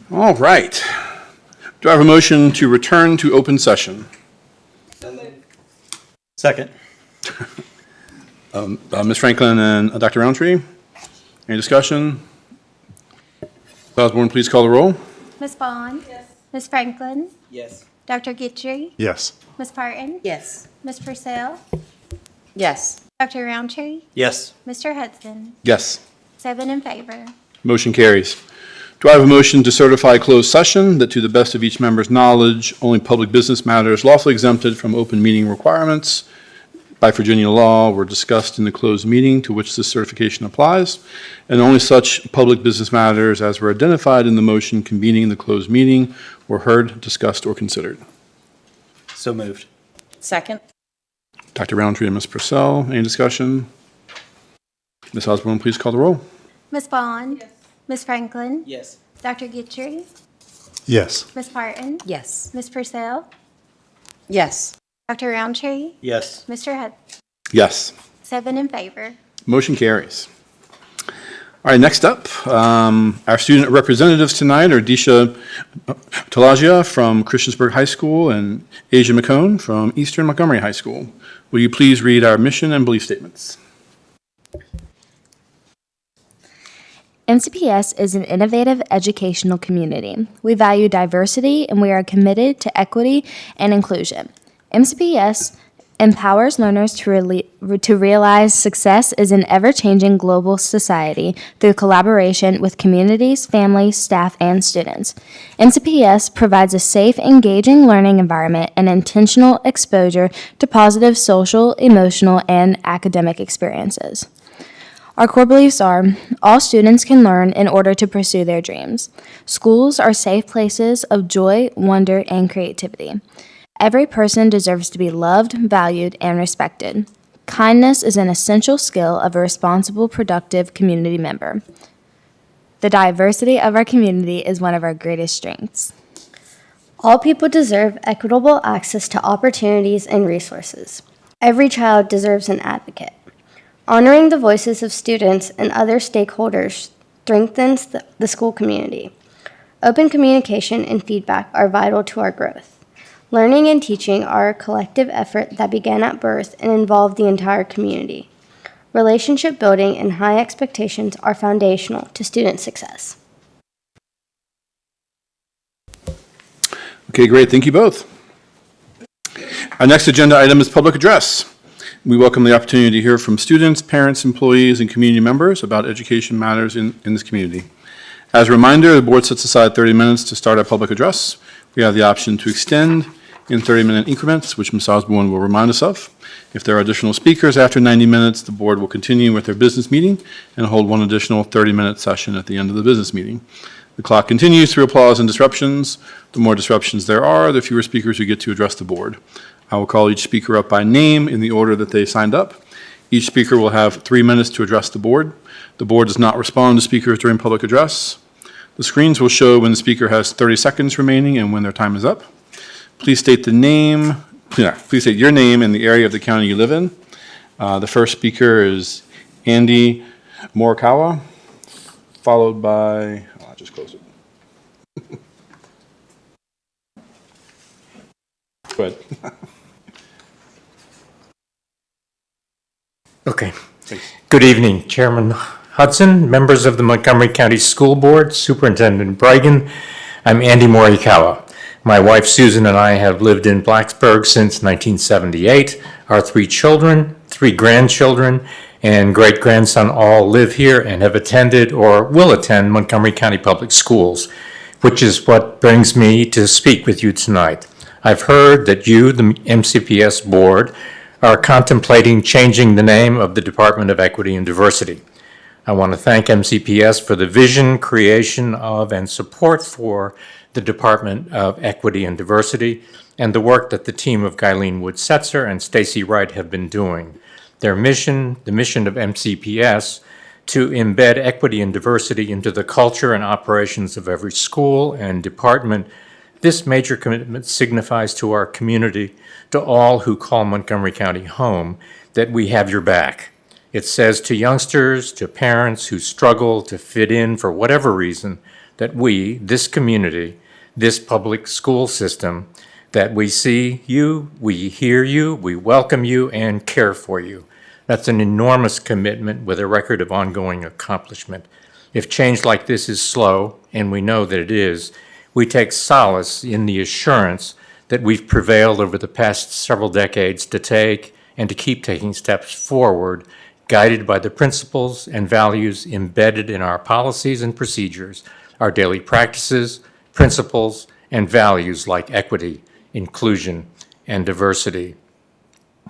All right. Do I have a motion to return to open session? Second. Ms. Franklin and Dr. Roundtree, any discussion? Ms. Osborne, please call the roll. Ms. Bond? Yes. Ms. Franklin? Yes. Dr. Guidry? Yes. Ms. Parton? Yes. Ms. Purcell? Yes. Dr. Roundtree? Yes. Mr. Hudson? Yes. 7 in favor. Motion carries. Do I have a motion to certify closed session that to the best of each member's knowledge, only public business matters lawfully exempted from open meeting requirements by Virginia law were discussed in the closed meeting to which this certification applies, and only such public business matters as were identified in the motion convening the closed meeting were heard, discussed, or considered? So moved. Second? Dr. Roundtree and Ms. Purcell, any discussion? Ms. Osborne, please call the roll. Ms. Bond? Yes. Ms. Franklin? Yes. Dr. Guidry? Yes. Ms. Parton? Yes. Ms. Purcell? Yes. Dr. Roundtree? Yes. Mr. Hudson? Yes. 7 in favor. Motion carries. All right, next up, our student representatives tonight are Disha Talagia from Christiansburg High School and Asia McCone from Eastern Montgomery High School. Will you please read our mission and belief statements? MCPS is an innovative educational community. We value diversity and we are committed to equity and inclusion. MCPS empowers learners to realize success in an ever-changing global society through collaboration with communities, families, staff, and students. MCPS provides a safe, engaging learning environment and intentional exposure to positive social, emotional, and academic experiences. Our core beliefs are, all students can learn in order to pursue their dreams. Schools are safe places of joy, wonder, and creativity. Every person deserves to be loved, valued, and respected. Kindness is an essential skill of a responsible, productive community member. The diversity of our community is one of our greatest strengths. All people deserve equitable access to opportunities and resources. Every child deserves an advocate. Honoring the voices of students and other stakeholders strengthens the school community. Open communication and feedback are vital to our growth. Learning and teaching are a collective effort that began at birth and involve the entire community. Relationship building and high expectations are foundational to student success. Okay, great. Thank you both. Our next agenda item is public address. We welcome the opportunity to hear from students, parents, employees, and community members about education matters in this community. As a reminder, the board sets aside 30 minutes to start our public address. We have the option to extend in 30-minute increments, which Ms. Osborne will remind us of. If there are additional speakers after 90 minutes, the board will continue with their business meeting and hold one additional 30-minute session at the end of the business meeting. The clock continues through applause and disruptions. The more disruptions there are, the fewer speakers who get to address the board. I will call each speaker up by name in the order that they signed up. Each speaker will have 3 minutes to address the board. The board does not respond to speakers during public address. The screens will show when the speaker has 30 seconds remaining and when their time is up. Please state your name and the area of the county you live in. The first speaker is Andy Morikawa, followed by, I'll just close it. Go ahead. Okay. Good evening, Chairman Hudson, members of the Montgomery County School Board, Superintendent Brigan. I'm Andy Morikawa. My wife Susan and I have lived in Blacksburg since 1978. Our 3 children, 3 grandchildren, and great-grandson all live here and have attended or will attend Montgomery County Public Schools, which is what brings me to speak with you tonight. I've heard that you, the MCPS Board, are contemplating changing the name of the Department of Equity and Diversity. I want to thank MCPS for the vision, creation of, and support for the Department of Equity and Diversity and the work that the team of Guyleen Wood-Setzer and Stacy Wright have been doing. Their mission, the mission of MCPS, to embed equity and diversity into the culture and operations of every school and department. This major commitment signifies to our community, to all who call Montgomery County home, that we have your back. It says to youngsters, to parents who struggle to fit in for whatever reason, that we, this community, this public school system, that we see you, we hear you, we welcome you, and care for you. That's an enormous commitment with a record of ongoing accomplishment. If change like this is slow, and we know that it is, we take solace in the assurance that we've prevailed over the past several decades to take and to keep taking steps forward, guided by the principles and values embedded in our policies and procedures, our daily practices, principles, and values like equity, inclusion, and diversity.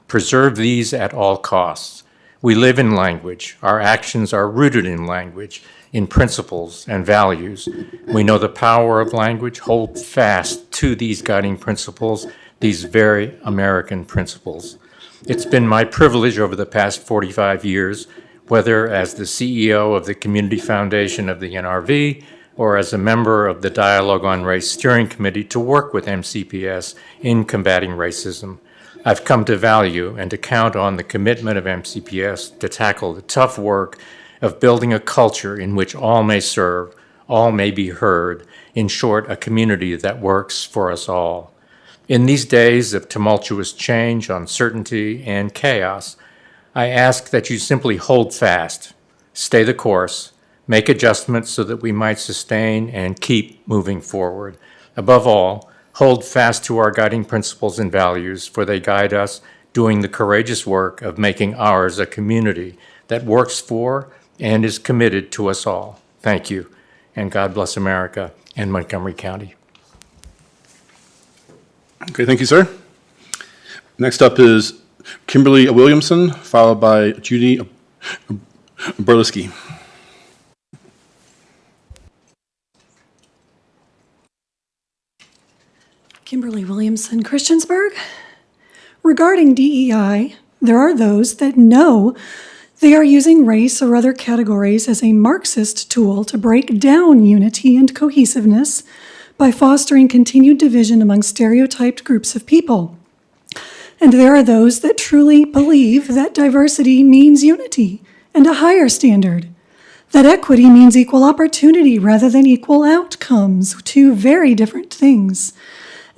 Preserve these at all costs. We live in language. Our actions are rooted in language, in principles and values. We know the power of language. Hold fast to these guiding principles, these very American principles. It's been my privilege over the past 45 years, whether as the CEO of the Community Foundation of the NRV or as a member of the Dialogue on Race Steering Committee, to work with MCPS in combating racism. I've come to value and to count on the commitment of MCPS to tackle the tough work of building a culture in which all may serve, all may be heard, in short, a community that works for us all. In these days of tumultuous change, uncertainty, and chaos, I ask that you simply hold fast, stay the course, make adjustments so that we might sustain and keep moving forward. Above all, hold fast to our guiding principles and values, for they guide us doing the courageous work of making ours a community that works for and is committed to us all. Thank you, and God bless America and Montgomery County. Okay, thank you, sir. Next up is Kimberly Williamson, followed by Judy Berliski. Kimberly Williamson, Christiansburg. Regarding DEI, there are those that know they are using race or other categories as a Marxist tool to break down unity and cohesiveness by fostering continued division among stereotyped groups of people. And there are those that truly believe that diversity means unity and a higher standard, that equity means equal opportunity rather than equal outcomes, two very different things,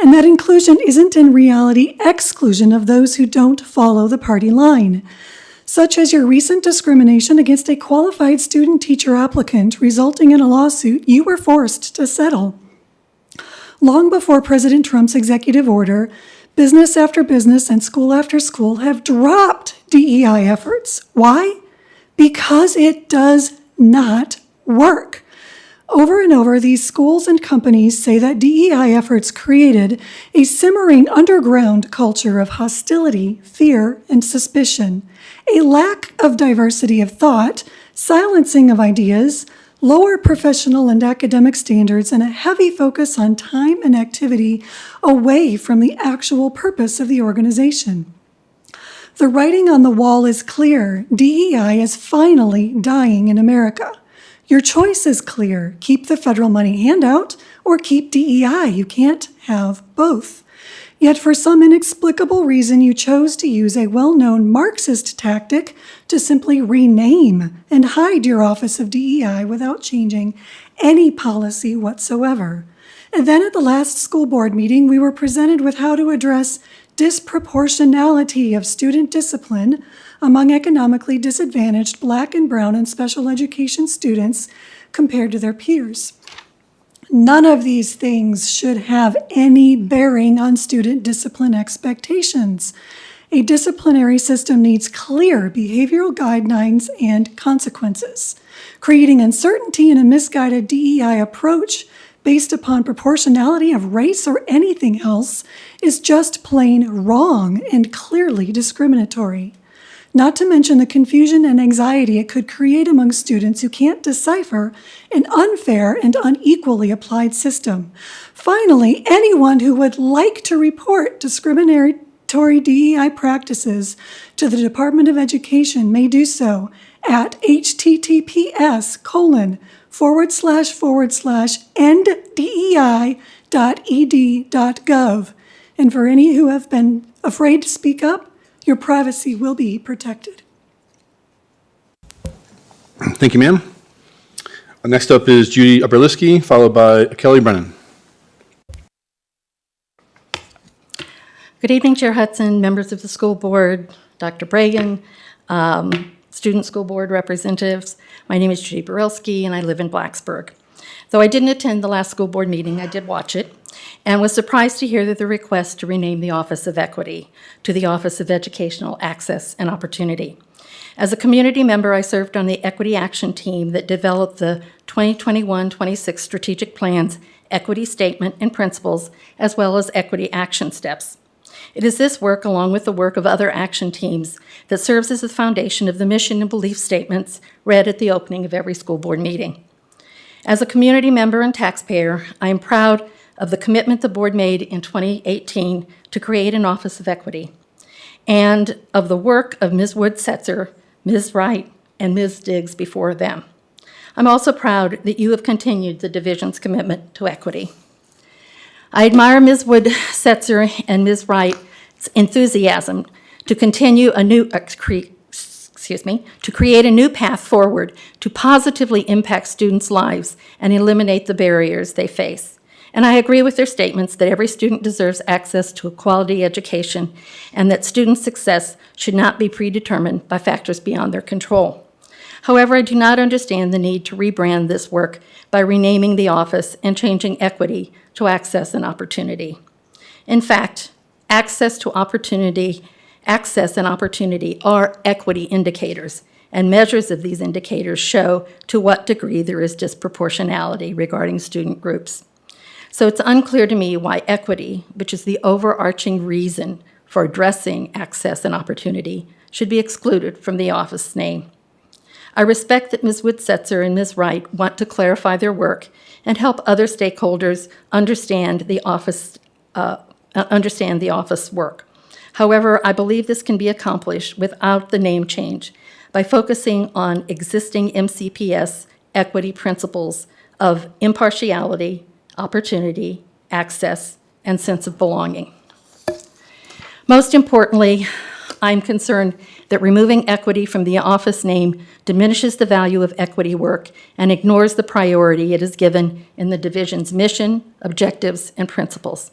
and that inclusion isn't in reality exclusion of those who don't follow the party line, such as your recent discrimination against a qualified student-teacher applicant resulting in a lawsuit you were forced to settle. Long before President Trump's executive order, business after business and school after school have dropped DEI efforts. Why? Because it does not work. Over and over, these schools and companies say that DEI efforts created a simmering underground culture of hostility, fear, and suspicion, a lack of diversity of thought, silencing of ideas, lower professional and academic standards, and a heavy focus on time and activity away from the actual purpose of the organization. The writing on the wall is clear. DEI is finally dying in America. Your choice is clear. Keep the federal money handout or keep DEI. You can't have both. Yet for some inexplicable reason, you chose to use a well-known Marxist tactic to simply rename and hide your Office of DEI without changing any policy whatsoever. And then at the last school board meeting, we were presented with how to address disproportionality of student discipline among economically disadvantaged Black and Brown and special education students compared to their peers. None of these things should have any bearing on student discipline expectations. A disciplinary system needs clear behavioral guidelines and consequences. Creating uncertainty in a misguided DEI approach based upon proportionality of race or anything else is just plain wrong and clearly discriminatory. Not to mention the confusion and anxiety it could create among students who can't decipher an unfair and unequally applied system. Finally, anyone who would like to report discriminatory DEI practices to the Department of Education may do so at https://nDEI.ed.gov. And for any who have been afraid to speak up, your privacy will be protected. Thank you, ma'am. Next up is Judy Oberliski, followed by Kelly Brennan. Good evening, Chair Hudson, members of the school board, Dr. Bragan, student school board representatives. My name is Judy Borelski, and I live in Blacksburg. Though I didn't attend the last school board meeting, I did watch it, and was surprised to hear that the request to rename the Office of Equity to the Office of Educational Access and Opportunity. As a community member, I served on the Equity Action Team that developed the 2021-26 Strategic Plan's Equity Statement and Principles, as well as Equity Action Steps. It is this work, along with the work of other action teams, that serves as the foundation of the mission and belief statements read at the opening of every school board meeting. As a community member and taxpayer, I am proud of the commitment the board made in 2018 to create an Office of Equity, and of the work of Ms. Wood-Setzer, Ms. Wright, and Ms. Diggs before them. I'm also proud that you have continued the division's commitment to equity. I admire Ms. Wood-Setzer and Ms. Wright's enthusiasm to continue to create a new path forward to positively impact students' lives and eliminate the barriers they face. And I agree with their statements that every student deserves access to a quality education and that student success should not be predetermined by factors beyond their control. However, I do not understand the need to rebrand this work by renaming the office and changing equity to access and opportunity. In fact, access and opportunity are equity indicators, and measures of these indicators show to what degree there is disproportionality regarding student groups. So it's unclear to me why equity, which is the overarching reason for addressing access and opportunity, should be excluded from the office name. I respect that Ms. Wood-Setzer and Ms. Wright want to clarify their work and help other stakeholders understand the office work. However, I believe this can be accomplished without the name change by focusing on existing MCPS equity principles of impartiality, opportunity, access, and sense of belonging. Most importantly, I'm concerned that removing equity from the office name diminishes the value of equity work and ignores the priority it is given in the division's mission, objectives, and principles.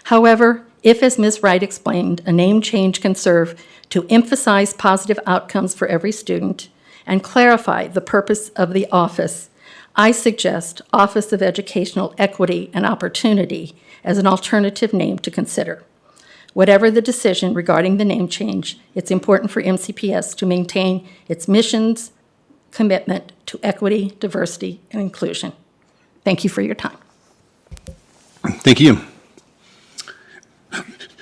However, if, as Ms. Wright explained, a name change can serve to emphasize positive outcomes for every student and clarify the purpose of the office, I suggest Office of Educational Equity and Opportunity as an alternative name to consider. Whatever the decision regarding the name change, it's important for MCPS to maintain its mission's commitment to equity, diversity, and inclusion. Thank you for your time. Thank you.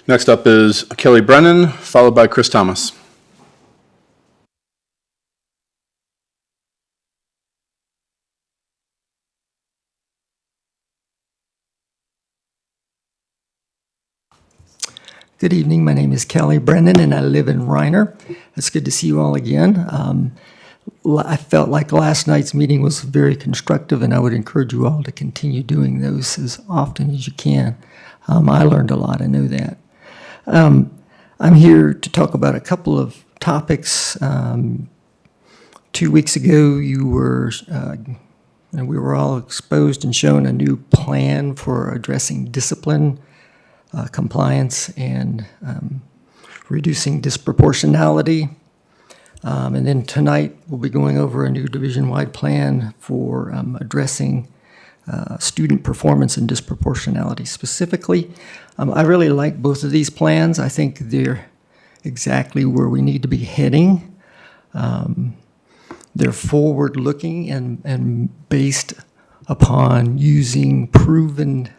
Next up is Kelly Brennan, followed by Chris Thomas. Good evening. My name is Kelly Brennan, and I live in Reiner. It's good to see you all again. I felt like last night's meeting was very constructive, and I would encourage you all to continue doing those as often as you can. I learned a lot, I know that. I'm here to talk about a couple of topics. 2 weeks ago, we were all exposed and shown a new plan for addressing discipline, compliance, and reducing disproportionality. And then tonight, we'll be going over a new division-wide plan for addressing student performance and disproportionality specifically. I really like both of these plans. I think they're exactly where we need to be heading. They're forward-looking and based upon using proven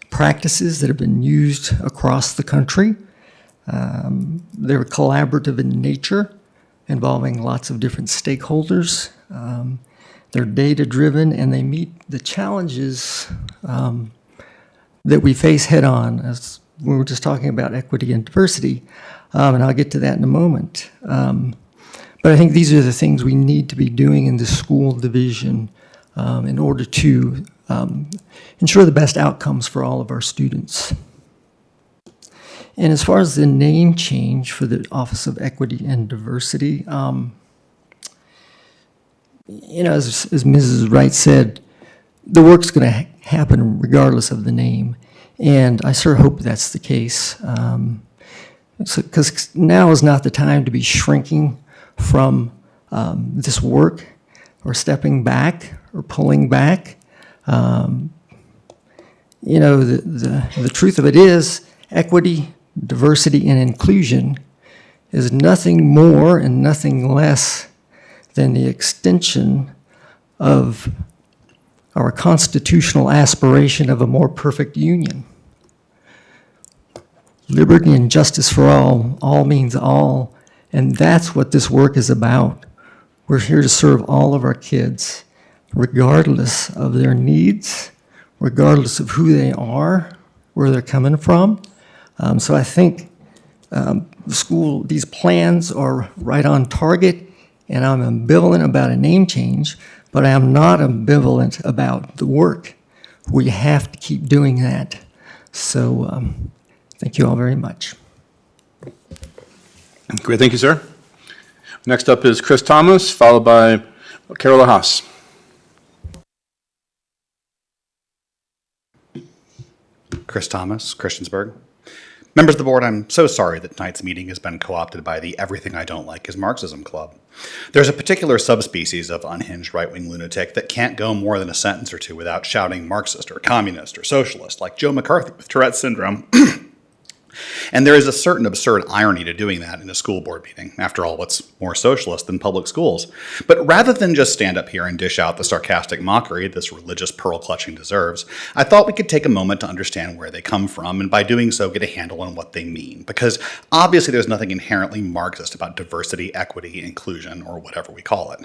practices that have been used across the country. They're collaborative in nature, involving lots of different stakeholders. They're data-driven, and they meet the challenges that we face head-on, as we were just talking about equity and diversity, and I'll get to that in a moment. But I think these are the things we need to be doing in the school division in order to ensure the best outcomes for all of our students. And as far as the name change for the Office of Equity and Diversity, as Mrs. Wright said, the work's going to happen regardless of the name. And I sure hope that's the case. Because now is not the time to be shrinking from this work or stepping back or pulling back. The truth of it is equity, diversity, and inclusion is nothing more and nothing less than the extension of our constitutional aspiration of a more perfect union. Liberty and justice for all means all, and that's what this work is about. We're here to serve all of our kids, regardless of their needs, regardless of who they are, where they're coming from. So I think these plans are right on target, and I'm ambivalent about a name change, but I am not ambivalent about the work. We have to keep doing that. So thank you all very much. Great, thank you, sir. Next up is Chris Thomas, followed by Carola Haas. Chris Thomas, Christiansburg. Members of the board, I'm so sorry that tonight's meeting has been co-opted by the Everything I Don't Like is Marxism Club. There's a particular subspecies of unhinged right-wing lunatic that can't go more than a sentence or two without shouting Marxist or communist or socialist, like Joe McCarthy with Tourette's syndrome. And there is a certain absurd irony to doing that in a school board meeting. After all, what's more socialist than public schools? But rather than just stand up here and dish out the sarcastic mockery this religious pearl-clutching deserves, I thought we could take a moment to understand where they come from, and by doing so get a handle on what they mean. Because obviously there's nothing inherently Marxist about diversity, equity, inclusion, or whatever we call it.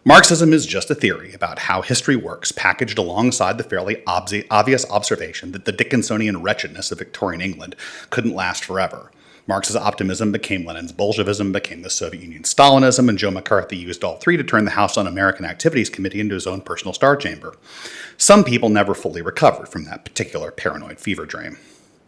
Marxism is just a theory about how history works, packaged alongside the fairly obvious observation that the Dickinsonian wretchedness of Victorian England couldn't last forever. Marx's optimism became Lenin's Bolshevism, became the Soviet Union's Stalinism, and Joe McCarthy used all three to turn the House Un-American Activities Committee into his own personal star chamber. Some people never fully recovered from that particular paranoid fever dream.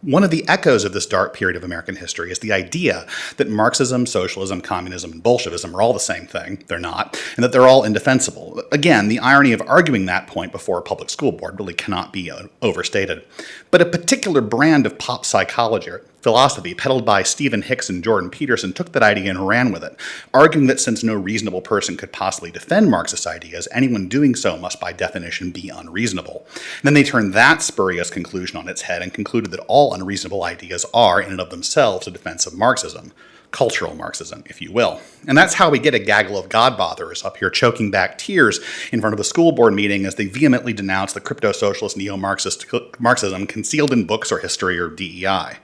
One of the echoes of this dark period of American history is the idea that Marxism, socialism, communism, and Bolshevism are all the same thing. They're not, and that they're all indefensible. Again, the irony of arguing that point before a public school board really cannot be overstated. But a particular brand of pop psychology or philosophy peddled by Stephen Hicks and Jordan Peterson took that idea and ran with it, arguing that since no reasonable person could possibly defend Marxist ideas, anyone doing so must by definition be unreasonable. And then they turned that spurious conclusion on its head and concluded that all unreasonable ideas are, in and of themselves, a defense of Marxism. Cultural Marxism, if you will. And that's how we get a gaggle of godbothers up here choking back tears in front of the school board meeting as they vehemently denounce the crypto-socialist neo-Marxism concealed in books or history or DEI.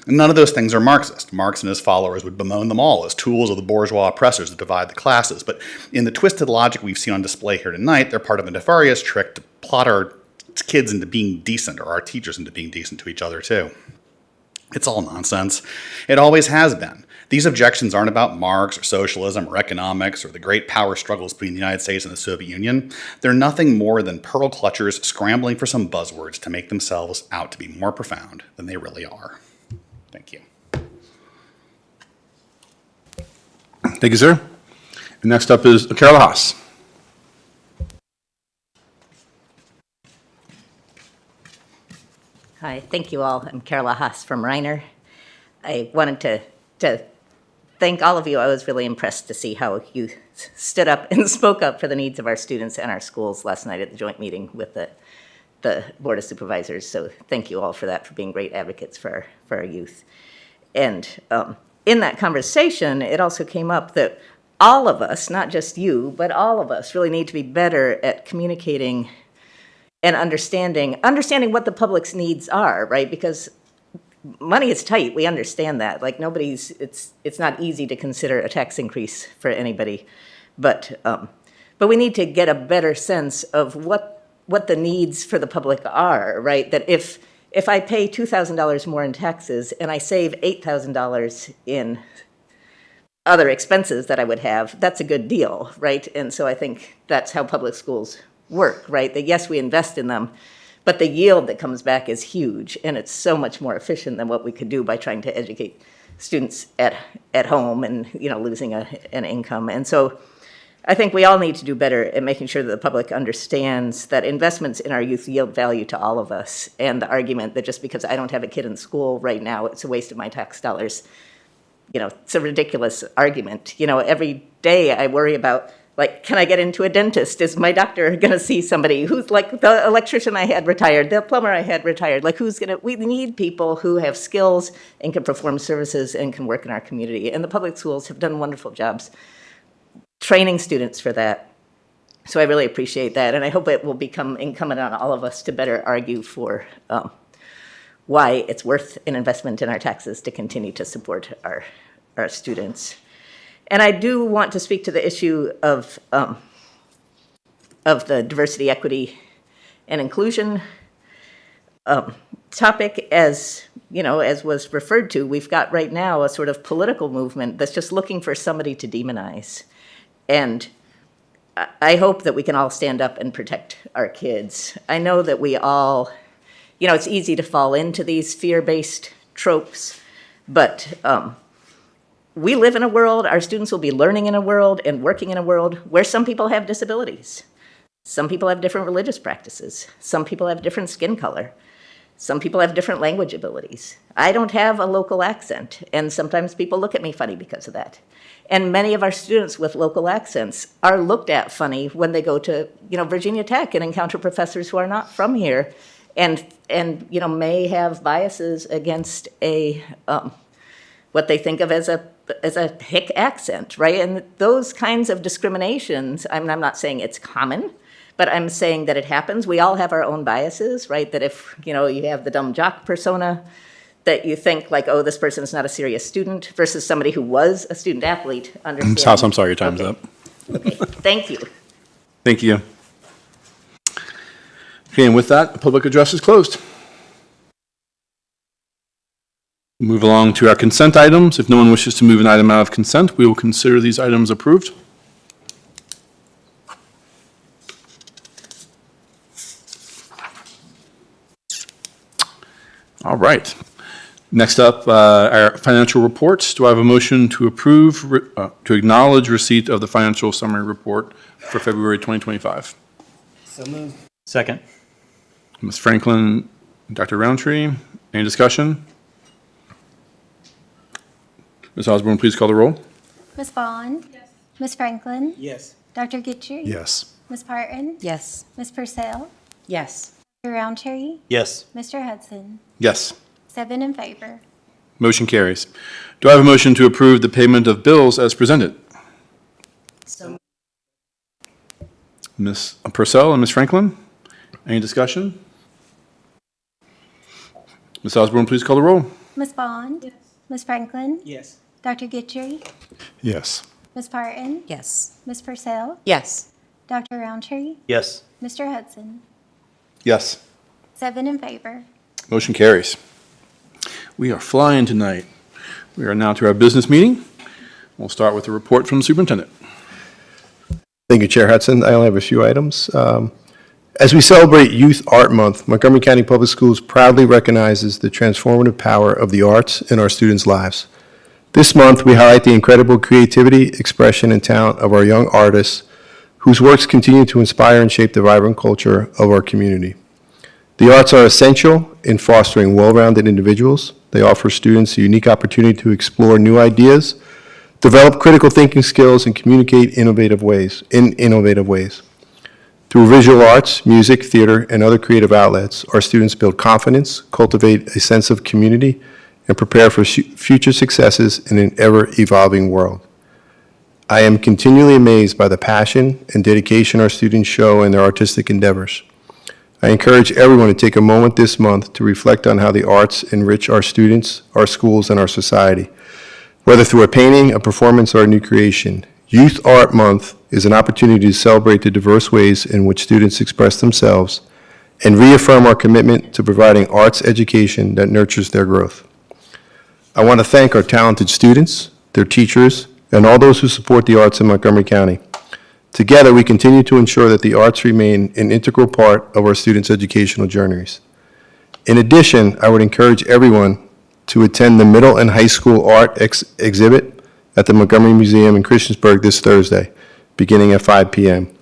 And none of those things are Marxist. Marx and his followers would bemoan them all as tools of the bourgeois oppressors that divide the classes. But in the twisted logic we've seen on display here tonight, they're part of a nefarious trick to plot our kids into being decent, or our teachers into being decent to each other too. It's all nonsense. It always has been. These objections aren't about Marx or socialism or economics or the great power struggles between the United States and the Soviet Union. They're nothing more than pearl clutchers scrambling for some buzzwords to make themselves out to be more profound than they really are. Thank you. Thank you, sir. And next up is Carola Haas. Hi, thank you all. I'm Carola Haas from Reiner. I wanted to thank all of you. I was really impressed to see how you stood up and spoke up for the needs of our students and our schools last night at the joint meeting with the Board of Supervisors. So thank you all for that, for being great advocates for our youth. And in that conversation, it also came up that all of us, not just you, but all of us really need to be better at communicating and understanding what the public's needs are, right? Because money is tight, we understand that. Like it's not easy to consider a tax increase for anybody, but we need to get a better sense of what the needs for the public are, right? That if I pay $2,000 more in taxes and I save $8,000 in other expenses that I would have, that's a good deal, right? And so I think that's how public schools work, right? That yes, we invest in them, but the yield that comes back is huge, and it's so much more efficient than what we could do by trying to educate students at home and losing an income. And so I think we all need to do better at making sure that the public understands that investments in our youth yield value to all of us. And the argument that just because I don't have a kid in school right now, it's a waste of my tax dollars, it's a ridiculous argument. Every day I worry about, like, can I get into a dentist? Is my doctor going to see somebody who's like the electrician I had retired, the plumber I had retired? Like, we need people who have skills and can perform services and can work in our community. And the public schools have done wonderful jobs training students for that. So I really appreciate that. And I hope it will become incumbent on all of us to better argue for why it's worth an investment in our taxes to continue to support our students. And I do want to speak to the issue of the diversity, equity, and inclusion topic. As was referred to, we've got right now a sort of political movement that's just looking for somebody to demonize. And I hope that we can all stand up and protect our kids. I know that we all, it's easy to fall into these fear-based tropes, but we live in a world, our students will be learning in a world and working in a world where some people have disabilities. Some people have different religious practices. Some people have different skin color. Some people have different language abilities. I don't have a local accent, and sometimes people look at me funny because of that. And many of our students with local accents are looked at funny when they go to, Virginia Tech and encounter professors who are not from here, and may have biases against what they think of as a hick accent, right? And those kinds of discriminations, I'm not saying it's common, but I'm saying that it happens. We all have our own biases, right? That if, you have the dumb jock persona, that you think like, oh, this person is not a serious student, versus somebody who was a student athlete. Ms. House, I'm sorry, your time's up. Okay, thank you. Thank you. Okay, and with that, the public address is closed. Move along to our consent items. If no one wishes to move an item out of consent, we will consider these items approved. All right. Next up, our financial reports. Do I have a motion to approve, to acknowledge receipt of the financial summary report for February 2025? So moved. Second. Ms. Franklin, Dr. Roundtree, any discussion? Ms. Osborne, please call the roll. Ms. Vaughn? Yes. Ms. Franklin? Yes. Dr. Gitchery? Yes. Ms. Parton? Yes. Ms. Purcell? Yes. Dr. Roundtree? Yes. Mr. Hudson? Yes. 7 in favor. Motion carries. Do I have a motion to approve the payment of bills as presented? So Ms. Purcell and Ms. Franklin, any discussion? Ms. Osborne, please call the roll. Ms. Bond? Yes. Ms. Franklin? Yes. Dr. Gitchery? Yes. Ms. Parton? yes. Ms. Purcell? Yes. Dr. Roundtree? Yes. Mr. Hudson? Yes. 7 in favor. Motion carries. We are flying tonight. We are now to our business meeting. We'll start with a report from the superintendent. Thank you, Chair Hudson. I only have a few items. As we celebrate Youth Art Month, Montgomery County Public Schools proudly recognizes the transformative power of the arts in our students' lives. This month, we highlight the incredible creativity, expression, and talent of our young artists whose works continue to inspire and shape the vibrant culture of our community. The arts are essential in fostering well-rounded individuals. They offer students a unique opportunity to explore new ideas, develop critical thinking skills, and communicate in innovative ways. Through visual arts, music, theater, and other creative outlets, our students build confidence, cultivate a sense of community, and prepare for future successes in an ever-evolving world. I am continually amazed by the passion and dedication our students show in their artistic endeavors. I encourage everyone to take a moment this month to reflect on how the arts enrich our students, our schools, and our society. Whether through a painting, a performance, or a new creation, Youth Art Month is an opportunity to celebrate the diverse ways in which students express themselves and reaffirm our commitment to providing arts education that nurtures their growth. I want to thank our talented students, their teachers, and all those who support the arts in Montgomery County. Together, we continue to ensure that the arts remain an integral part of our students' educational journeys. In addition, I would encourage everyone to attend the middle and high school art exhibit at the Montgomery Museum in Christiansburg this Thursday. beginning at 5 p.m.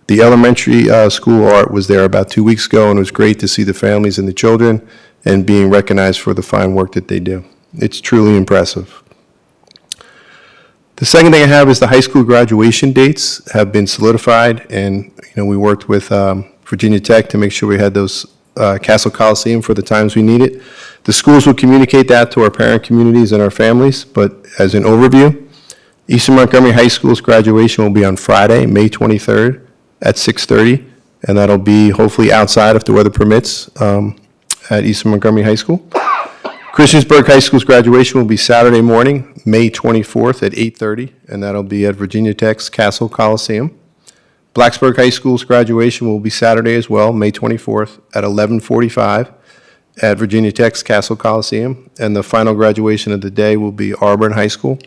The elementary school art was there about 2 weeks ago, and it was great to see the families and the children and being recognized for the fine work that they do. It's truly impressive. The second thing I have is the high school graduation dates have been solidified, and we worked with Virginia Tech to make sure we had those Castle Coliseum for the times we need it. The schools will communicate that to our parent communities and our families, but as an overview, Eastern Montgomery High School's graduation will be on Friday, May 23rd at 6:30, and that'll be hopefully outside if the weather permits at Eastern Montgomery High School. Christiansburg High School's graduation will be Saturday morning, May 24th at 8:30, and that'll be at Virginia Tech's Castle Coliseum. Blacksburg High School's graduation will be Saturday as well, May 24th at 11:45 at Virginia Tech's Castle Coliseum. And the final graduation of the day will be Auburn High School,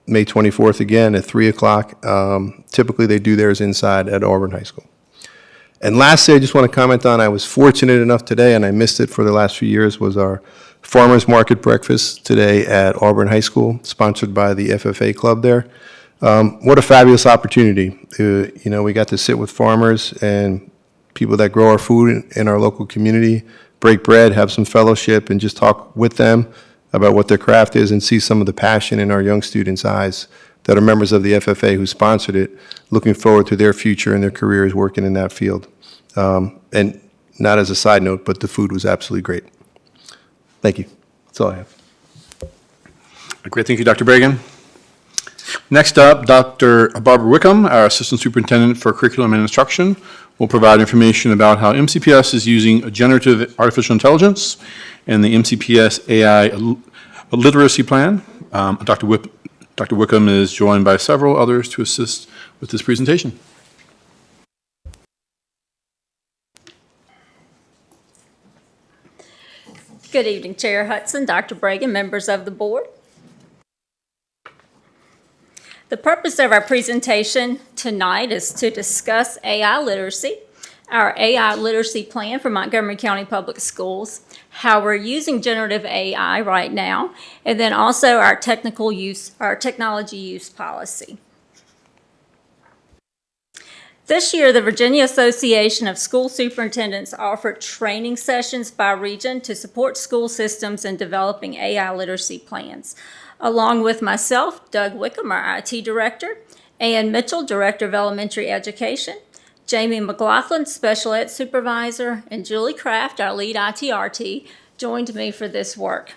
May 24th again at 3 o'clock. Typically, they do theirs inside at Auburn High School. And lastly, I just want to comment on, I was fortunate enough today, and I missed it for the last few years, was our Farmers Market Breakfast today at Auburn High School, sponsored by the FFA Club there. What a fabulous opportunity. We got to sit with farmers and people that grow our food in our local community, break bread, have some fellowship, and just talk with them about what their craft is and see some of the passion in our young students' eyes that are members of the FFA who sponsored it, looking forward to their future and their careers working in that field. And not as a side note, but the food was absolutely great. Thank you. That's all I have. Great, thank you, Dr. Bragan. Next up, Dr. Barbara Wickham, our Assistant Superintendent for Curriculum and Instruction, will provide information about how MCPS is using generative artificial intelligence and the MCPS AI literacy plan. Dr. Wickham is joined by several others to assist with this presentation. Good evening, Chair Hudson, Dr. Bragan, members of the board. The purpose of our presentation tonight is to discuss AI literacy, our AI literacy plan for Montgomery County Public Schools, how we're using generative AI right now, and then also our technology use policy. This year, the Virginia Association of School Superintendents offered training sessions by region to support school systems in developing AI literacy plans. Along with myself, Doug Wickham, our IT Director, Ann Mitchell, Director of Elementary Education, Jamie McLaughlin, Special Ed Supervisor, and Julie Kraft, our lead ITRT, joined me for this work.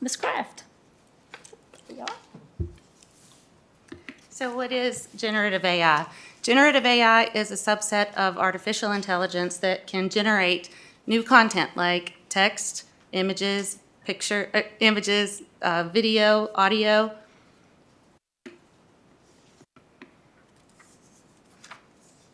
Ms. Kraft. So what is generative AI? Generative AI is a subset of artificial intelligence that can generate new content like text, images, video, audio.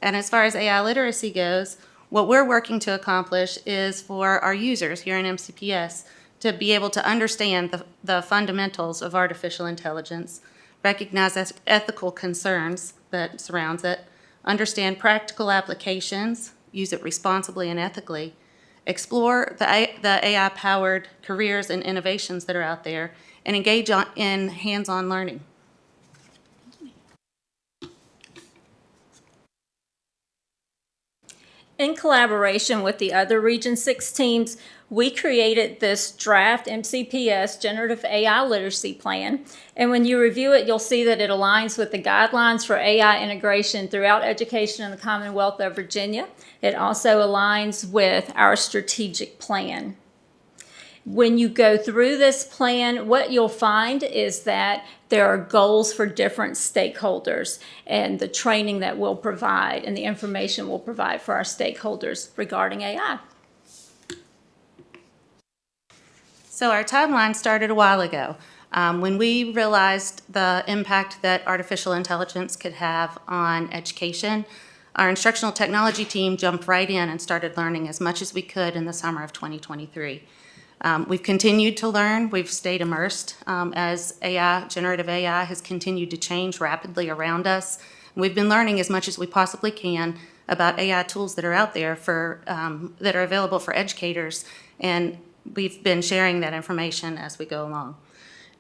And as far as AI literacy goes, what we're working to accomplish is for our users here in MCPS to be able to understand the fundamentals of artificial intelligence, recognize ethical concerns that surrounds it, understand practical applications, use it responsibly and ethically, explore the AI-powered careers and innovations that are out there, and engage in hands-on learning. In collaboration with the other Region 6 teams, we created this draft MCPS Generative AI Literacy Plan. And when you review it, you'll see that it aligns with the guidelines for AI integration throughout education in the Commonwealth of Virginia. It also aligns with our strategic plan. When you go through this plan, what you'll find is that there are goals for different stakeholders and the training that we'll provide and the information we'll provide for our stakeholders regarding AI. So our timeline started a while ago when we realized the impact that artificial intelligence could have on education. Our instructional technology team jumped right in and started learning as much as we could in the summer of 2023. We've continued to learn. We've stayed immersed as generative AI has continued to change rapidly around us. We've been learning as much as we possibly can about AI tools that are out there that are available for educators, and we've been sharing that information as we go along.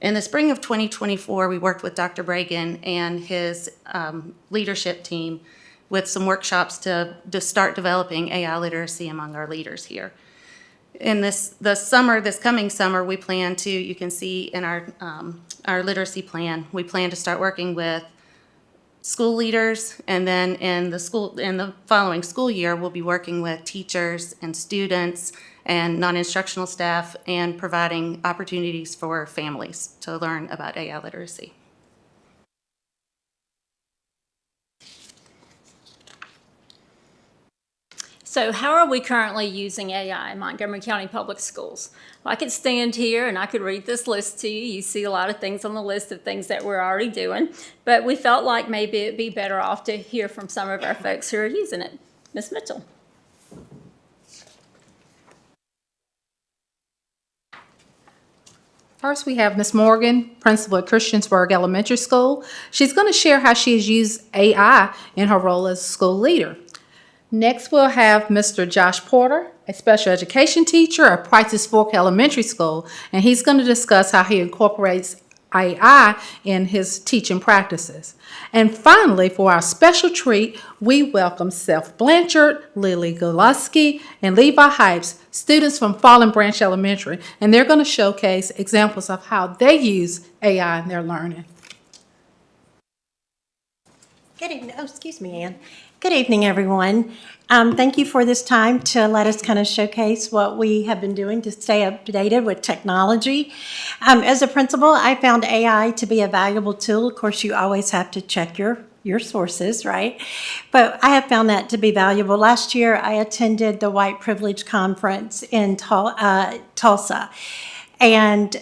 In the spring of 2024, we worked with Dr. Bragan and his leadership team with some workshops to start developing AI literacy among our leaders here. In this coming summer, we plan to, you can see in our literacy plan, we plan to start working with school leaders, and then in the following school year, we'll be working with teachers and students and non-instructional staff and providing opportunities for families to learn about AI literacy. So how are we currently using AI in Montgomery County Public Schools? Well, I could stand here and I could read this list to you. You see a lot of things on the list of things that we're already doing, but we felt like maybe it'd be better off to hear from some of our folks who are using it. Ms. Mitchell. First, we have Ms. Morgan, principal at Christiansburg Elementary School. She's going to share how she has used AI in her role as a school leader. Next, we'll have Mr. Josh Porter, a special education teacher at Price's Fork Elementary School, and he's going to discuss how he incorporates AI in his teaching practices. And finally, for our special treat, we welcome Seth Blanchard, Lily Goluski, and Levi Hypes, students from Fallen Branch Elementary, and they're going to showcase examples of how they use AI in their learning. Good evening. Oh, excuse me, Ann. Good evening, everyone. Thank you for this time to let us kind of showcase what we have been doing to stay updated with technology. As a principal, I found AI to be a valuable tool. Of course, you always have to check your sources, right? But I have found that to be valuable. Last year, I attended the White Privilege Conference in Tulsa, and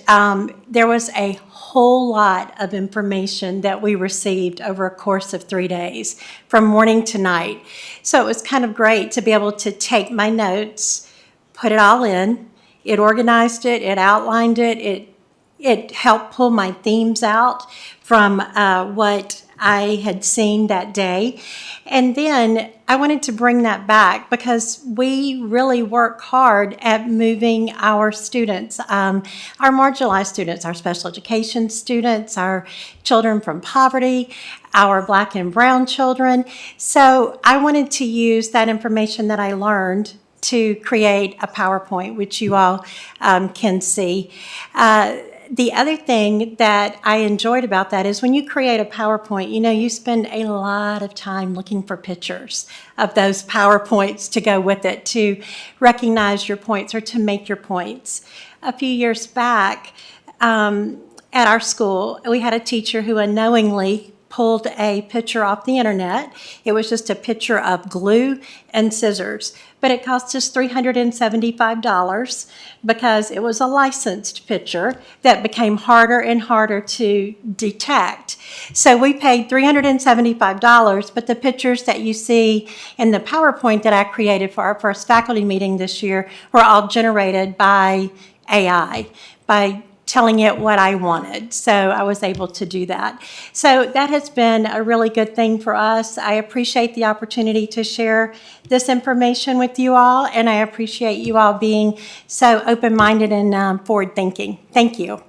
there was a whole lot of information that we received over a course of 3 days, from morning to night. So it was kind of great to be able to take my notes, put it all in. It organized it, it outlined it, it helped pull my themes out from what I had seen that day. And then I wanted to bring that back because we really work hard at moving our students, our marginalized students, our special education students, our children from poverty, our Black and brown children. So I wanted to use that information that I learned to create a PowerPoint, which you all can see. The other thing that I enjoyed about that is when you create a PowerPoint, you spend a lot of time looking for pictures of those PowerPoints to go with it, to recognize your points or to make your points. A few years back at our school, we had a teacher who unknowingly pulled a picture off the internet. It was just a picture of glue and scissors, but it cost us $375 because it was a licensed picture that became harder and harder to detect. So we paid $375, but the pictures that you see in the PowerPoint that I created for our first faculty meeting this year were all generated by AI, by telling it what I wanted. So I was able to do that. So that has been a really good thing for us. I appreciate the opportunity to share this information with you all, and I appreciate you all being so open-minded and forward-thinking. Thank you.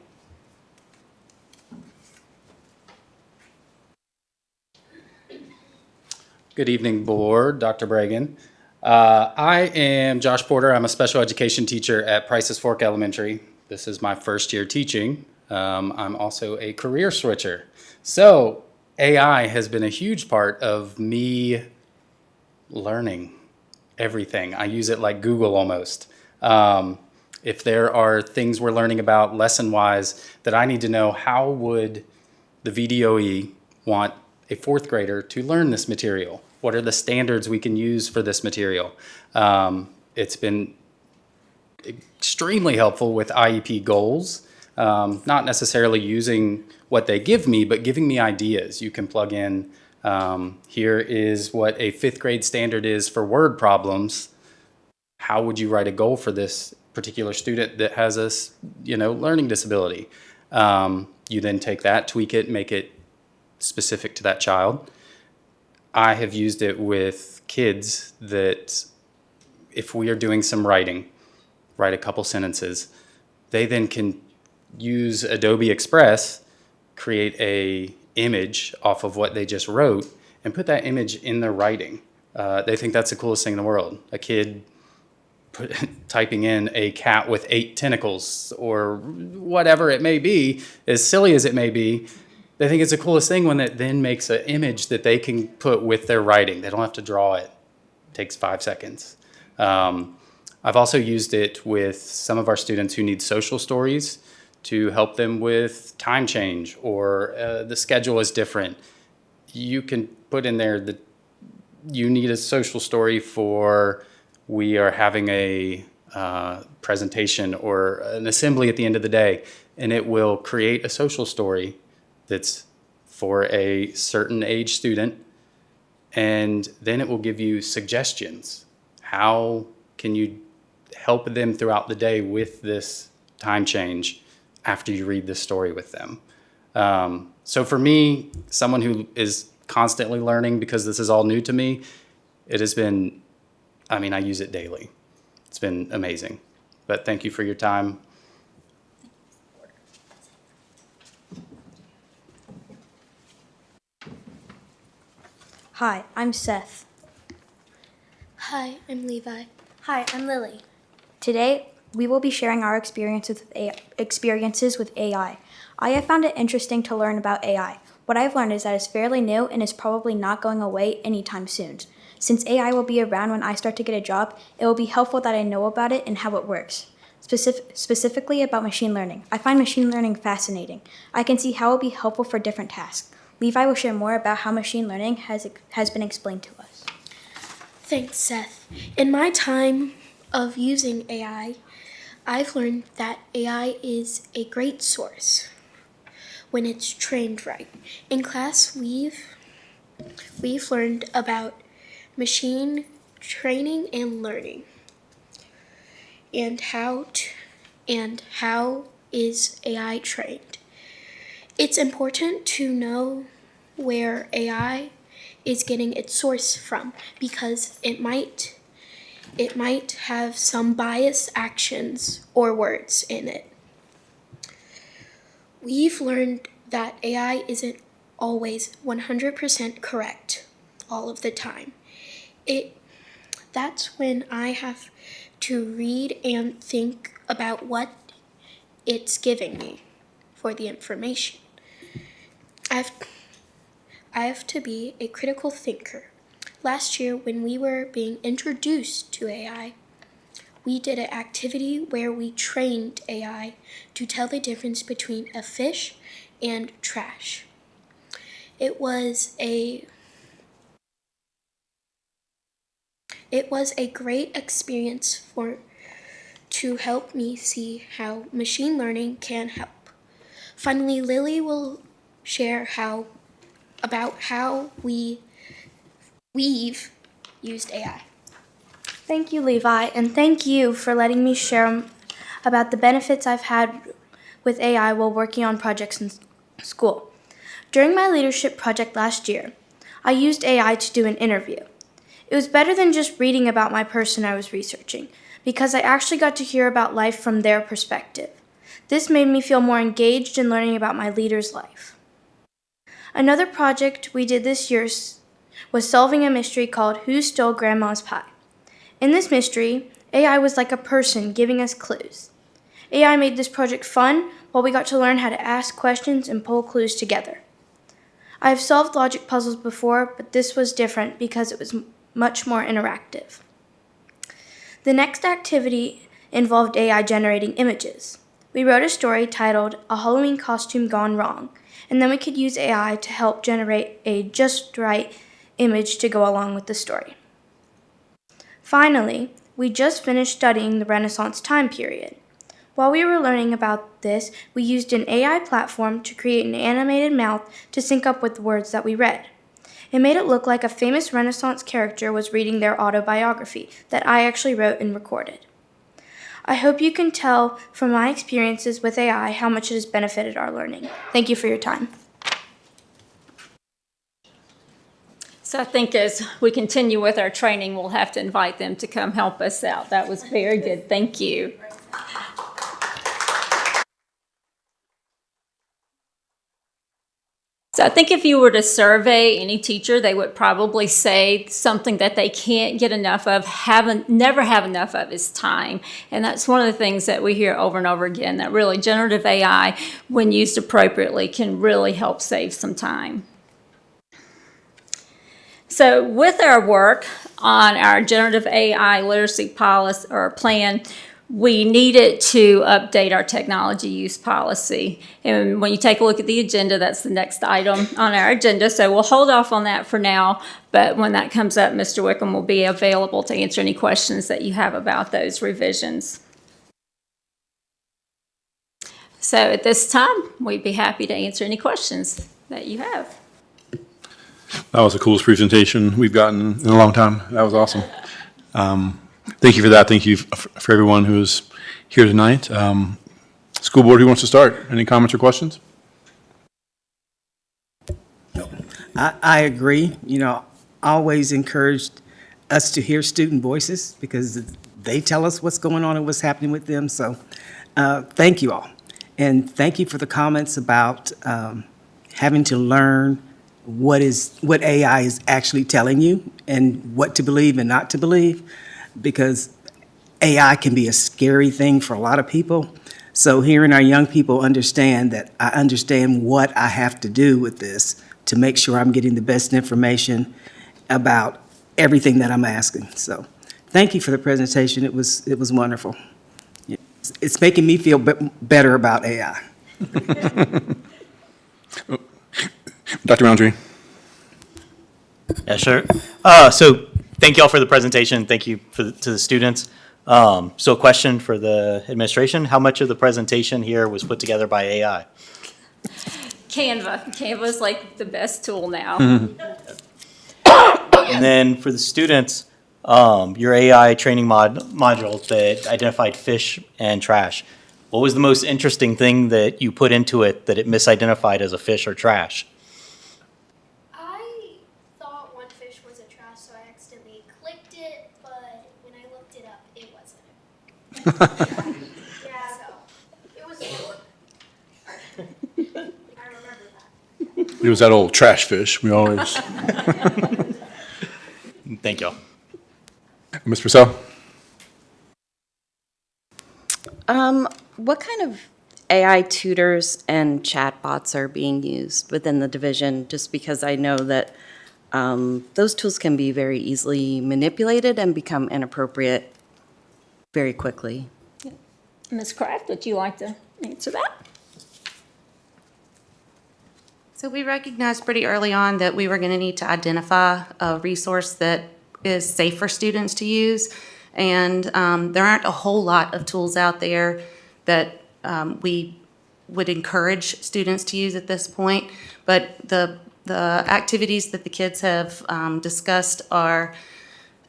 Good evening, board, Dr. Bragan. I am Josh Porter. I'm a special education teacher at Price's Fork Elementary. This is my first year teaching. I'm also a career switcher. So AI has been a huge part of me learning everything. I use it like Google almost. If there are things we're learning about lesson-wise that I need to know, how would the VDOE want a fourth grader to learn this material? What are the standards we can use for this material? It's been extremely helpful with IEP goals, not necessarily using what they give me, but giving me ideas. You can plug in, here is what a fifth grade standard is for word problems. How would you write a goal for this particular student that has a learning disability? You then take that, tweak it, make it specific to that child. I have used it with kids that if we are doing some writing, write a couple sentences, they then can use Adobe Express, create a image off of what they just wrote, and put that image in their writing. They think that's the coolest thing in the world. A kid typing in a cat with 8 tentacles or whatever it may be, as silly as it may be, they think it's the coolest thing when it then makes an image that they can put with their writing. They don't have to draw it. It takes 5 seconds. I've also used it with some of our students who need social stories to help them with time change or the schedule is different. You can put in there that you need a social story for we are having a presentation or an assembly at the end of the day, and it will create a social story that's for a certain age student, and then it will give you suggestions. How can you help them throughout the day with this time change after you read this story with them? So for me, someone who is constantly learning, because this is all new to me, it has been, I mean, I use it daily. It's been amazing. But thank you for your time. Hi, I'm Seth. Hi, I'm Levi. Hi, I'm Lily. Today, we will be sharing our experiences with AI. I have found it interesting to learn about AI. What I've learned is that it's fairly new and is probably not going away anytime soon. Since AI will be around when I start to get a job, it will be helpful that I know about it and how it works. Specifically about machine learning. I find machine learning fascinating. I can see how it will be helpful for different tasks. Levi will share more about how machine learning has been explained to us. Thanks, Seth. In my time of using AI, I've learned that AI is a great source when it's trained right. In class, we've learned about machine training and learning, and how is AI trained. It's important to know where AI is getting its source from, because it might have some biased actions or words in it. We've learned that AI isn't always 100% correct all of the time. That's when I have to read and think about what it's giving me for the information. I have to be a critical thinker. Last year, when we were being introduced to AI, we did an activity where we trained AI to tell the difference between a fish and trash. It was a great experience to help me see how machine learning can help. Finally, Lily will share about how we've used AI. Thank you, Levi, and thank you for letting me share about the benefits I've had with AI while working on projects in school. During my leadership project last year, I used AI to do an interview. It was better than just reading about my person I was researching, because I actually got to hear about life from their perspective. This made me feel more engaged in learning about my leader's life. Another project we did this year was solving a mystery called Who Stole Grandma's Pie? In this mystery, AI was like a person giving us clues. AI made this project fun while we got to learn how to ask questions and pull clues together. I have solved logic puzzles before, but this was different because it was much more interactive. The next activity involved AI generating images. We wrote a story titled A Halloween Costume Gone Wrong, and then we could use AI to help generate a just right image to go along with the story. Finally, we just finished studying the Renaissance time period. While we were learning about this, we used an AI platform to create an animated mouth to sync up with the words that we read. It made it look like a famous Renaissance character was reading their autobiography that I actually wrote and recorded. I hope you can tell from my experiences with AI how much it has benefited our learning. Thank you for your time. So I think as we continue with our training, we'll have to invite them to come help us out. That was very good. Thank you. So I think if you were to survey any teacher, they would probably say something that they can't get enough of, never have enough of is time. And that's one of the things that we hear over and over again, that really generative AI, when used appropriately, can really help save some time. So with our work on our generative AI literacy policy or plan, we needed to update our technology use policy. And when you take a look at the agenda, that's the next item on our agenda. So we'll hold off on that for now. But when that comes up, Mr. Wickham will be available to answer any questions that you have about those revisions. So at this time, we'd be happy to answer any questions that you have. That was the coolest presentation we've gotten in a long time. That was awesome. Thank you for that. Thank you for everyone who is here tonight. School board, who wants to start? Any comments or questions? I agree. You know, I always encouraged us to hear student voices because they tell us what's going on and what's happening with them. So thank you all. And thank you for the comments about having to learn what AI is actually telling you and what to believe and not to believe, because AI can be a scary thing for a lot of people. So hearing our young people understand that I understand what I have to do with this to make sure I'm getting the best information about everything that I'm asking. So thank you for the presentation. It was wonderful. It's making me feel better about AI. Dr. Roundtree. Yeah, sure. So thank you all for the presentation. Thank you to the students. So a question for the administration: how much of the presentation here was put together by AI? Canva. Canva is like the best tool now. And then for the students, your AI training module that identified fish and trash. What was the most interesting thing that you put into it that it misidentified as a fish or trash? I thought one fish was a trash, so I accidentally clicked it, but when I looked it up, it wasn't. Yeah, so it was short. I remember that. It was that old trash fish. We always. Thank you all. Ms. Purcell? What kind of AI tutors and chatbots are being used within the division? Just because I know that those tools can be very easily manipulated and become inappropriate very quickly. Ms. Kraft, would you like to answer that? So we recognized pretty early on that we were going to need to identify a resource that is safe for students to use. And there aren't a whole lot of tools out there that we would encourage students to use at this point. But the activities that the kids have discussed are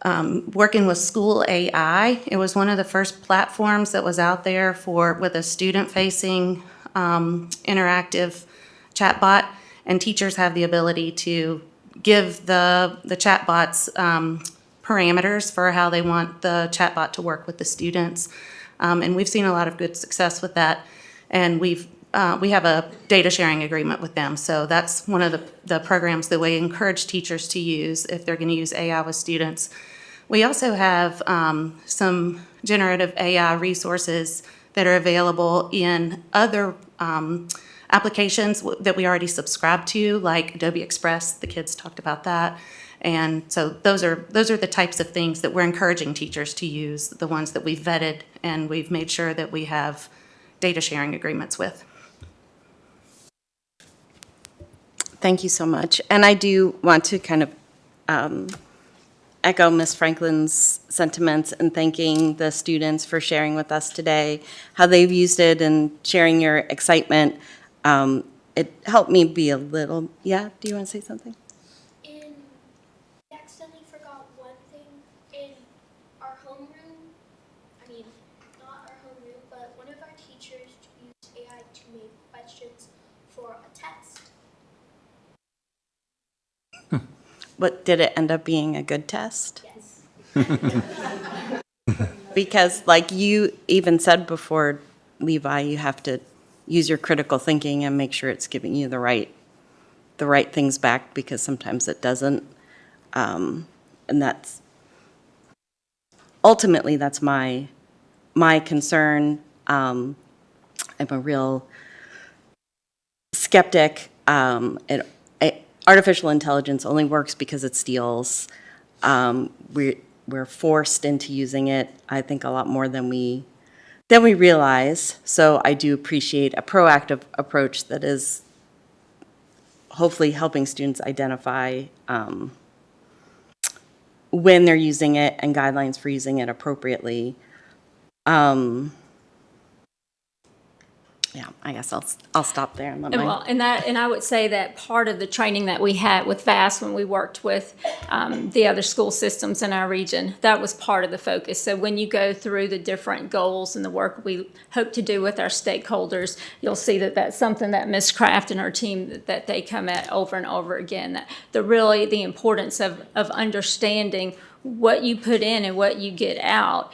working with School AI. It was one of the first platforms that was out there with a student-facing interactive chatbot, and teachers have the ability to give the chatbots parameters for how they want the chatbot to work with the students. And we've seen a lot of good success with that. And we have a data sharing agreement with them. So that's one of the programs that we encourage teachers to use if they're going to use AI with students. We also have some generative AI resources that are available in other applications that we already subscribe to, like Adobe Express. The kids talked about that. And so those are the types of things that we're encouraging teachers to use, the ones that we've vetted and we've made sure that we have data sharing agreements with. Thank you so much. And I do want to kind of echo Ms. Franklin's sentiments and thanking the students for sharing with us today how they've used it and sharing your excitement. It helped me be a little, yeah, do you want to say something? I accidentally forgot one thing in our homeroom. I mean, not our homeroom, but one of our teachers used AI to make questions for a test. What, did it end up being a good test? Yes. Because like you even said before, Levi, you have to use your critical thinking and make sure it's giving you the right the right things back, because sometimes it doesn't. And that's, ultimately, that's my concern. I'm a real skeptic. Artificial intelligence only works because it steals. We're forced into using it, I think, a lot more than we realize. So I do appreciate a proactive approach that is hopefully helping students identify when they're using it and guidelines for using it appropriately. Yeah, I guess I'll stop there and let my. And I would say that part of the training that we had with VAST when we worked with the other school systems in our region, that was part of the focus. So when you go through the different goals and the work we hope to do with our stakeholders, you'll see that that's something that Ms. Kraft and her team, that they come at over and over again. That the importance of understanding what you put in and what you get out.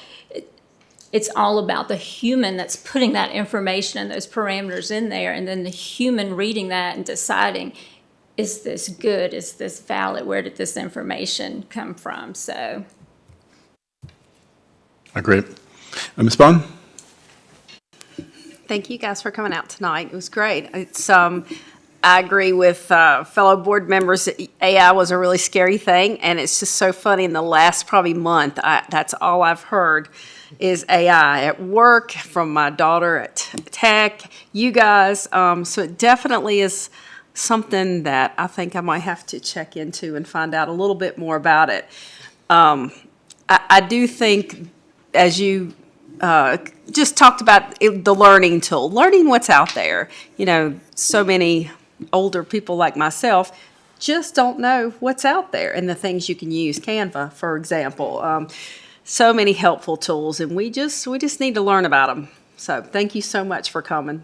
It's all about the human that's putting that information and those parameters in there, and then the human reading that and deciding, is this good? Is this valid? Where did this information come from? So. Great. Ms. Bond? Thank you guys for coming out tonight. It was great. It's I agree with fellow board members that AI was a really scary thing, and it's just so funny. In the last probably month, that's all I've heard is AI at work, from my daughter at Tech, you guys. So it definitely is something that I think I might have to check into and find out a little bit more about it. I do think, as you just talked about the learning tool, learning what's out there. You know, so many older people like myself just don't know what's out there and the things you can use. Canva, for example. So many helpful tools, and we just need to learn about them. So thank you so much for coming.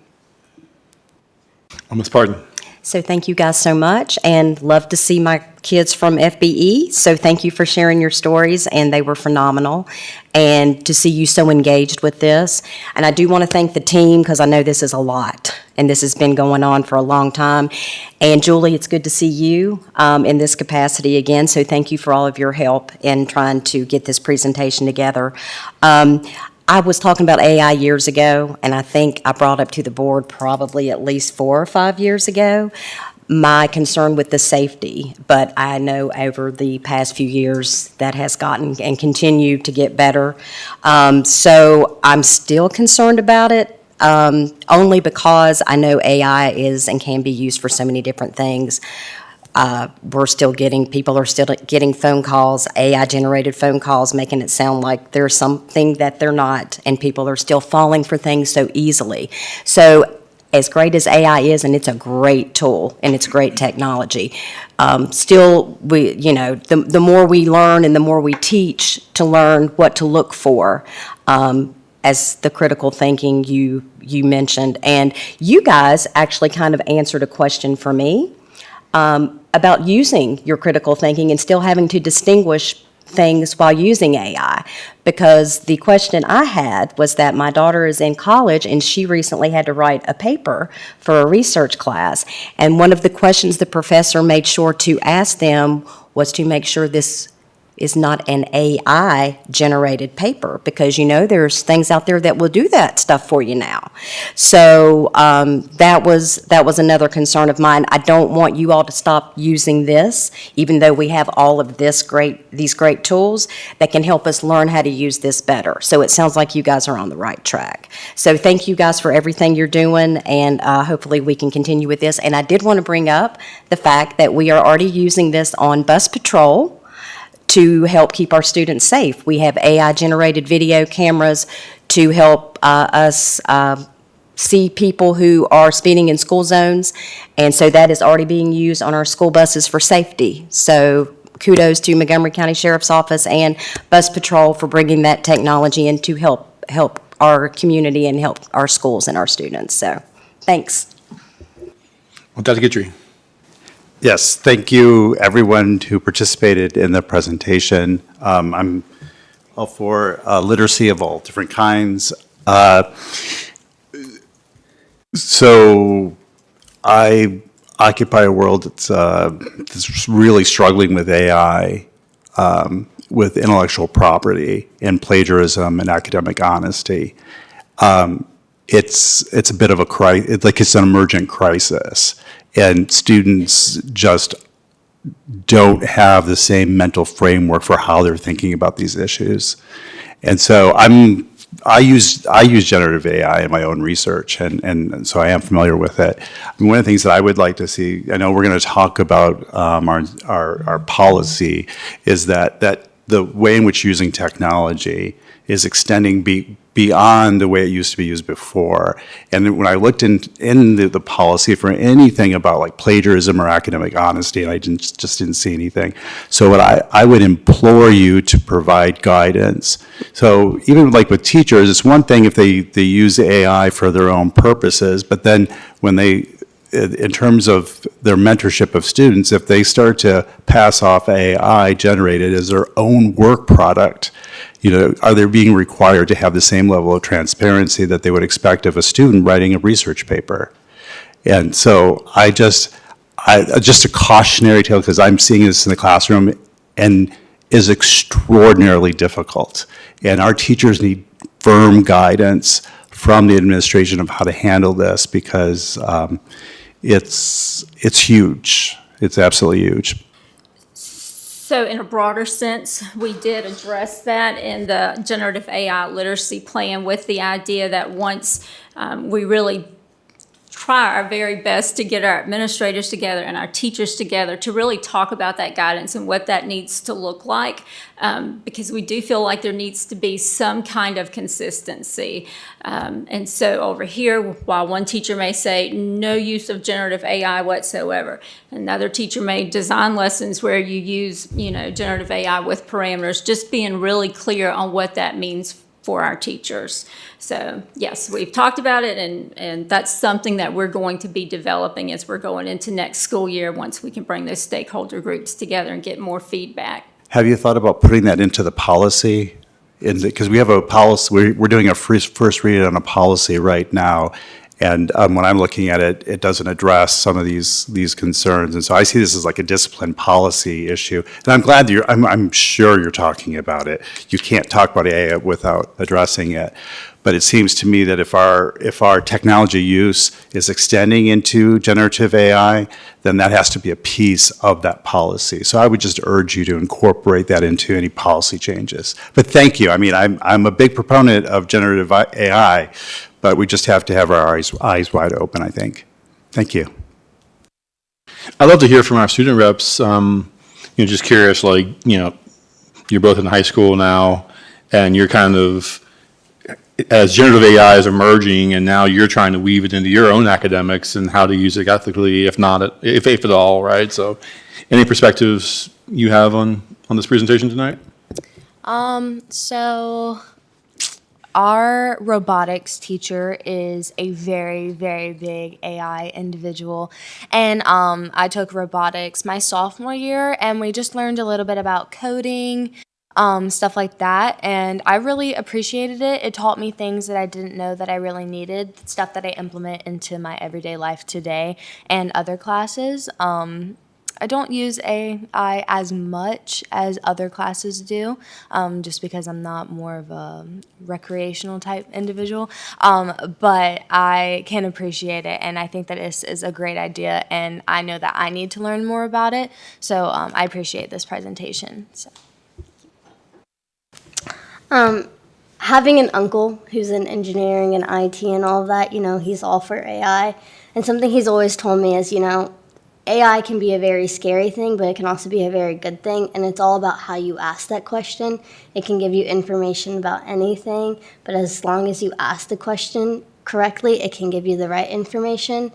Ms. Pardon? So thank you guys so much, and love to see my kids from FBE. So thank you for sharing your stories, and they were phenomenal. And to see you so engaged with this. And I do want to thank the team, because I know this is a lot, and this has been going on for a long time. And Julie, it's good to see you in this capacity again. So thank you for all of your help in trying to get this presentation together. I was talking about AI years ago, and I think I brought up to the board probably at least 4 or 5 years ago my concern with the safety. But I know over the past few years that has gotten and continued to get better. So I'm still concerned about it, only because I know AI is and can be used for so many different things. People are still getting phone calls, AI-generated phone calls, making it sound like there's something that they're not, and people are still falling for things so easily. So as great as AI is, and it's a great tool, and it's great technology, still, the more we learn and the more we teach to learn what to look for, as the critical thinking you mentioned. And you guys actually kind of answered a question for me, about using your critical thinking and still having to distinguish things while using AI. Because the question I had was that my daughter is in college, and she recently had to write a paper for a research class. And one of the questions the professor made sure to ask them was to make sure this is not an AI-generated paper, because there's things out there that will do that stuff for you now. So that was another concern of mine. I don't want you all to stop using this, even though we have all of these great tools that can help us learn how to use this better. So it sounds like you guys are on the right track. So thank you guys for everything you're doing, and hopefully we can continue with this. And I did want to bring up the fact that we are already using this on bus patrol to help keep our students safe. We have AI-generated video cameras to help us see people who are speeding in school zones, and so that is already being used on our school buses for safety. So kudos to Montgomery County Sheriff's Office and Bus Patrol for bringing that technology in to help our community and help our schools and our students. So thanks. Well, Dr. Guidry. Yes, thank you, everyone who participated in the presentation. I'm all for literacy of all different kinds. So I occupy a world that's really struggling with AI, with intellectual property and plagiarism and academic honesty. It's a bit of a it's an emergent crisis, and students just don't have the same mental framework for how they're thinking about these issues. And so I use generative AI in my own research, and so I am familiar with it. I mean, one of the things that I would like to see, I know we're going to talk about our policy, is that the way in which using technology is extending beyond the way it used to be used before. And when I looked in the policy for anything about like plagiarism or academic honesty, and I just didn't see anything. So what I would implore you to provide guidance. So even like with teachers, it's one thing if they use AI for their own purposes, but then when in terms of their mentorship of students, if they start to pass off AI generated as their own work product, are they being required to have the same level of transparency that they would expect of a student writing a research paper? And so just a cautionary tale, because I'm seeing this in the classroom and is extraordinarily difficult. And our teachers need firm guidance from the administration of how to handle this, because it's huge. It's absolutely huge. So in a broader sense, we did address that in the generative AI literacy plan with the idea that once we really try our very best to get our administrators together and our teachers together to really talk about that guidance and what that needs to look like, because we do feel like there needs to be some kind of consistency. And so over here, while one teacher may say no use of generative AI whatsoever, another teacher may design lessons where you use, generative AI with parameters, just being really clear on what that means for our teachers. So yes, we've talked about it, and that's something that we're going to be developing as we're going into next school year, once we can bring those stakeholder groups together and get more feedback. Have you thought about putting that into the policy? Because we have a policy, we're doing a first read on a policy right now, and when I'm looking at it, it doesn't address some of these concerns. And so I see this as like a discipline policy issue. And I'm glad that I'm sure you're talking about it. You can't talk about AI without addressing it. But it seems to me that if our technology use is extending into generative AI, then that has to be a piece of that policy. So I would just urge you to incorporate that into any policy changes. But thank you. I mean, I'm a big proponent of generative AI, but we just have to have our eyes wide open, I think. Thank you. I'd love to hear from our student reps. Just curious, you're both in high school now, and you're kind of, as generative AI is emerging, and now you're trying to weave it into your own academics and how to use it ethically, if at all, right? So any perspectives you have on this presentation tonight? So our robotics teacher is a very, very big AI individual. And I took robotics my sophomore year, and we just learned a little bit about coding, stuff like that, and I really appreciated it. It taught me things that I didn't know that I really needed, stuff that I implement into my everyday life today and other classes. I don't use AI as much as other classes do, just because I'm not more of a recreational type individual, but I can appreciate it, and I think that this is a great idea, and I know that I need to learn more about it, so I appreciate this presentation. So. Having an uncle who's in engineering and IT and all of that, he's all for AI. And something he's always told me is, AI can be a very scary thing, but it can also be a very good thing. And it's all about how you ask that question. It can give you information about anything, but as long as you ask the question correctly, it can give you the right information.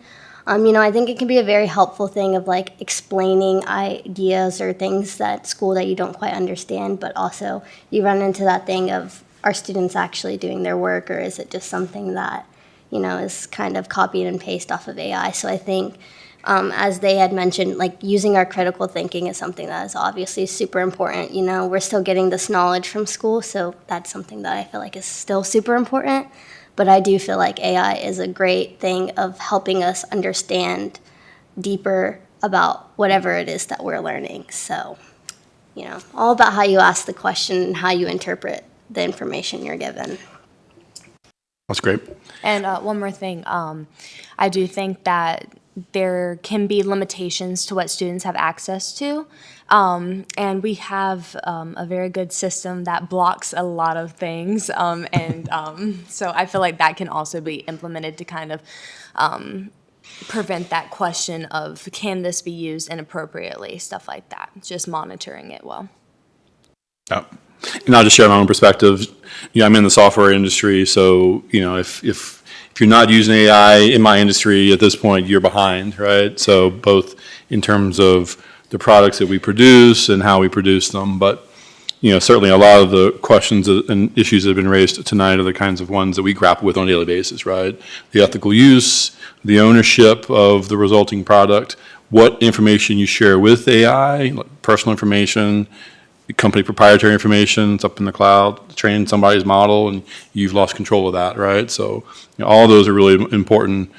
I think it can be a very helpful thing of explaining ideas or things at school that you don't quite understand, but also you run into that thing of, are students actually doing their work, or is it just something that, is kind of copied and pasted off of AI? So I think, as they had mentioned, using our critical thinking is something that is obviously super important. We're still getting this knowledge from school, so that's something that I feel like is still super important. But I do feel like AI is a great thing of helping us understand deeper about whatever it is that we're learning. So, all about how you ask the question and how you interpret the information you're given. That's great. And one more thing, I do think that there can be limitations to what students have access to. And we have a very good system that blocks a lot of things. So I feel like that can also be implemented to kind of prevent that question of, can this be used inappropriately, stuff like that. Just monitoring it well. Yeah. And I'll just share my own perspective. I'm in the software industry, so, if you're not using AI in my industry at this point, you're behind, right? So both in terms of the products that we produce and how we produce them, but, certainly a lot of the questions and issues that have been raised tonight are the kinds of ones that we grapple with on a daily basis, right? The ethical use, the ownership of the resulting product, what information you share with AI, like personal information, company proprietary information, it's up in the cloud, train somebody's model, and you've lost control of that, right? So all those are really important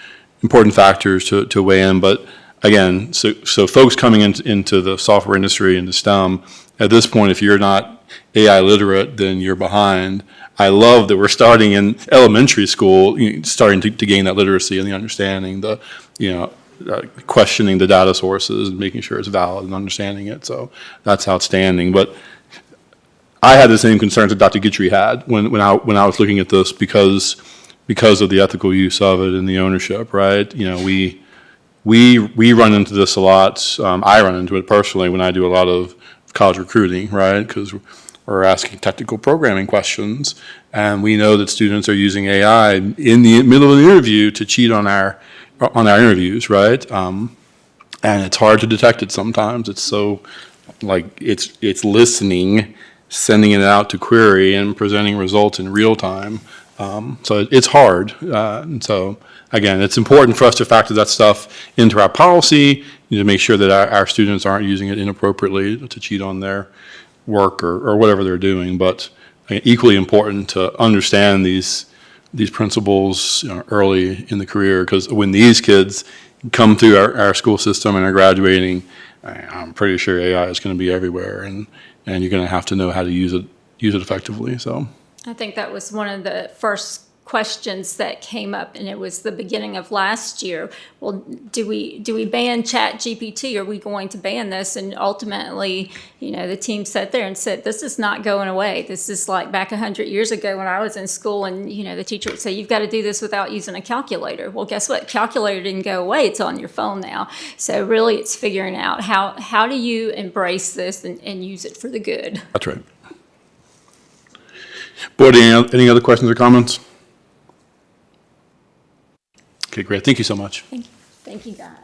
factors to weigh in. But again, so folks coming into the software industry, into STEM, at this point, if you're not AI literate, then you're behind. I love that we're starting in elementary school, starting to gain that literacy and the understanding, questioning the data sources and making sure it's valid and understanding it. So that's outstanding. But I had the same concerns that Dr. Guitry had when I was looking at this because of the ethical use of it and the ownership, right? We run into this a lot. I run into it personally when I do a lot of college recruiting, right? Because we're asking technical programming questions, and we know that students are using AI in the middle of the interview to cheat on our interviews, right? And it's hard to detect it sometimes. It's so, it's listening, sending it out to query, and presenting results in real time. So it's hard. And so, again, it's important for us to factor that stuff into our policy, to make sure that our students aren't using it inappropriately to cheat on their work or whatever they're doing. But equally important to understand these principles early in the career, because when these kids come through our school system and are graduating, I'm pretty sure AI is going to be everywhere, and you're going to have to know how to use it effectively. So I think that was one of the first questions that came up, and it was the beginning of last year. Well, do we ban ChatGPT? Are we going to ban this? And ultimately, the team sat there and said, this is not going away. This is like back 100 years ago when I was in school, and the teacher would say, you've got to do this without using a calculator. Well, guess what? Calculator didn't go away. It's on your phone now. So really, it's figuring out how do you embrace this and use it for the good. that's right. Board, any other questions or comments? Okay, great. Thank you so much. Thank you, guys.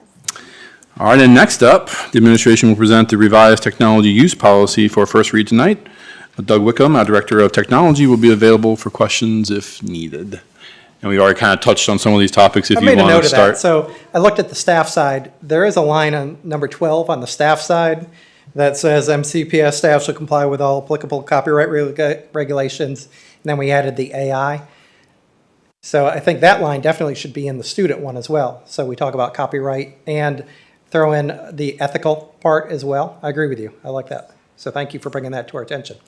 All right, and next up, the administration will present the revised technology use policy for first read tonight. Doug Wickham, our Director of Technology, will be available for questions if needed. And we already kind of touched on some of these topics if you want to start. I made a note of that. So I looked at the staff side. There is a line on number 12 on the staff side that says MCPS staff shall comply with all applicable copyright regulations. And then we added the AI. So I think that line definitely should be in the student one as well. So we talk about copyright and throw in the ethical part as well. I agree with you. I like that. So thank you for bringing that to our attention.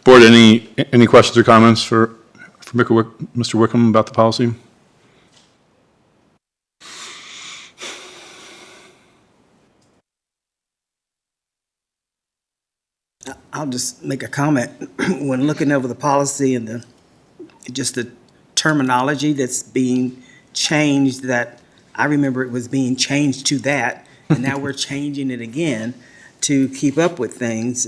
Board, any questions or comments for Mr. Wickham about the policy? I'll just make a comment. When looking over the policy and the terminology that's being changed, that I remember it was being changed to that, and now we're changing it again to keep up with things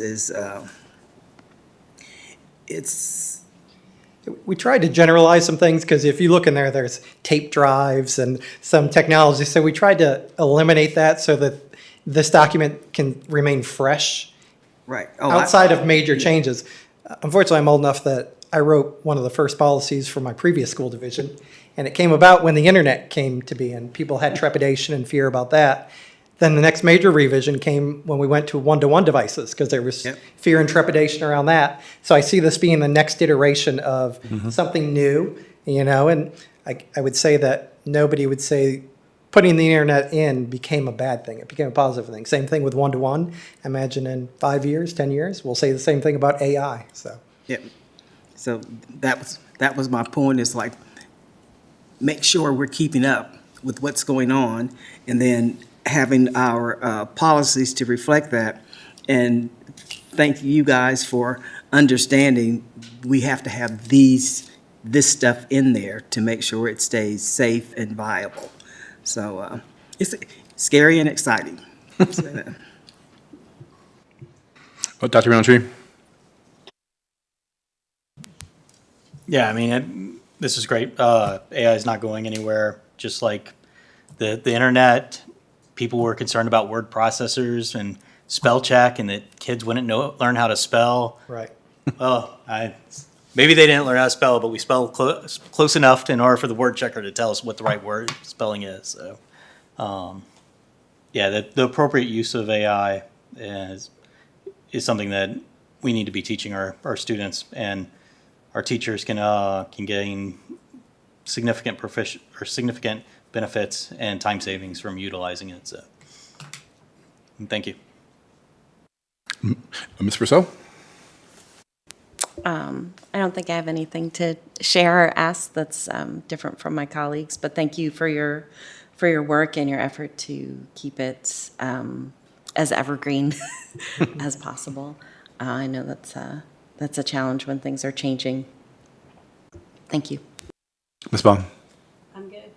We tried to generalize some things because if you look in there, there's tape drives and some technology. So we tried to eliminate that so that this document can remain fresh. Right. Outside of major changes. Unfortunately, I'm old enough that I wrote one of the first policies for my previous school division, and it came about when the internet came to be, and people had trepidation and fear about that. Then the next major revision came when we went to one-to-one devices, because there was fear and trepidation around that. So I see this being the next iteration of something new, and I would say that nobody would say putting the internet in became a bad thing. It became a positive thing. Same thing with one-to-one. Imagine in 5 years, 10 years, we'll say the same thing about AI. So Yeah. So that was my point, is like, make sure we're keeping up with what's going on, and then having our policies to reflect that. And thank you guys for understanding we have to have this stuff in there to make sure it stays safe and viable. So it's scary and exciting. Dr. Roundtree? Yeah, I mean, this is great. AI is not going anywhere. Just like the internet, people were concerned about word processors and spell check, and that kids wouldn't learn how to spell. right. Well, maybe they didn't learn how to spell, but we spell close enough in order for the word checker to tell us what the right word spelling is. So, yeah, the appropriate use of AI is something that we need to be teaching our students, and our teachers can gain significant significant benefits and time savings from utilizing it. So, thank you. Ms. Purcell? I don't think I have anything to share or ask that's different from my colleagues, but thank you for your work and your effort to keep it as evergreen as possible. I know that's a challenge when things are changing. Thank you. Ms. Bond? I'm good.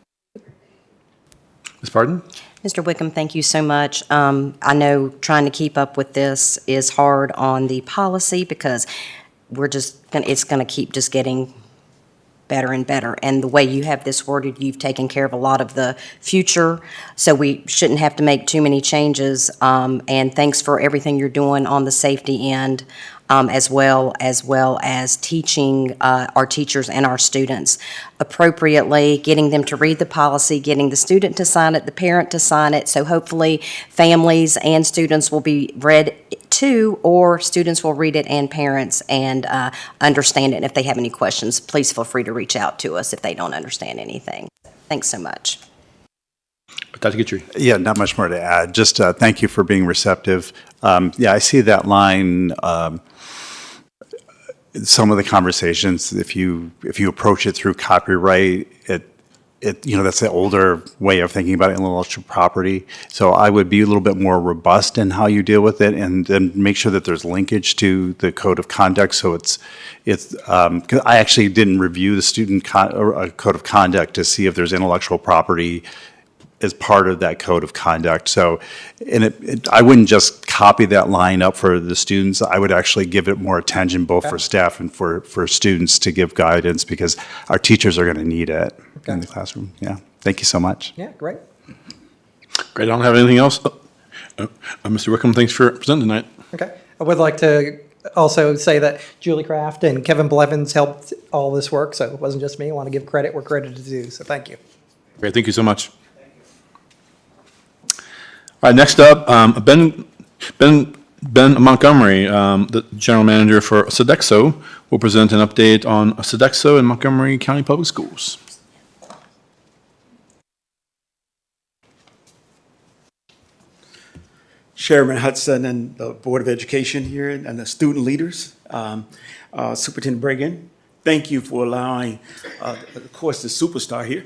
Ms. Pardon? Mr. Wickham, thank you so much. I know trying to keep up with this is hard on the policy because it's going to keep just getting better and better. And the way you have this worded, you've taken care of a lot of the future, so we shouldn't have to make too many changes. And thanks for everything you're doing on the safety end, as well as teaching our teachers and our students appropriately, getting them to read the policy, getting the student to sign it, the parent to sign it. So hopefully families and students will be read to, or students will read it and parents and understand it. And if they have any questions, please feel free to reach out to us if they don't understand anything. Thanks so much. Dr. Guthrie? Yeah, not much more to add. Just thank you for being receptive. Yeah, I see that line. Some of the conversations, if you approach it through copyright, that's the older way of thinking about intellectual property. So I would be a little bit more robust in how you deal with it, and then make sure that there's linkage to the code of conduct. So it's 'cause I actually didn't review the student code of conduct to see if there's intellectual property as part of that code of conduct. So, and I wouldn't just copy that line up for the students. I would actually give it more attention, both for staff and for students, to give guidance, because our teachers are going to need it in the classroom. Yeah. Thank you so much. Yeah, great. Great. I don't have anything else. Mr. Wickham, thanks for presenting tonight. Okay. I would like to also say that Julie Kraft and Kevin Blevins helped all this work, so it wasn't just me. I want to give credit where credit is due, so thank you. Great. Thank you so much. All right, next up, Ben Montgomery, the General Manager for Sodexo, will present an update on Sodexo in Montgomery County Public Schools. Chairman Hudson and the Board of Education here and the student leaders, Superintendent Bregan, thank you for allowing, of course, the superstar here,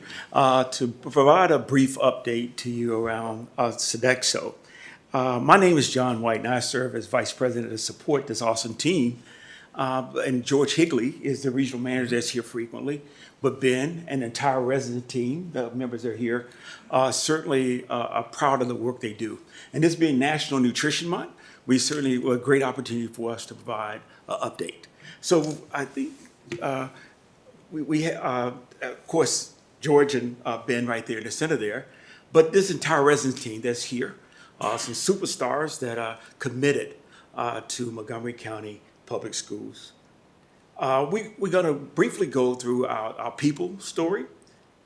to provide a brief update to you around Sodexo. My name is John White, and I serve as Vice President to support this awesome team. And George Higley is the regional manager that's here frequently. But Ben and the entire resident team, the members that are here, certainly are proud of the work they do. And this being National Nutrition Month, we certainly a great opportunity for us to provide an update. So I think of course, George and Ben right there in the center there, but this entire residence team that's here, some superstars that are committed to Montgomery County Public Schools. We're going to briefly go through our people story,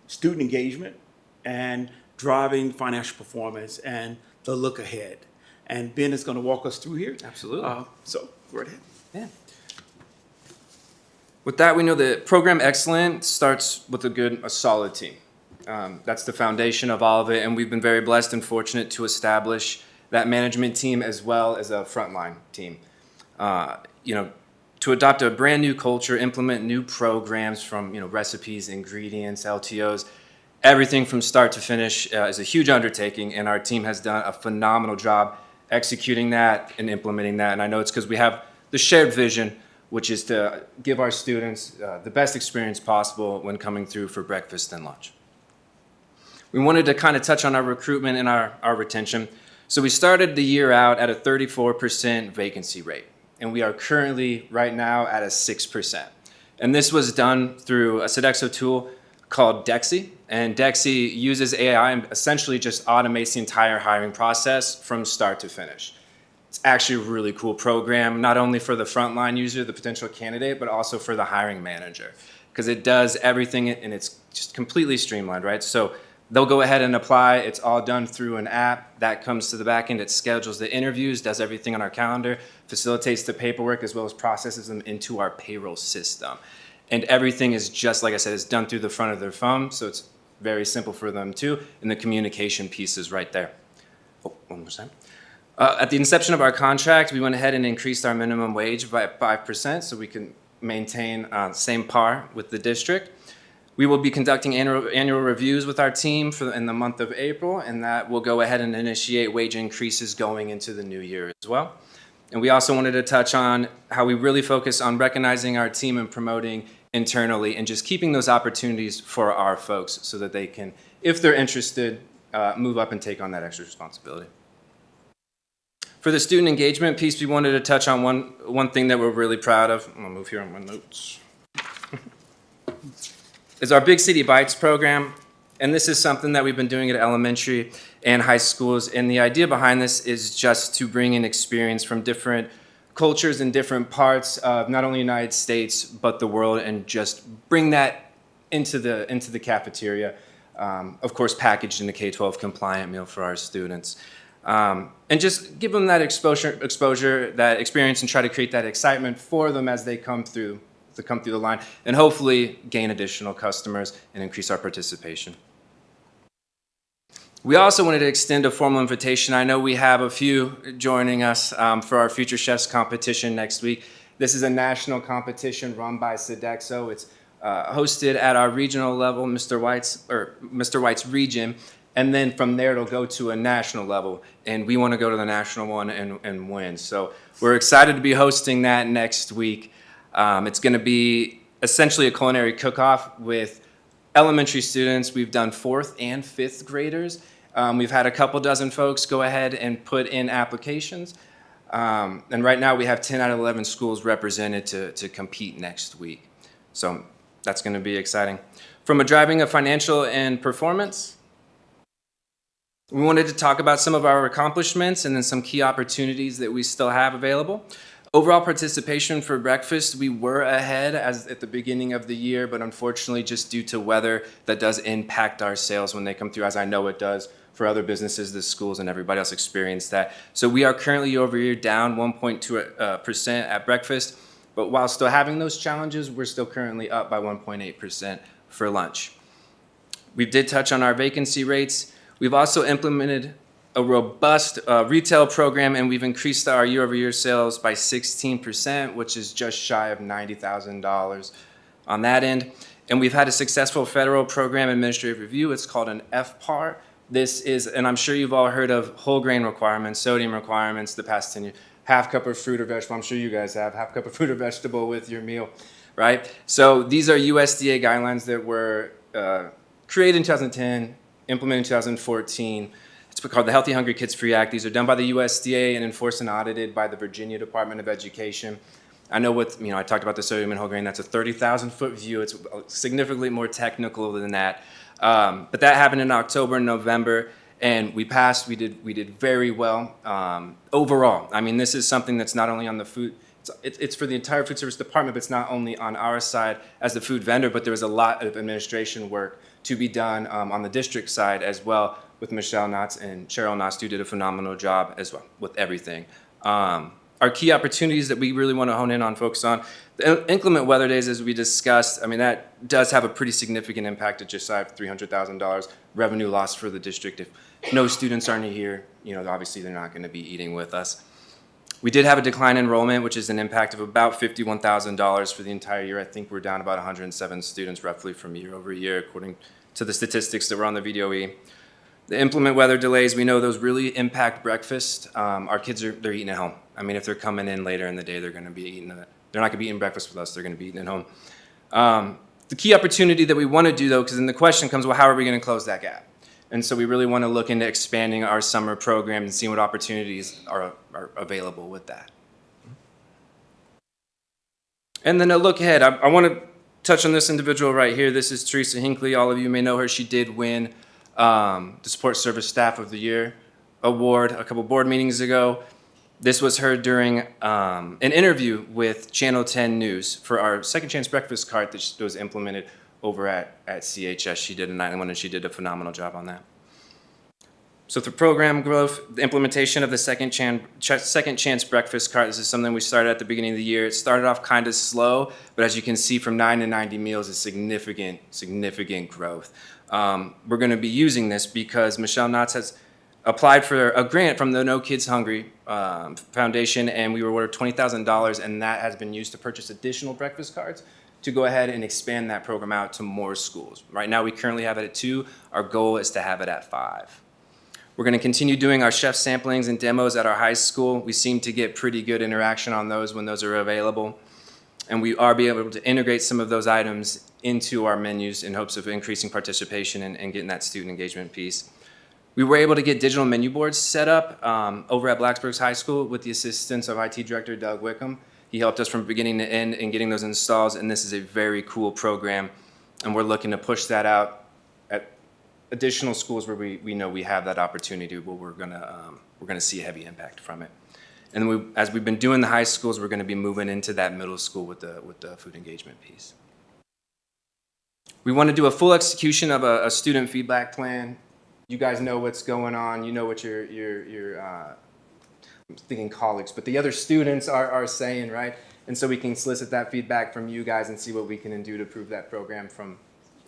student engagement, and driving financial performance and the look ahead. And Ben is going to walk us through here. Absolutely. So go right ahead. Yeah. With that, we know that program excellence starts with a solid team. That's the foundation of all of it, and we've been very blessed and fortunate to establish that management team as well as a frontline team. To adopt a brand new culture, implement new programs from recipes, ingredients, LTOs, everything from start to finish is a huge undertaking, and our team has done a phenomenal job executing that and implementing that. And I know it's because we have the shared vision, which is to give our students the best experience possible when coming through for breakfast and lunch. We wanted to kind of touch on our recruitment and our retention. So we started the year out at a 34% vacancy rate, and we are currently right now at a 6%. And this was done through a Sodexo tool called Dexy, and Dexy uses AI and essentially just automates the entire hiring process from start to finish. It's actually a really cool program, not only for the frontline user, the potential candidate, but also for the hiring manager, because it does everything and it's just completely streamlined, right? So they'll go ahead and apply. It's all done through an app that comes to the back end. It schedules the interviews, does everything on our calendar, facilitates the paperwork, as well as processes them into our payroll system. And everything is just, like I said, is done through the front of their phone, so it's very simple for them too, and the communication piece is right there. Oh, one more time. At the inception of our contract, we went ahead and increased our minimum wage by 5% so we can maintain same par with the district. We will be conducting annual reviews with our team in the month of April, and that will go ahead and initiate wage increases going into the new year as well. And we also wanted to touch on how we really focus on recognizing our team and promoting internally and just keeping those opportunities for our folks so that they can, if they're interested, move up and take on that extra responsibility. For the student engagement piece, we wanted to touch on one thing that we're really proud of. I'm gonna move here on my notes. Is our Big City Bites program. And this is something that we've been doing at elementary and high schools. And the idea behind this is just to bring in experience from different cultures in different parts of not only the United States, but the world, and just bring that into the cafeteria. Of course, packaged in a K-12 compliant meal for our students. And just give them that exposure, that experience, and try to create that excitement for them as they come through the line, and hopefully gain additional customers and increase our participation. We also wanted to extend a formal invitation. I know we have a few joining us for our Future Chefs competition next week. This is a national competition run by Sodexo. It's hosted at our regional level, Mr. White's region, and then from there it'll go to a national level, and we want to go to the national one and win. So we're excited to be hosting that next week. It's going to be essentially a culinary cook-off with elementary students. We've done 4th and 5th graders. We've had a couple dozen folks go ahead and put in applications. And right now we have 10 out of 11 schools represented to compete next week. So that's going to be exciting. From a driving of financial and performance, we wanted to talk about some of our accomplishments and then some key opportunities that we still have available. Overall participation for breakfast, we were ahead at the beginning of the year, but unfortunately just due to weather, that does impact our sales when they come through, as I know it does for other businesses, the schools, and everybody else experienced that. So we are currently year over year down 1.2% at breakfast, but while still having those challenges, we're still currently up by 1.8% for lunch. We did touch on our vacancy rates. We've also implemented a robust retail program, and we've increased our year-over-year sales by 16%, which is just shy of $90,000 on that end. And we've had a successful federal program administrative review. It's called an FPAR. This is, and I'm sure you've all heard of whole grain requirements, sodium requirements the past 10 years. Half cup of fruit or vegetable, I'm sure you guys have, half cup of fruit or vegetable with your meal, right? So these are USDA guidelines that were created in 2010, implemented in 2014. It's called the Healthy Hungry Kids Free Act. These are done by the USDA and enforced and audited by the Virginia Department of Education. I know I talked about the sodium and whole grain. That's a 30,000-foot view. It's significantly more technical than that. But that happened in October and November, and we passed. We did very well overall. I mean, this is something that's not only on the food. It's for the entire food service department, but it's not only on our side as the food vendor, but there was a lot of administration work to be done on the district side as well, with Michelle Knotts and Cheryl Knotts, who did a phenomenal job as well with everything. Our key opportunities that we really want to hone in on, focus on, the inclement weather days, as we discussed, I mean, that does have a pretty significant impact at just shy of $300,000 revenue loss for the district. If no students aren't here, you know, obviously they're not going to be eating with us. We did have a decline in enrollment, which is an impact of about $51,000 for the entire year. I think we're down about 107 students roughly from year over year, according to the statistics that were on the VDOE. The inclement weather delays, we know those really impact breakfast. Our kids they're eating at home. I mean, if they're coming in later in the day, they're going to be eating. They're not going to be eating breakfast with us. They're going to be eating at home. The key opportunity that we want to do, though, because then the question comes, well, how are we going to close that gap? And so we really want to look into expanding our summer program and seeing what opportunities are available with that. And then a look ahead. I want to touch on this individual right here. This is Teresa Hinckley. All of you may know her. She did win the Support Service Staff of the Year award a couple board meetings ago. This was her during an interview with Channel 10 News for our Second Chance Breakfast card that was implemented over at CHS. She did a night one, and she did a phenomenal job on that. So for program growth, the implementation of the Second Chance Breakfast cart, this is something we started at the beginning of the year. It started off kind of slow, but as you can see, from 9 to 90 meals is significant growth. We're going to be using this because Michelle Knotts has applied for a grant from the No Kids Hungry Foundation, and we were awarded $20,000, and that has been used to purchase additional breakfast carts to go ahead and expand that program out to more schools. Right now, we currently have it at 2. Our goal is to have it at 5. We're going to continue doing our chef samplings and demos at our high school. We seem to get pretty good interaction on those when those are available. And we are being able to integrate some of those items into our menus in hopes of increasing participation and getting that student engagement piece. We were able to get digital menu boards set up over at Blacksburg's High School with the assistance of IT Director Doug Wickham. He helped us from beginning to end in getting those installs, and this is a very cool program, and we're looking to push that out at additional schools where we know we have that opportunity, where we're gonna see a heavy impact from it. And then as we've been doing the high schools, we're gonna be moving into that middle school with the food engagement piece. We want to do a full execution of a student feedback plan. You guys know what's going on. You know what your I'm thinking colleagues, but the other students are saying, right? And so we can solicit that feedback from you guys and see what we can do to improve that program from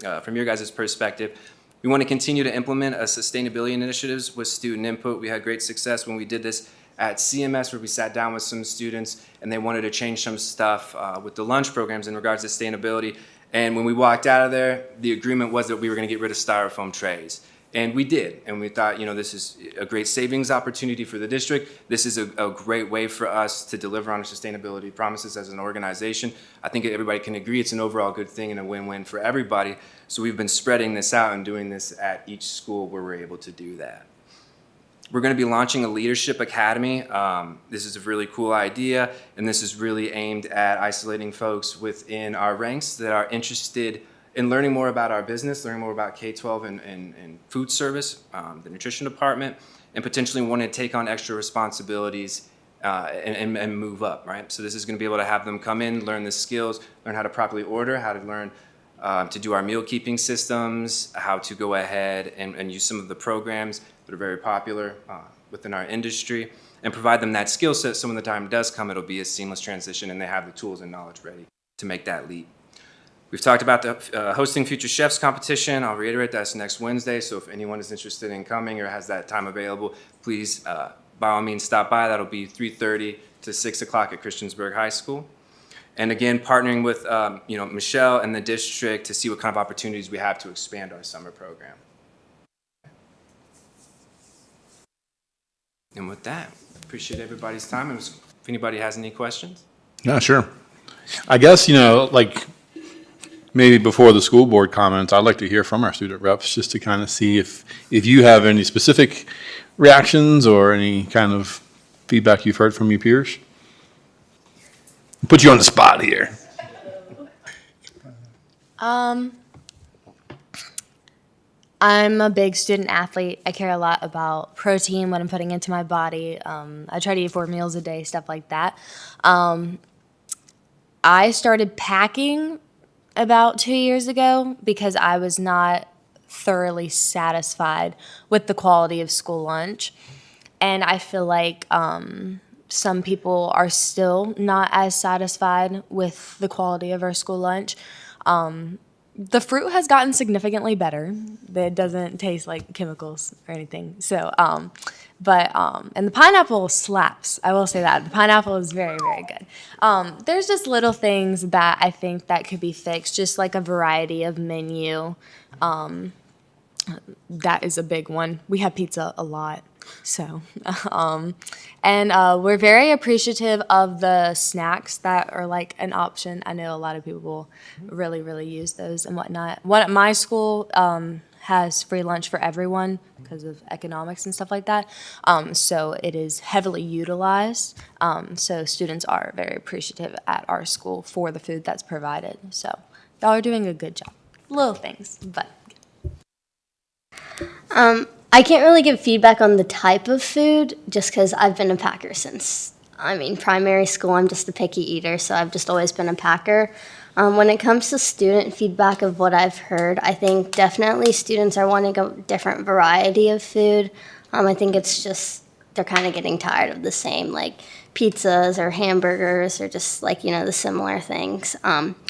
your guys' perspective. We want to continue to implement sustainability initiatives with student input. We had great success when we did this at CMS, where we sat down with some students and they wanted to change some stuff with the lunch programs in regards to sustainability. And when we walked out of there, the agreement was that we were going to get rid of styrofoam trays. And we did, and we thought, you know, this is a great savings opportunity for the district. This is a great way for us to deliver on our sustainability promises as an organization. I think everybody can agree it's an overall good thing and a win-win for everybody. So we've been spreading this out and doing this at each school where we're able to do that. We're going to be launching a leadership academy. This is a really cool idea, and this is really aimed at isolating folks within our ranks that are interested in learning more about our business, learning more about K-12 and food service, the nutrition department, and potentially want to take on extra responsibilities and move up, right? So this is going to be able to have them come in, learn the skills, learn how to properly order, how to learn to do our meal keeping systems, how to go ahead and use some of the programs that are very popular within our industry, and provide them that skill set so when the time does come, it'll be a seamless transition and they have the tools and knowledge ready to make that leap. We've talked about the hosting Future Chefs competition. I'll reiterate that's next Wednesday, so if anyone is interested in coming or has that time available, please, by all means, stop by. That'll be 3:30 to 6 o'clock at Christiansburg High School. And again, partnering with Michelle and the district to see what kind of opportunities we have to expand our summer program. And with that, appreciate everybody's time. And if anybody has any questions. Yeah, sure. I guess, maybe before the school board comments, I'd like to hear from our student reps just to kind of see if you have any specific reactions or any kind of feedback you've heard from your peers. Put you on the spot here. I'm a big student athlete. I care a lot about protein, what I'm putting into my body. I try to eat 4 meals a day, stuff like that. I started packing about 2 years ago because I was not thoroughly satisfied with the quality of school lunch. And I feel like some people are still not as satisfied with the quality of our school lunch. The fruit has gotten significantly better. It doesn't taste like chemicals or anything. So, and the pineapple slaps. I will say that. The pineapple is very, very good. There's just little things that I think that could be fixed, just like a variety of menu. That is a big one. We have pizza a lot. So, we're very appreciative of the snacks that are like an option. I know a lot of people really, really use those and whatnot. My school has free lunch for everyone because of economics and stuff like that. So it is heavily utilized. So students are very appreciative at our school for the food that's provided. So y'all are doing a good job. Little things, but. I can't really give feedback on the type of food just because I've been a packer since, primary school. I'm just a picky eater, so I've just always been a packer. When it comes to student feedback of what I've heard, I think definitely students are wanting a different variety of food. I think it's just they're kind of getting tired of the same, like pizzas or hamburgers or just like, the similar things.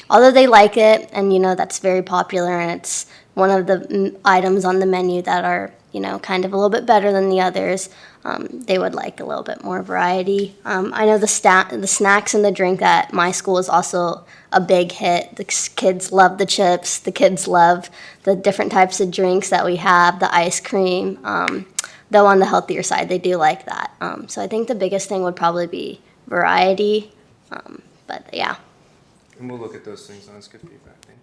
Although they like it and, that's very popular and it's one of the items on the menu that are, kind of a little bit better than the others. They would like a little bit more variety. I know the snacks and the drink at my school is also a big hit. The kids love the chips. The kids love the different types of drinks that we have, the ice cream. Though on the healthier side, they do like that. So I think the biggest thing would probably be variety. But yeah. And we'll look at those things. That's good feedback. Thank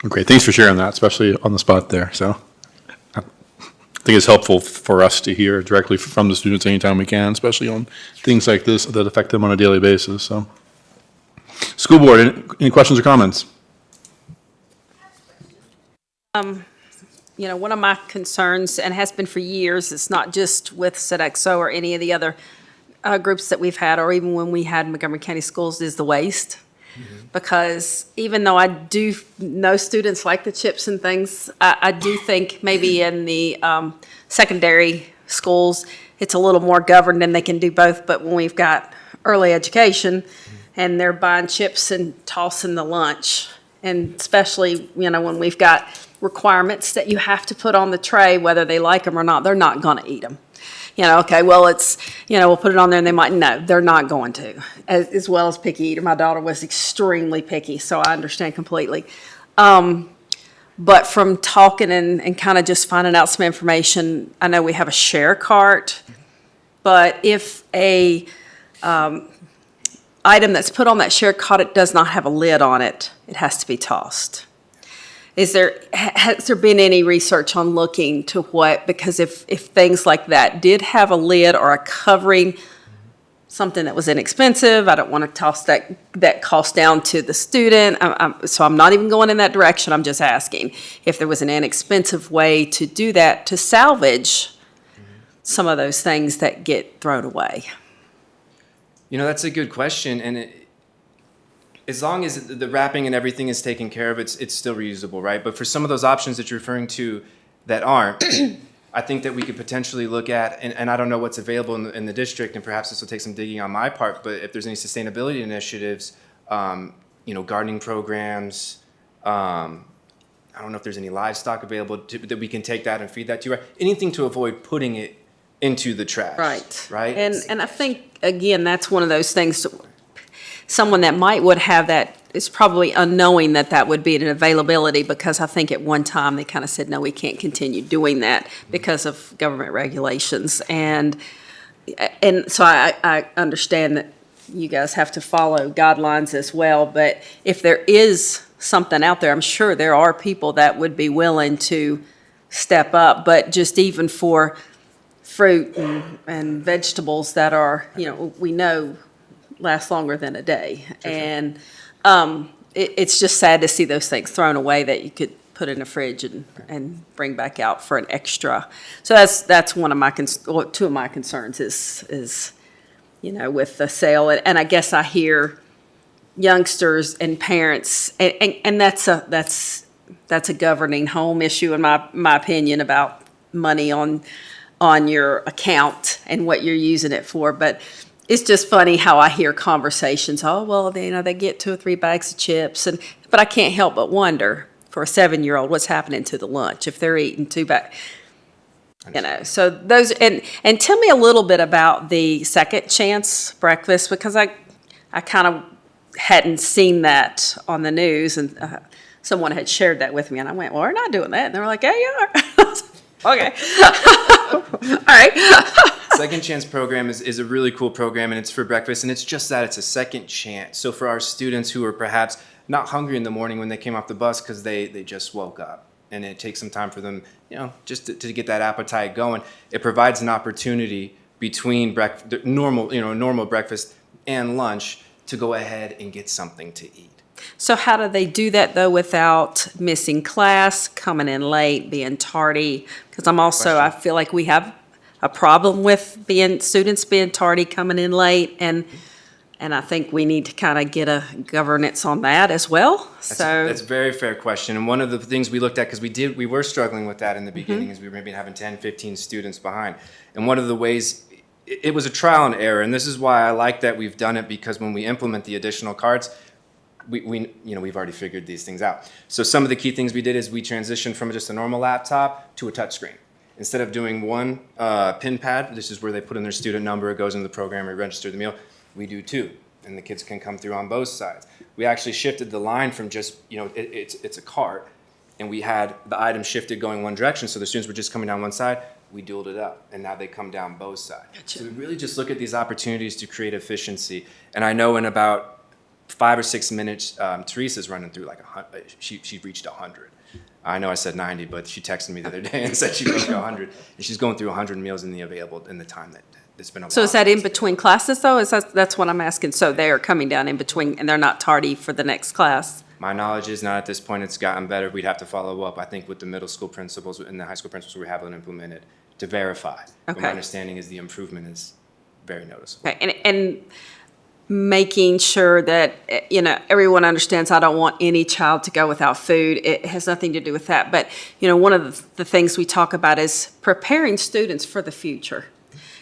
you. Great, thanks for sharing that, especially on the spot there. So I think it's helpful for us to hear directly from the students anytime we can, especially on things like this that affect them on a daily basis. So, school board, any questions or comments? One of my concerns, and has been for years, it's not just with Sodexo or any of the other groups that we've had, or even when we had Montgomery County Schools, is the waste. Because even though I do know students like the chips and things, I do think maybe in the secondary schools, it's a little more governed and they can do both. But when we've got early education and they're buying chips and tossing the lunch, and especially, when we've got requirements that you have to put on the tray, whether they like them or not, they're not going to eat them. Okay, well, it's, we'll put it on there and they might, no, they're not going to, as well as picky eater. My daughter was extremely picky, so I understand completely. But from talking and kind of just finding out some information, I know we have a share cart, but if a item that's put on that share cart, it does not have a lid on it, it has to be tossed. Has there been any research on looking to what, because if things like that did have a lid or a covering, something that was inexpensive, I don't want to toss that cost down to the student, so I'm not even going in that direction, I'm just asking if there was an inexpensive way to do that, to salvage some of those things that get thrown away. That's a good question, and as long as the wrapping and everything is taken care of, it's still reusable, right? But for some of those options that you're referring to that aren't, I think that we could potentially look at, and I don't know what's available in the district, and perhaps this will take some digging on my part, but if there's any sustainability initiatives, gardening programs, I don't know if there's any livestock available that we can take that and feed that to, right? Anything to avoid putting it into the trash. Right? And I think, again, that's one of those things, someone that would have that is probably unknowing that would be an availability, because I think at one time they kind of said, no, we can't continue doing that because of government regulations. And so I understand that you guys have to follow guidelines as well, but if there is something out there, I'm sure there are people that would be willing to step up, but just even for fruit and vegetables that are, we know last longer than a day. And it's just sad to see those things thrown away that you could put in a fridge and bring back out for an extra. So that's one of my two of my concerns is with the sale. And I guess I hear youngsters and parents, and that's a governing home issue in my opinion, about money on on your account and what you're using it for. But it's just funny how I hear conversations, oh, well, they get 2 or 3 bags of chips. But I can't help but wonder, for a 7-year-old, what's happening to the lunch if they're eating 2 bags. So those, and tell me a little bit about the second chance breakfast, because I kind of hadn't seen that on the news, and someone had shared that with me, and I went, well, we're not doing that. And they were like, yeah, you are. Okay. All right. Second Chance program is a really cool program, and it's for breakfast, and it's just that, it's a second chance. So for our students who are perhaps not hungry in the morning when they came off the bus because they just woke up, and it takes some time for them, just to get that appetite going, it provides an opportunity between normal breakfast and lunch to go ahead and get something to eat. So how do they do that, though, without missing class, coming in late, being tardy? Because I feel like we have a problem with students being tardy, coming in late, and I think we need to kind of get a governance on that as well. That's a very fair question. And one of the things we looked at, because we were struggling with that in the beginning, is we were maybe having 10, 15 students behind. And one of the ways, it was a trial and error, and this is why I like that we've done it, because when we implement the additional cards, we've already figured these things out. So some of the key things we did is we transitioned from just a normal laptop to a touchscreen. Instead of doing one pin pad, this is where they put in their student number, it goes into the program, we register the meal, we do 2, and the kids can come through on both sides. We actually shifted the line from just, it's a cart, and we had the item shifted going one direction, so the students were just coming down one side, we dualed it up, and now they come down both sides. Gotcha. So we really just look at these opportunities to create efficiency, and I know in about 5 or 6 minutes, Teresa's running through she reached 100. I know I said 90, but she texted me the other day and said she reached 100, and she's going through 100 meals in the time that it's been. So is that in between classes, though? That's what I'm asking. So they are coming down in between, and they're not tardy for the next class? My knowledge is not at this point. It's gotten better. We'd have to follow up, I think, with the middle school principals and the high school principals we have it implemented to verify. Okay. But my understanding is the improvement is very noticeable. Okay, and making sure that, everyone understands I don't want any child to go without food. It has nothing to do with that. But, one of the things we talk about is preparing students for the future.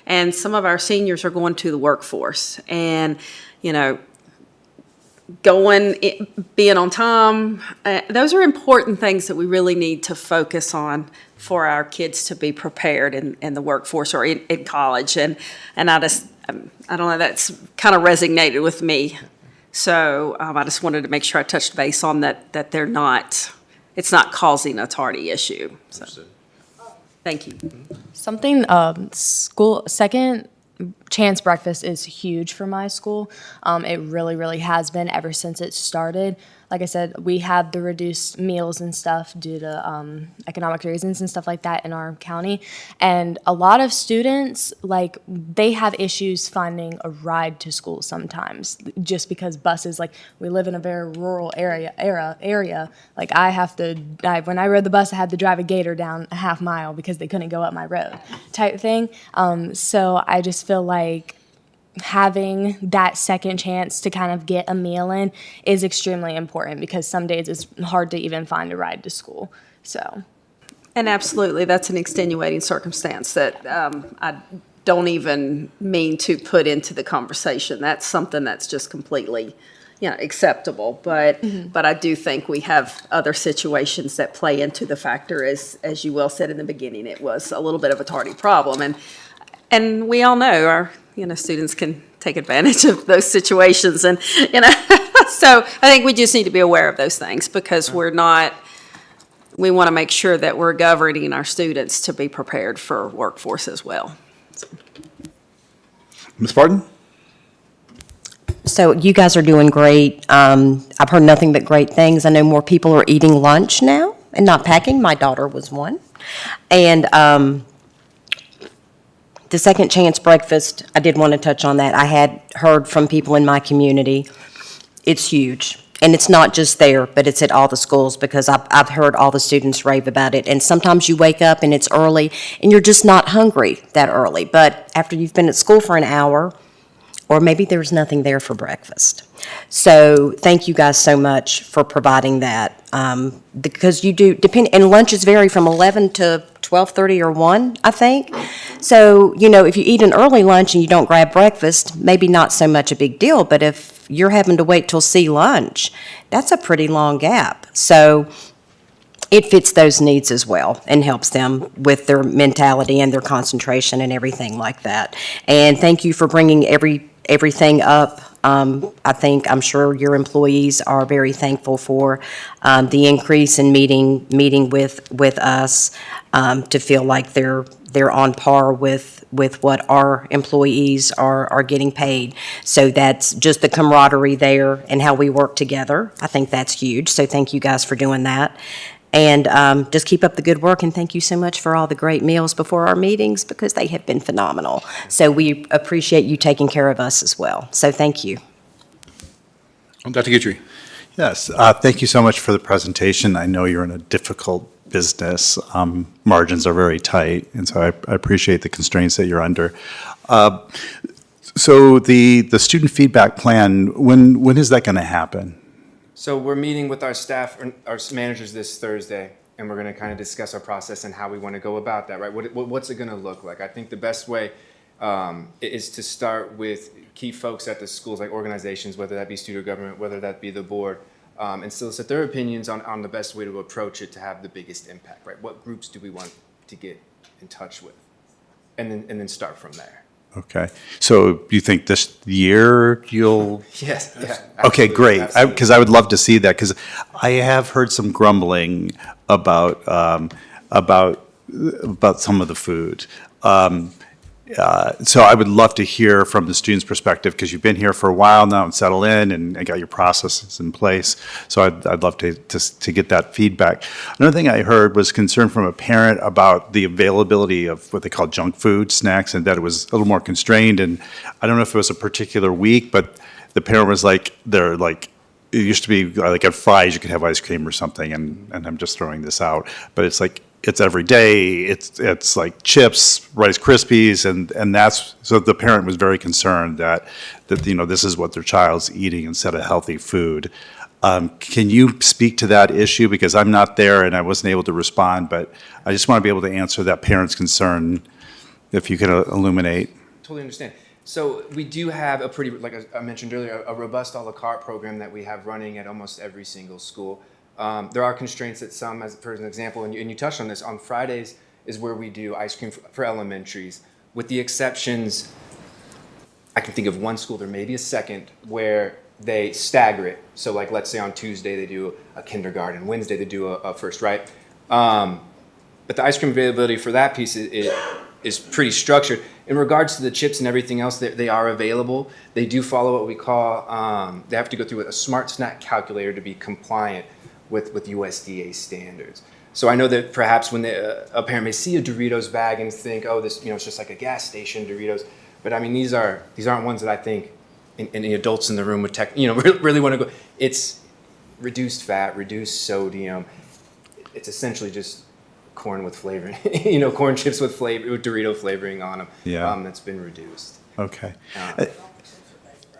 And some of our seniors are going to the workforce. And, being on time, those are important things that we really need to focus on for our kids to be prepared in the workforce or in college. And I don't know, that's kind of resonated with me. So I just wanted to make sure I touched base on that it's not causing a tardy issue. So, thank you. Something, second chance breakfast is huge for my school. It really, really has been ever since it started. Like I said, we had the reduced meals and stuff due to economic reasons and stuff like that in our county. And a lot of students, they have issues finding a ride to school sometimes just because buses, we live in a very rural area. When I rode the bus, I had to drive a gator down a half mile because they couldn't go up my road type thing. So I just feel like having that second chance to kind of get a meal in is extremely important because some days it's hard to even find a ride to school. So, and absolutely, that's an extenuating circumstance that I don't even mean to put into the conversation. That's something that's just completely, acceptable. But I do think we have other situations that play into the factor. As you well said in the beginning, it was a little bit of a tardy problem, and we all know our students can take advantage of those situations. And, so I think we just need to be aware of those things because we want to make sure that we're governing our students to be prepared for workforce as well. Ms. Barton? So you guys are doing great. I've heard nothing but great things. I know more people are eating lunch now and not packing. My daughter was one. And, the second chance breakfast, I did want to touch on that. I had heard from people in my community. It's huge. And it's not just there, but it's at all the schools because I've heard all the students rave about it. And sometimes you wake up and it's early and you're just not hungry that early. But after you've been at school for an hour, or maybe there's nothing there for breakfast. So thank you guys so much for providing that. Because you do, and lunches vary from 11 to 12:30 or 1, I think. So, if you eat an early lunch and you don't grab breakfast, maybe not so much a big deal, but if you're having to wait till C lunch, that's a pretty long gap. So it fits those needs as well and helps them with their mentality and their concentration and everything like that. And thank you for bringing everything up. I'm sure your employees are very thankful for the increase in meeting with us to feel like they're on par with what our employees are getting paid. So that's just the camaraderie there and how we work together. I think that's huge. So thank you guys for doing that. And just keep up the good work, and thank you so much for all the great meals before our meetings, because they have been phenomenal. So we appreciate you taking care of us as well. So thank you. Dr. Guidry. Yes, thank you so much for the presentation. I know you're in a difficult business. Margins are very tight, and so I appreciate the constraints that you're under. So the student feedback plan, when is that going to happen? So we're meeting with our staff, our managers this Thursday, and we're going to kind of discuss our process and how we want to go about that, right? What's it going to look like? I think the best way is to start with key folks at the schools, like organizations, whether that be student government, whether that be the board, and solicit their opinions on the best way to approach it to have the biggest impact, right? What groups do we want to get in touch with? And then start from there. Okay, so you think this year you'll? Yes. Yeah, okay, great. Absolutely. Because I would love to see that, because I have heard some grumbling about some of the food. So I would love to hear from the students' perspective, because you've been here for a while now and settled in and got your processes in place. So I'd love to get that feedback. Another thing I heard was concern from a parent about the availability of what they call junk food snacks, and that it was a little more constrained. And I don't know if it was a particular week, but the parent was like, it used to be like at Fry's you could have ice cream or something, and I'm just throwing this out, but it's like, it's every day, it's like chips, Rice Krispies, and that's, so the parent was very concerned that this is what their child's eating instead of healthy food. Can you speak to that issue? Because I'm not there and I wasn't able to respond, but I just want to be able to answer that parent's concern, if you could illuminate. Totally understand. So we do have a pretty, like I mentioned earlier, a robust a la carte program that we have running at almost every single school. There are constraints at some, as for an example, and you touched on this, on Fridays is where we do ice cream for elementaries, with the exceptions, I can think of one school, there may be a second, where they stagger it. So like, let's say on Tuesday they do a kindergarten, Wednesday they do a first, right? But the ice cream availability for that piece is pretty structured. In regards to the chips and everything else, they are available. They do follow what we call, they have to go through a smart snack calculator to be compliant with USDA standards. So I know that perhaps when a parent may see a Doritos bag and think, oh, this, it's just like a gas station Doritos. But I mean, these aren't ones that I think any adults in the room would really want to go. It's reduced fat, reduced sodium. It's essentially just corn with flavoring, corn chips with Dorito flavoring on them. Yeah. That's been reduced. Okay.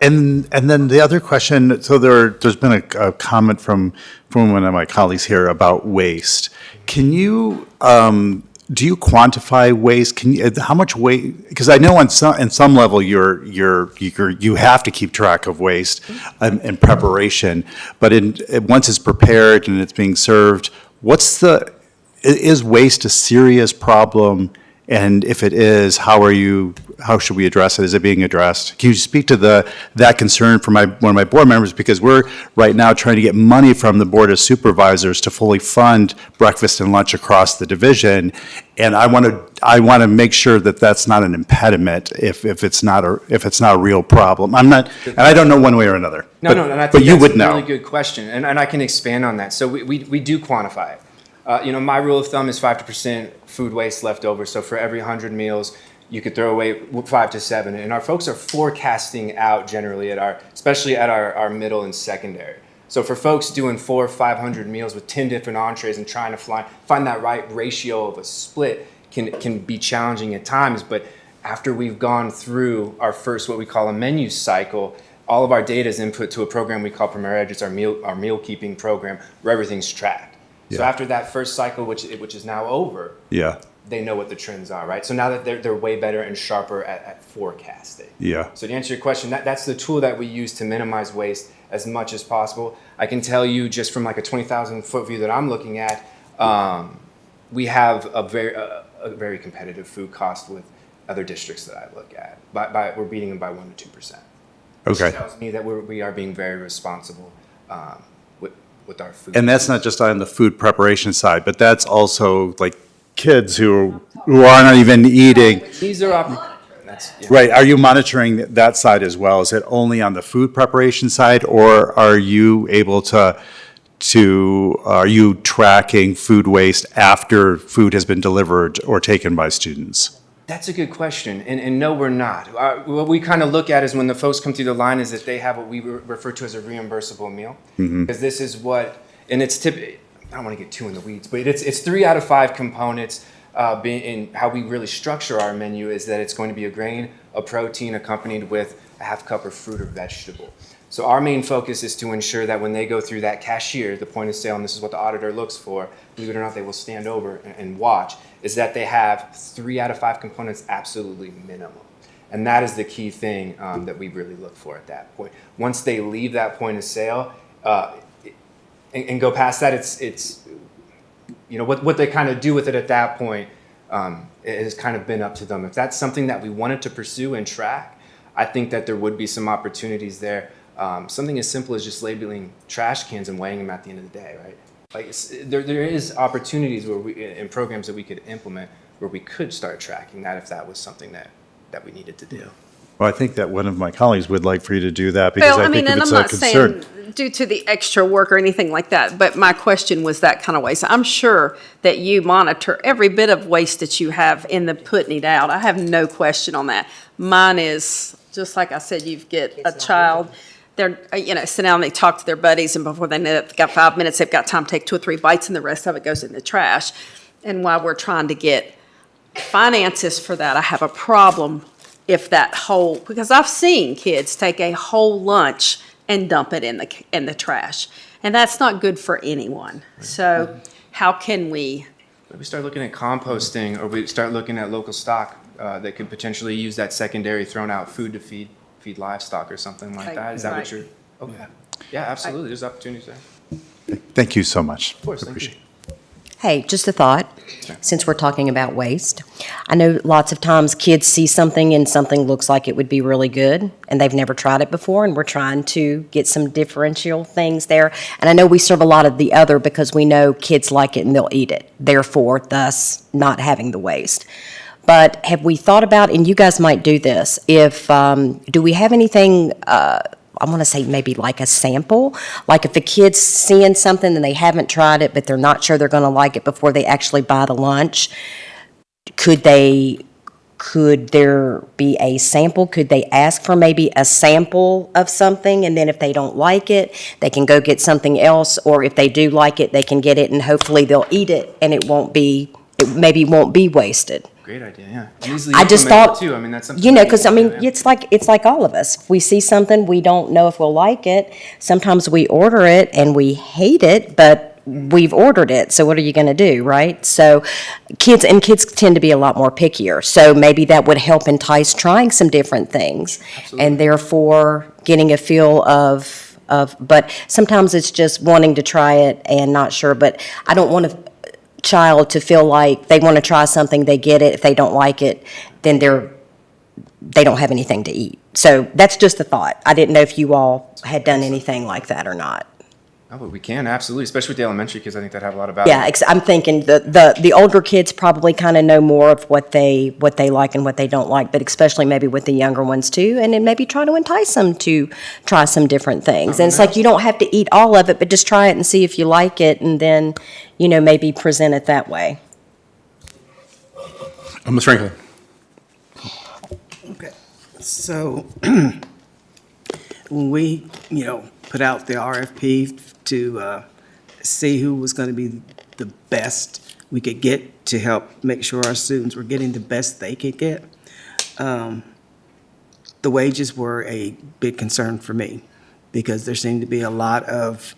And then the other question, so there's been a comment from one of my colleagues here about waste. Can you, do you quantify waste? How much waste, because I know on some level you have to keep track of waste in preparation, but once it's prepared and it's being served, is waste a serious problem? And if it is, how should we address it? Is it being addressed? Can you speak to that concern from one of my board members? Because we're right now trying to get money from the Board of Supervisors to fully fund breakfast and lunch across the division. And I want to make sure that that's not an impediment if it's not a real problem. And I don't know one way or another. No, and I think that's a really good question. And I can expand on that. So we do quantify it. My rule of thumb is 5% food waste left over. So for every 100 meals, you could throw away 5 to 7. And our folks are forecasting out generally especially at our middle and secondary. So for folks doing 400 or 500 meals with 10 different entrees and trying to find that right ratio of a split can be challenging at times. But after we've gone through our first, what we call a menu cycle, all of our data is input to a program we call Premier Edge. It's our meal keeping program where everything's tracked. So after that first cycle, which is now over, they know what the trends are, right? So now that they're way better and sharper at forecasting. Yeah. So to answer your question, that's the tool that we use to minimize waste as much as possible. I can tell you just from like a 20,000 foot view that I'm looking at, we have a very competitive food cost with other districts that I look at. We're beating them by 1 to 2%. Okay. Which tells me that we are being very responsible with our food. And that's not just on the food preparation side, but that's also like kids who are not even eating. These are Right, are you monitoring that side as well? Is it only on the food preparation side, or are you able are you tracking food waste after food has been delivered or taken by students? That's a good question, and no, we're not. What we kind of look at is when the folks come through the line is that they have what we refer to as a reimbursable meal, because this is what, and it's typically, I don't want to get too in the weeds, but it's 3 out of 5 components. In how we really structure our menu is that it's going to be a grain, a protein accompanied with a half cup of fruit or vegetable. So our main focus is to ensure that when they go through that cashier, the point of sale, and this is what the auditor looks for, believe it or not, they will stand over and watch, is that they have 3 out of 5 components absolutely minimum. And that is the key thing that we really look for at that point. Once they leave that point of sale and go past that, it's what they kind of do with it at that point it has kind of been up to them. If that's something that we wanted to pursue and track, I think that there would be some opportunities there. Something as simple as just labeling trash cans and weighing them at the end of the day, right? Like there is opportunities in programs that we could implement where we could start tracking that if that was something that we needed to do. Well, I think that one of my colleagues would like for you to do that because Well, I think if and it's I'm a not concern. saying due to the extra work or anything like that, but my question was that kind of waste. I'm sure that you monitor every bit of waste that you have in the putting it out. I have no question on that. Mine is, just like I said, you get a child, they're, sit down and they talk to their buddies, and before they know it, they've got 5 minutes, they've got time to take 2 or 3 bites, and the rest of it goes in the trash. And while we're trying to get finances for that, I have a problem if that whole, because I've seen kids take a whole lunch and dump it in the trash, and that's not good for anyone. So how can we? We start looking at composting, or we start looking at local stock that could potentially use that secondary thrown out food to feed livestock or something like that. Is that what you're? Okay. Yeah, absolutely. There's opportunities there. Thank you so much. Of course. Thank you. Hey, just a thought, since we're talking about waste. I know lots of times kids see something and something looks like it would be really good, and they've never tried it before, and we're trying to get some differential things there. And I know we serve a lot of the other because we know kids like it and they'll eat it, therefore, thus not having the waste. But have we thought about, and you guys might do this, do we have anything, I want to say maybe like a sample, like if a kid's seeing something and they haven't tried it, but they're not sure they're going to like it before they actually buy the lunch, could there be a sample? Could they ask for maybe a sample of something, and then if they don't like it, they can go get something else, or if they do like it, they can get it and hopefully they'll eat it and it maybe won't be wasted. Great idea, yeah. And easily I just implemented, thought, too. I mean, that's something because it's like all of us. If we see something, we don't know if we'll like it. Sometimes we order it and we hate it, but we've ordered it. So what are you going to do, right? So kids tend to be a lot more pickier. So maybe that would help entice trying some different things, and therefore getting a feel of. But sometimes it's just wanting to try it and not sure. But I don't want to. Child to feel like they want to try something, they get it. If they don't like it, then they don't have anything to eat. So that's just a thought. I didn't know if you all had done anything like that or not. Oh, but we can, absolutely, especially with the elementary kids. I think that have a lot of value. Yeah, I'm thinking the older kids probably kind of know more of what they like and what they don't like, but especially maybe with the younger ones too, and then maybe try to entice them to try some different things. And it's like you don't have to eat all of it, but just try it and see if you like it, and then, maybe present it that way. Ms. Franklin. Okay, so when we, put out the RFP to see who was going to be the best we could get to help make sure our students were getting the best they could get, the wages were a big concern for me because there seemed to be a lot of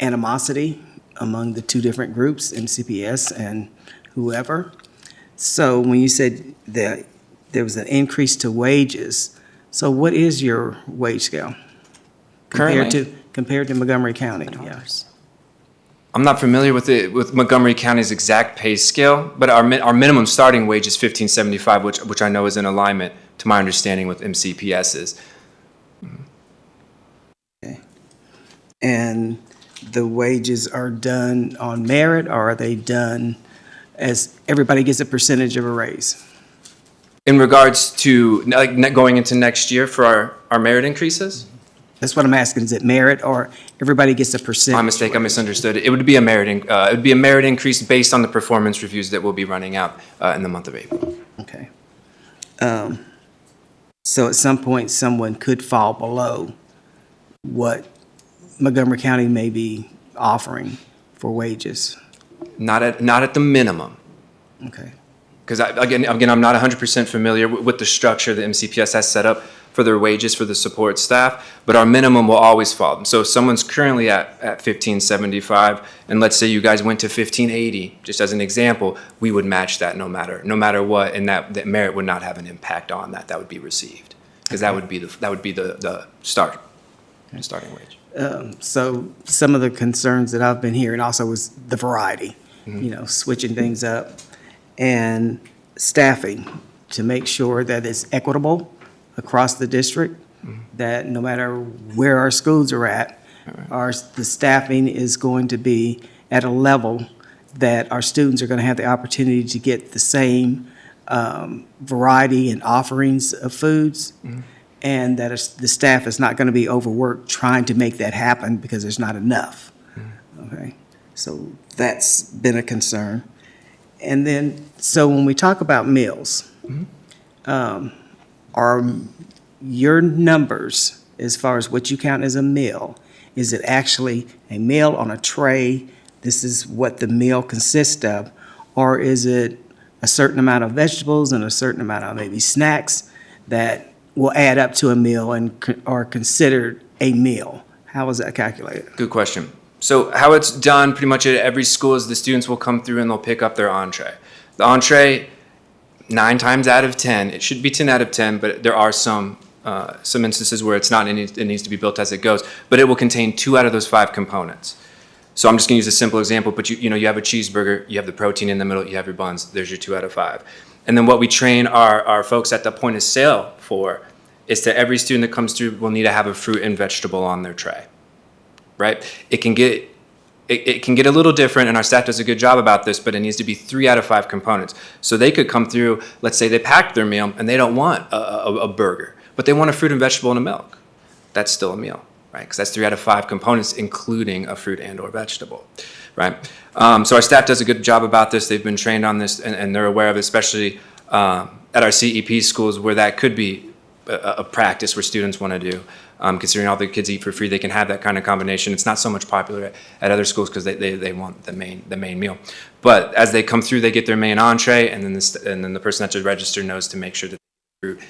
animosity among the 2 different groups, MCPS and whoever. So when you said that there was an increase to wages, so what is your wage scale? Currently? Compared to Montgomery County, yeah. I'm not familiar with Montgomery County's exact pay scale, but our minimum starting wage is $15.75, which I know is in alignment to my understanding with MCPS's. Okay. And the wages are done on merit, or are they done as everybody gets a percentage of a raise? In regards to like going into next year for our merit increases? That's what I'm asking. Is it merit, or everybody gets a percentage? My mistake, I misunderstood. It would be a merit increase based on the performance reviews that will be running out in the month of April. Okay. So at some point, someone could fall below what Montgomery County may be offering for wages. Not at the minimum. Okay. Because again, I'm not 100% familiar with the structure the MCPS has set up for their wages for the support staff, but our minimum will always fall. So if someone's currently at $15.75, and let's say you guys went to $15.80, just as an example, we would match that no matter what, and that merit would not have an impact on that. That would be received, because that would be the starting wage. So some of the concerns that I've been hearing also was the variety, switching things up, and staffing to make sure that it's equitable across the district, that no matter where our schools are at, the staffing is going to be at a level that our students are going to have the opportunity to get the same variety and offerings of foods, and that the staff is not going to be overworked trying to make that happen because there's not enough. Okay, so that's been a concern. And then, so when we talk about meals, are your numbers, as far as what you count as a meal, is it actually a meal on a tray? This is what the meal consists of, or is it a certain amount of vegetables and a certain amount of maybe snacks that will add up to a meal and are considered a meal? How is that calculated? Good question. So how it's done pretty much at every school is the students will come through and they'll pick up their entree. The entree, 9 times out of 10, it should be 10 out of 10, but there are some instances where it's not, and it needs to be built as it goes, but it will contain 2 out of those 5 components. So I'm just gonna use a simple example, but you have a cheeseburger, you have the protein in the middle, you have your buns, there's your 2 out of 5. And then what we train our folks at the point of sale for is that every student that comes through will need to have a fruit and vegetable on their tray, right? It can get a little different, and our staff does a good job about this, but it needs to be 3 out of 5 components. So they could come through, let's say they packed their meal, and they don't want a burger, but they want a fruit and vegetable and a milk. That's still a meal, right? Because that's 3 out of 5 components, including a fruit and or vegetable, right? So our staff does a good job about this. They've been trained on this, and they're aware of it, especially at our CEP schools where that could be a practice where students want to do. Considering all the kids eat for free, they can have that kind of combination. It's not so much popular at other schools because they want the main meal. But as they come through, they get their main entree, and then the person at the register knows to make sure that they have fruit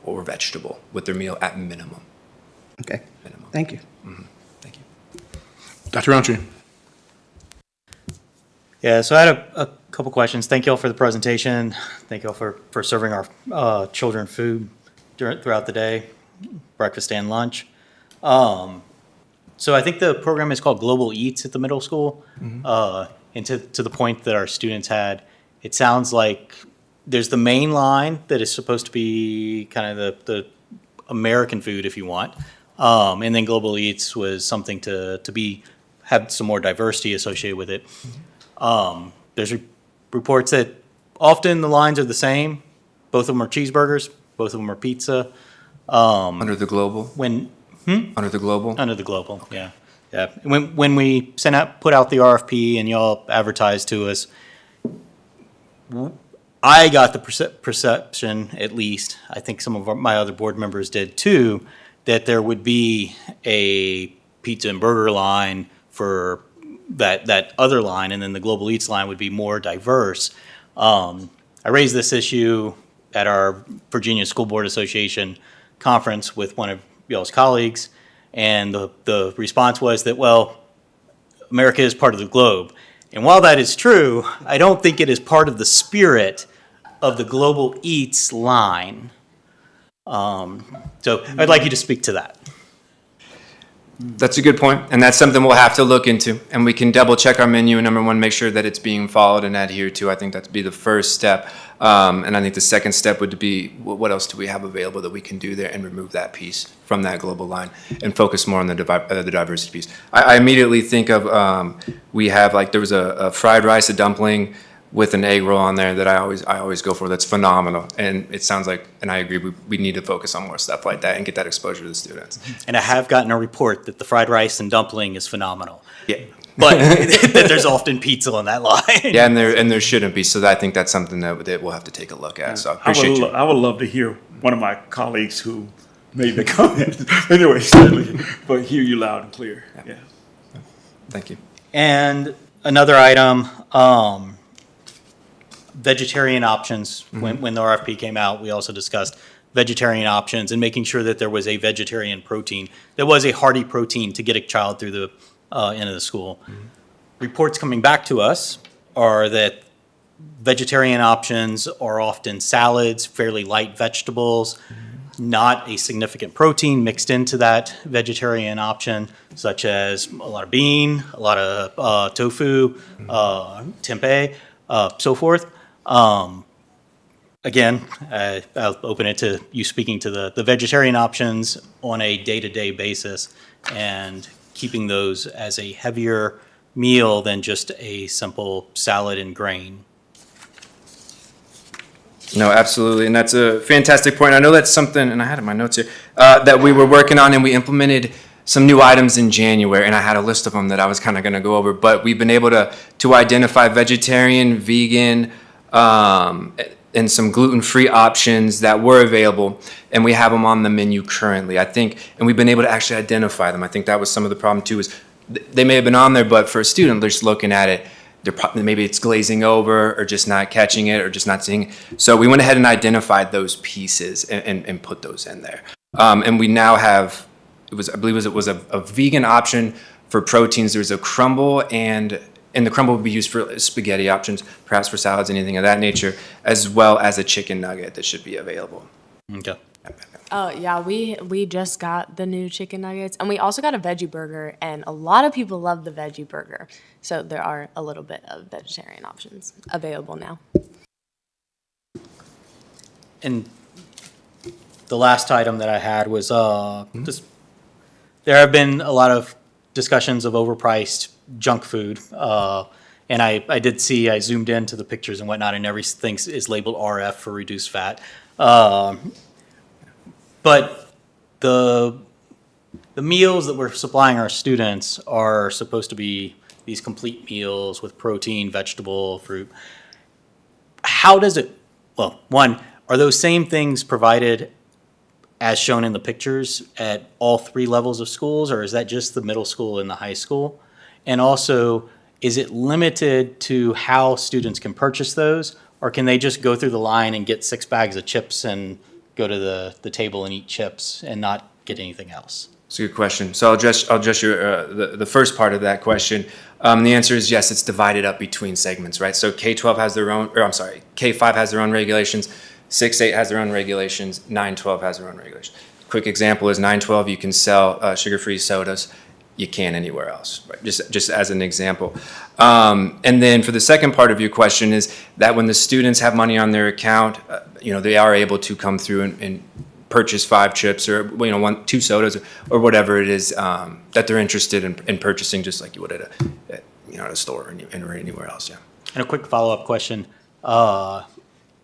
or vegetable with their meal at minimum. Okay, minimum. Thank you. Thank you. Dr. Rountree. Yeah, so I had a couple questions. Thank you all for the presentation. Thank you all for serving our children food throughout the day, breakfast and lunch. So I think the program is called Global Eats at the middle school. And to the point that our students had, it sounds like there's the main line that is supposed to be kind of the American food, if you want. And then Global Eats was something to have some more diversity associated with it. There's reports that often the lines are the same. Both of them are cheeseburgers. Both of them are pizza. Under the global? Under the global? Under the global, yeah. Yeah. When we put out the RFP and y'all advertised to us, I got the perception, at least, I think some of my other board members did too, that there would be a pizza and burger line for that other line, and then the Global Eats line would be more diverse. I raised this issue at our Virginia School Board Association conference with one of y'all's colleagues, and the response was that, well, America is part of the globe, And while that is true, I don't think it is part of the spirit of the Global Eats line. So I'd like you to speak to that. That's a good point, and that's something we'll have to look into, and we can double check our menu and number one, make sure that it's being followed and adhered to. I think that'd be the first step, and I think the second step would be what else do we have available that we can do there and remove that piece from that global line and focus more on the diversity piece. I immediately think of we have like there was a fried rice, a dumpling with an egg roll on there that I always go for. That's phenomenal, and it sounds like, and I agree, we need to focus on more stuff like that and get that exposure to the students. And I have gotten a report that the fried rice and dumpling is phenomenal. Yeah. But that there's often pizza on that line. Yeah, and there shouldn't be. So I think that's something that we'll have to take a look at. So I appreciate you. I would love to hear one of my colleagues who made the comment. Anyway, certainly, but hear you loud and clear. Yeah. Thank you. And another item, vegetarian options. When the RFP came out, we also discussed vegetarian options and making sure that there was a vegetarian protein. There was a hearty protein to get a child through the end of the school. Reports coming back to us are that vegetarian options are often salads, fairly light vegetables, not a significant protein mixed into that vegetarian option, such as a lot of bean, a lot of tofu, tempeh, so forth. Again, I'll open it to you speaking to the vegetarian options on a day-to-day basis and keeping those as a heavier meal than just a simple salad and grain. No, absolutely, and that's a fantastic point. I know that's something, and I had it in my notes here, that we were working on, and we implemented some new items in January, and I had a list of them that I was kind of going to go over, but we've been able to identify vegetarian, vegan, and some gluten-free options that were available, and we have them on the menu currently, I think, and we've been able to actually identify them. I think that was some of the problem too, is they may have been on there, but for a student, they're just looking at it, maybe it's glazing over or just not catching it or just not seeing it. So we went ahead and identified those pieces and put those in there. And we now have, I believe it was a vegan option for proteins. There's a crumble, and the crumble would be used for spaghetti options, perhaps for salads, anything of that nature, as well as a chicken nugget that should be available. Okay. Yeah, we just got the new chicken nuggets, and we also got a veggie burger, and a lot of people love the veggie burger. So there are a little bit of vegetarian options available now. And the last item that I had was just, there have been a lot of discussions of overpriced junk food. And I did see, I zoomed into the pictures and whatnot, and everything is labeled RF for reduced fat. But the meals that we're supplying our students are supposed to be these complete meals with protein, vegetable, fruit. How does it, well, one, are those same things provided as shown in the pictures at all three levels of schools, or is that just the middle school and the high school? And also, is it limited to how students can purchase those, or can they just go through the line and get 6 bags of chips and go to the table and eat chips and not get anything else? It's a good question. So I'll address your the first part of that question. The answer is yes. It's divided up between segments, right? So K-12 has their own, or I'm sorry, K-5 has their own regulations. 6-8 has their own regulations. 9-12 has their own regulations. Quick example is 9-12. You can sell sugar-free sodas. You can't anywhere else, right? Just as an example. And then for the second part of your question is that when the students have money on their account, they are able to come through and purchase 5 chips or 2 sodas or whatever it is that they're interested in purchasing, just like you would at a store or anywhere else. Yeah. And a quick follow-up question.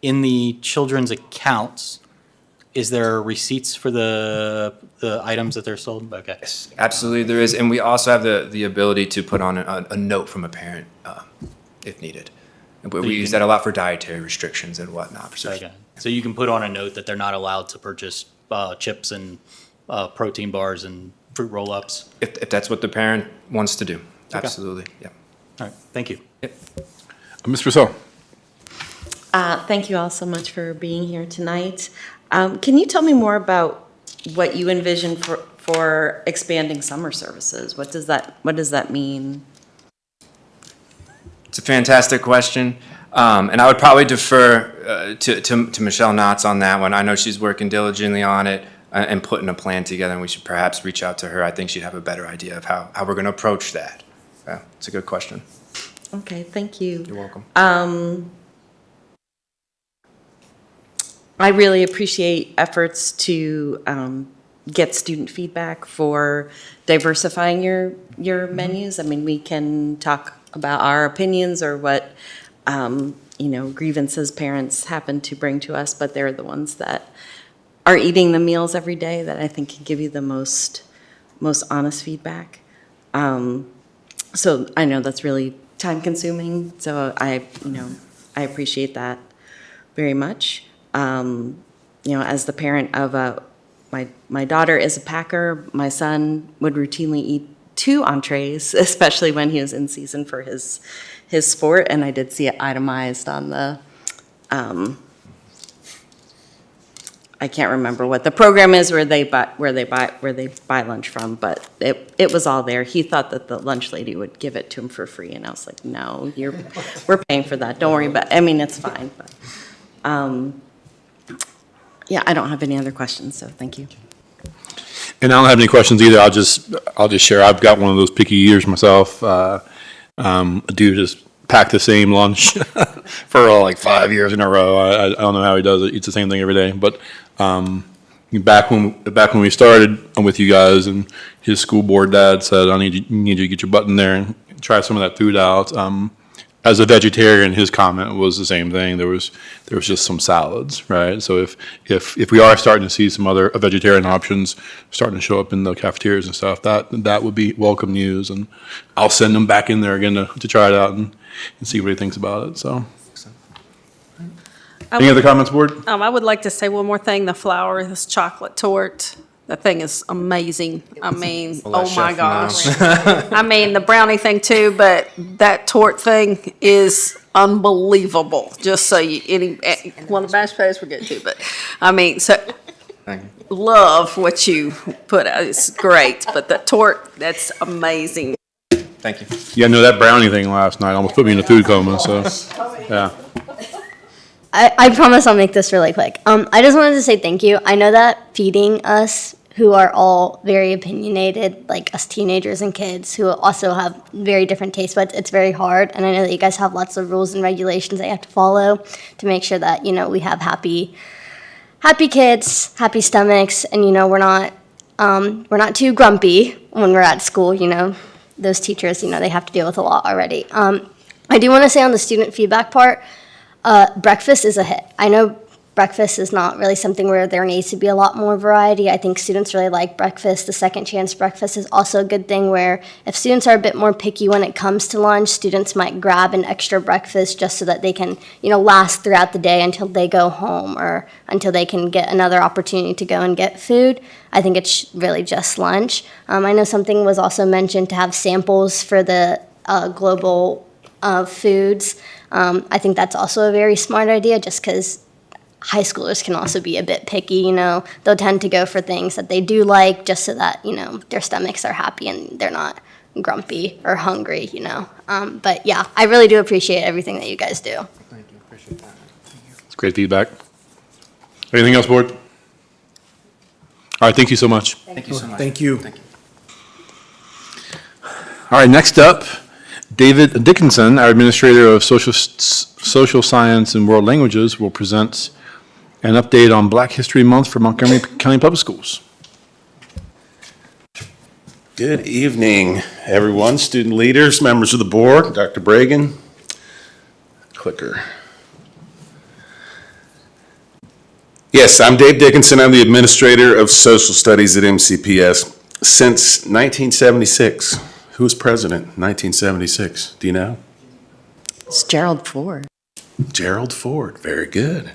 In the children's accounts, is there receipts for the items that they're sold? Okay. Yes, absolutely there is. And we also have the ability to put on a note from a parent if needed. We use that a lot for dietary restrictions and whatnot. Okay. So you can put on a note that they're not allowed to purchase chips and protein bars and fruit roll-ups? If that's what the parent wants to do. Okay. Absolutely, yeah. All right, thank you. Yep. Ms. Purcell. Thank you all so much for being here tonight. Can you tell me more about what you envision for expanding summer services? What does that mean? a fantastic question. And I would probably defer to Michelle Knotts on that one. I know she's working diligently on it and putting a plan together, and we should perhaps reach out to her. I think she'd have a better idea of how we're going to approach that. Yeah, it's a good question. Okay, thank you. You're welcome. I really appreciate efforts to get student feedback for diversifying your menus. I mean, we can talk about our opinions or what grievances parents happen to bring to us, but they're the ones that are eating the meals every day that I think can give you the most honest feedback. So I know that's really time consuming, so I appreciate that very much. As the parent of my daughter is a Packer, my son would routinely eat 2 entrees, especially when he was in season for his sport, and I did see it itemized on the I can't remember what the program is where they buy lunch from, but it was all there. He thought that the lunch lady would give it to him for free, and I was like, no, we're paying for that. Don't worry about it. I mean, it's fine. But, yeah, I don't have any other questions, so thank you. And I don't have any questions either. I'll just share. I've got one of those picky ears myself. A dude just packed the same lunch for like 5 years in a row. I don't know how he does it. Eats the same thing every day. But back when we started with you guys, and his school board dad said, "I need you to get your butt in there and try some of that food out." As a vegetarian, his comment was the same thing. There was just some salads, right? So if we are starting to see some other vegetarian options starting to show up in the cafeterias and stuff, that would be welcome news. And I'll send him back in there again to try it out and see what he thinks about it. So, any other comments, board? I would like to say one more thing. The flourless chocolate torte, that thing is amazing. I mean, Well, oh my Chef gosh. Miles. I mean, the brownie thing too, but that torte thing is unbelievable. Just so well, the mashed potatoes were good too, but I mean, so Thank you. love what you put out. It's great, but the torte, that's amazing. Thank you. Yeah, no, that brownie thing last night almost put me in a food coma. So, yeah. I promise I'll make this really quick. I just wanted to say thank you. I know that feeding us, who are all very opinionated, like us teenagers and kids who also have very different taste buds, it's very hard. And I know that you guys have lots of rules and regulations that you have to follow to make sure that, we have happy kids, happy stomachs, and, we're not too grumpy when we're at school, Those teachers, they have to deal with a lot already. I do want to say on the student feedback part, breakfast is a hit. I know breakfast is not really something where there needs to be a lot more variety. I think students really like breakfast. The second chance breakfast is also a good thing where if students are a bit more picky when it comes to lunch, students might grab an extra breakfast just so that they can, last throughout the day until they go home or until they can get another opportunity to go and get food. I think it's really just lunch. I know something was also mentioned to have samples for the global foods. I think that's also a very smart idea just because high schoolers can also be a bit picky, They'll tend to go for things that they do like just so that, their stomachs are happy and they're not grumpy or hungry, But yeah, I really do appreciate everything that you guys do. Thank you. Appreciate that. It's great feedback. Anything else, board? All right, thank you so much. Thank you so much. Thank you. Thank you. All right, next up, David Dickinson, our Administrator of Social Science and World Languages, will present an update on Black History Month for Montgomery County Public Schools. Good evening, everyone, student leaders, members of the board, Dr. Bragan. Clicker. Yes, I'm Dave Dickinson. I'm the Administrator of Social Studies at MCPS since 1976. Who was president in 1976? Do you know? It's Gerald Ford. Gerald Ford, very good.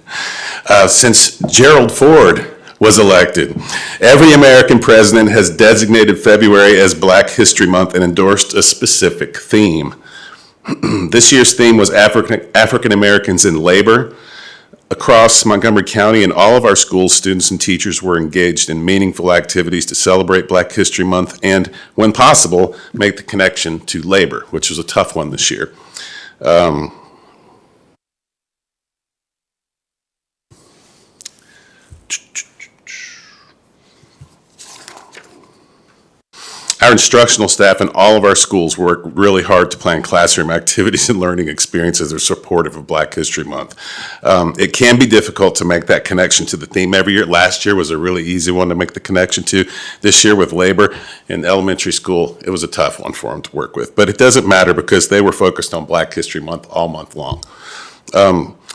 Since Gerald Ford was elected, every American president has designated February as Black History Month and endorsed a specific theme. This year's theme was African Americans in labor. Across Montgomery County and all of our schools, students and teachers were engaged in meaningful activities to celebrate Black History Month and, when possible, make the connection to labor, which was a tough one this year. Our instructional staff in all of our schools work really hard to plan classroom activities and learning experiences that are supportive of Black History Month. It can be difficult to make that connection to the theme every year. Last year was a really easy one to make the connection to. This year with labor in elementary school, it was a tough one for them to work with. But it doesn't matter because they were focused on Black History Month all month long.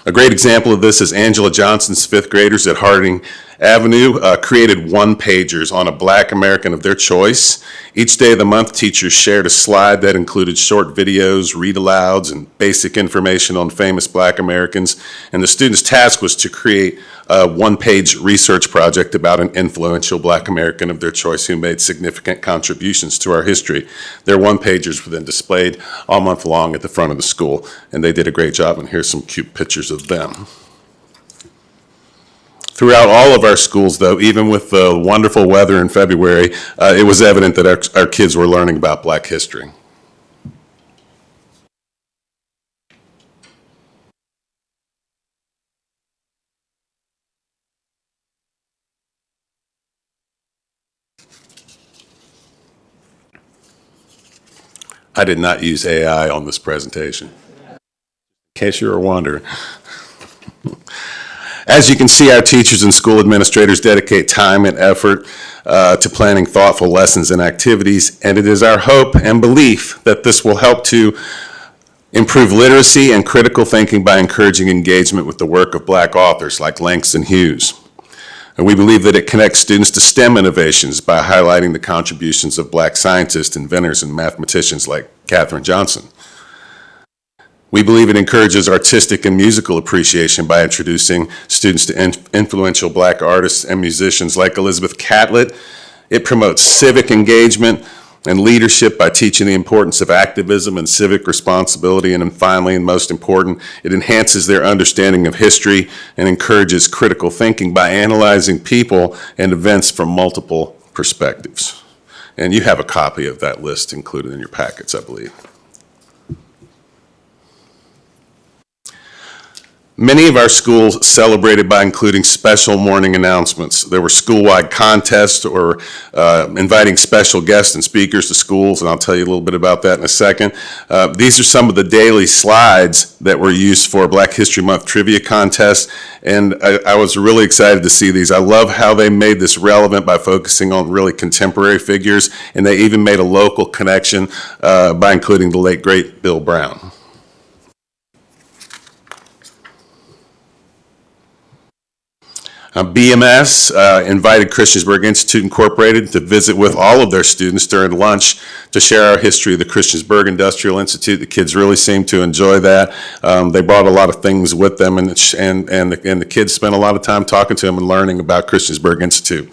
A great example of this is Angela Johnson's fifth graders at Harding Avenue created one-pagers on a Black American of their choice. Each day of the month, teachers shared a slide that included short videos, read-alouds, and basic information on famous Black Americans. And the students' task was to create a one-page research project about an influential Black American of their choice who made significant contributions to our history. Their one-pagers were then displayed all month long at the front of the school, and they did a great job, and here's some cute pictures of them. Throughout all of our schools, though, even with the wonderful weather in February, it was evident that our kids were learning about Black history. I did not use AI on this presentation, in case you were wondering. As you can see, our teachers and school administrators dedicate time and effort to planning thoughtful lessons and activities, and it is our hope and belief that this will help to improve literacy and critical thinking by encouraging engagement with the work of Black authors like Langston Hughes. And we believe that it connects students to STEM innovations by highlighting the contributions of Black scientists, inventors, and mathematicians like Katherine Johnson. We believe it encourages artistic and musical appreciation by introducing students to influential Black artists and musicians like Elizabeth Catlett. It promotes civic engagement and leadership by teaching the importance of activism and civic responsibility. And then finally, and most important, it enhances their understanding of history and encourages critical thinking by analyzing people and events from multiple perspectives. And you have a copy of that list included in your packets, I believe. Many of our schools celebrated by including special morning announcements. There were school-wide contests or inviting special guests and speakers to schools, and I'll tell you a little bit about that in a second. These are some of the daily slides that were used for Black History Month trivia contest, and I was really excited to see these. I love how they made this relevant by focusing on really contemporary figures, and they even made a local connection by including the late, great Bill Brown. BMS invited Christiansburg Institute Incorporated to visit with all of their students during lunch to share our history of the Christiansburg Industrial Institute. The kids really seemed to enjoy that. They brought a lot of things with them, and the kids spent a lot of time talking to them and learning about Christiansburg Institute.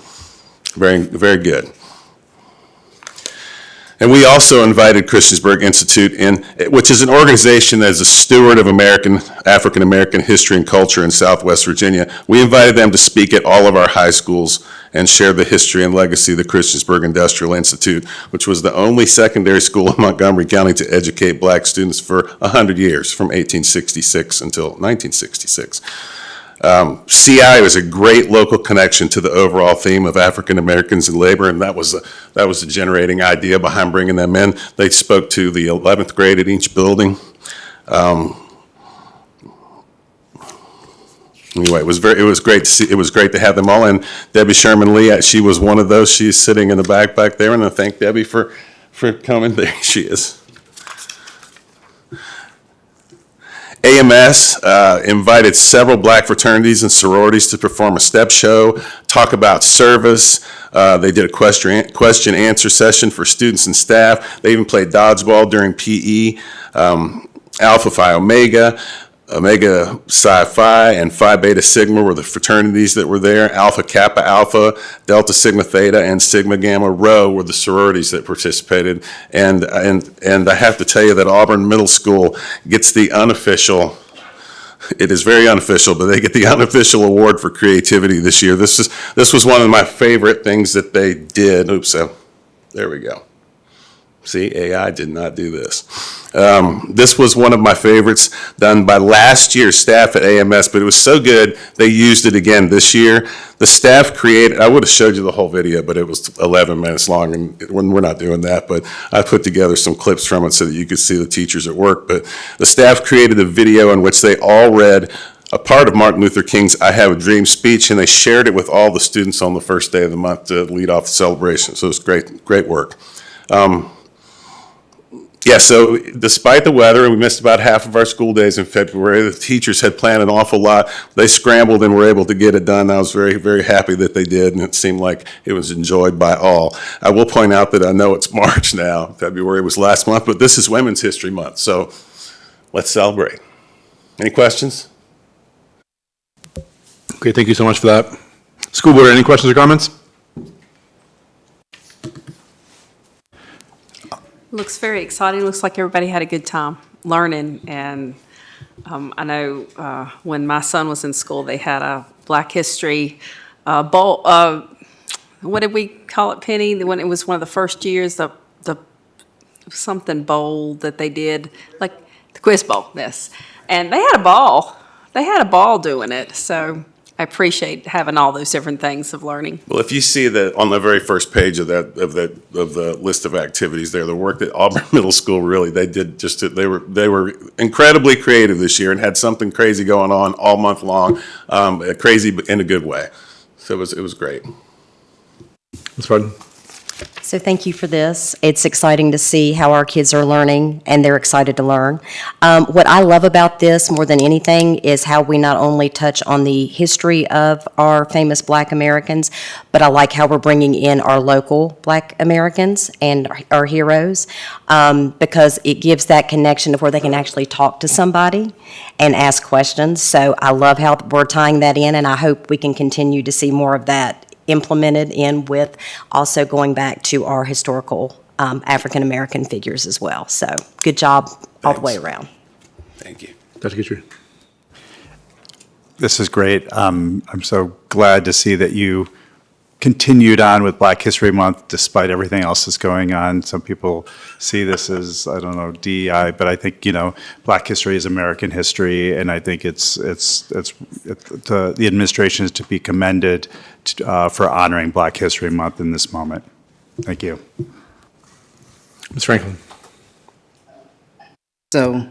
Very, very good. And we also invited Christiansburg Institute in, which is an organization that is a steward of African American history and culture in Southwest Virginia. We invited them to speak at all of our high schools and share the history and legacy of the Christiansburg Industrial Institute, which was the only secondary school in Montgomery County to educate Black students for 100 years, from 1866 until 1966. CI was a great local connection to the overall theme of African Americans in labor, and that was the generating idea behind bringing them in. They spoke to the 11th grade at each building. Anyway, it was great to see. It was great to have them all. And Debbie Sherman Lee, she was one of those. She's sitting in the back there, and I thank Debbie for coming. There she is. AMS invited several Black fraternities and sororities to perform a step show, talk about service. They did a question answer session for students and staff. They even played dodgeball during PE. Alpha Phi Omega, Omega Psi Phi, and Phi Beta Sigma were the fraternities that were there. Alpha Kappa Alpha, Delta Sigma Theta, and Sigma Gamma Rho were the sororities that participated. And I have to tell you that Auburn Middle School gets the unofficial, it is very unofficial, but they get the unofficial award for creativity this year. This was one of my favorite things that they did. Oops, there we go. See, AI did not do this. This was one of my favorites done by last year's staff at AMS, but it was so good they used it again this year. The staff created, I would have showed you the whole video, but it was 11 minutes long, and we're not doing that, but I put together some clips from it so that you could see the teachers at work. But the staff created a video in which they all read a part of Martin Luther King's I Have a Dream speech, and they shared it with all the students on the first day of the month to lead off the celebration. So it was great work. Yeah, so despite the weather, and we missed about half of our school days in February, the teachers had planned an awful lot. They scrambled and were able to get it done. I was very happy that they did, and it seemed like it was enjoyed by all. I will point out that I know it's March now. February was last month, but this is Women's History Month, so let's celebrate. Any questions? Okay, thank you so much for that. School board, any questions or comments? Looks very exciting. Looks like everybody had a good time learning. And I know when my son was in school, they had a Black History bowl. What did we call it, Penny? When it was one of the first years, the something bowl that they did, like the quiz bowl. Yes, and they had a ball. They had a ball doing it. So I appreciate having all those different things of learning. Well, if you see that on the very first page of the list of activities there, the work that Auburn Middle School really they were incredibly creative this year and had something crazy going on all month long, crazy but in a good way. So it was great. Ms. Pardon? So thank you for this. It's exciting to see how our kids are learning, and they're excited to learn. What I love about this more than anything is how we not only touch on the history of our famous Black Americans, but I like how we're bringing in our local Black Americans and our heroes, because it gives that connection of where they can actually talk to somebody and ask questions. So I love how we're tying that in, and I hope we can continue to see more of that implemented in with also going back to our historical African-American figures as well. So good job all the way around. Thank you. Dr. Guthrie. This is great. I'm so glad to see that you continued on with Black History Month despite everything else that's going on. Some people see this as, I don't know, DEI, but I think, Black history is American history, and I think the administration is to be commended for honoring Black History Month in this moment. Thank you. Ms. Franklin. So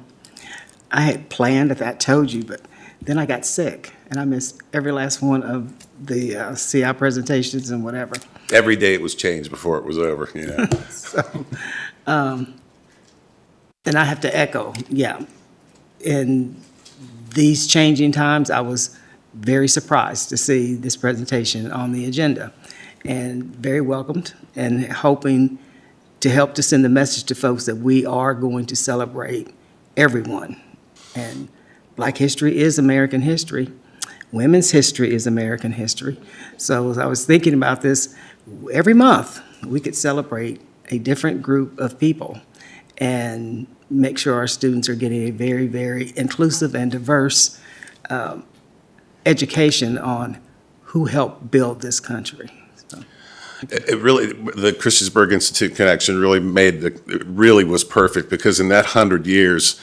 I had planned, if I told you, but then I got sick and I missed every last one of the CI presentations and whatever. Every day it was changed before it was over, So, and I have to echo, in these changing times, I was very surprised to see this presentation on the agenda and very welcomed and hoping to help to send the message to folks that we are going to celebrate everyone. And Black history is American history. Women's history is American history. So as I was thinking about this, every month we could celebrate a different group of people and make sure our students are getting a very, very inclusive and diverse education on who helped build this country. So, it really, the Christiansburg Institute connection really was perfect, because in that 100 years,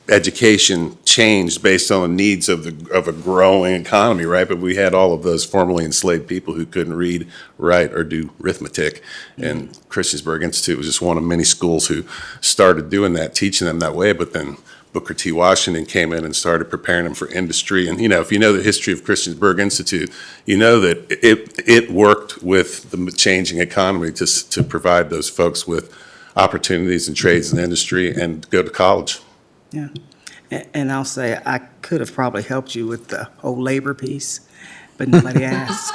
education changed based on the needs of a growing economy, right? But we had all of those formerly enslaved people who couldn't read, write, or do arithmetic. And Christiansburg Institute was just one of many schools who started doing that, teaching them that way. But then Booker T. Washington came in and started preparing them for industry. And, if you know the history of Christiansburg Institute, you know that it worked with the changing economy to provide those folks with opportunities in trades and industry and go to college. yeah. And I'll say, I could have probably helped you with the whole labor piece, but nobody asked.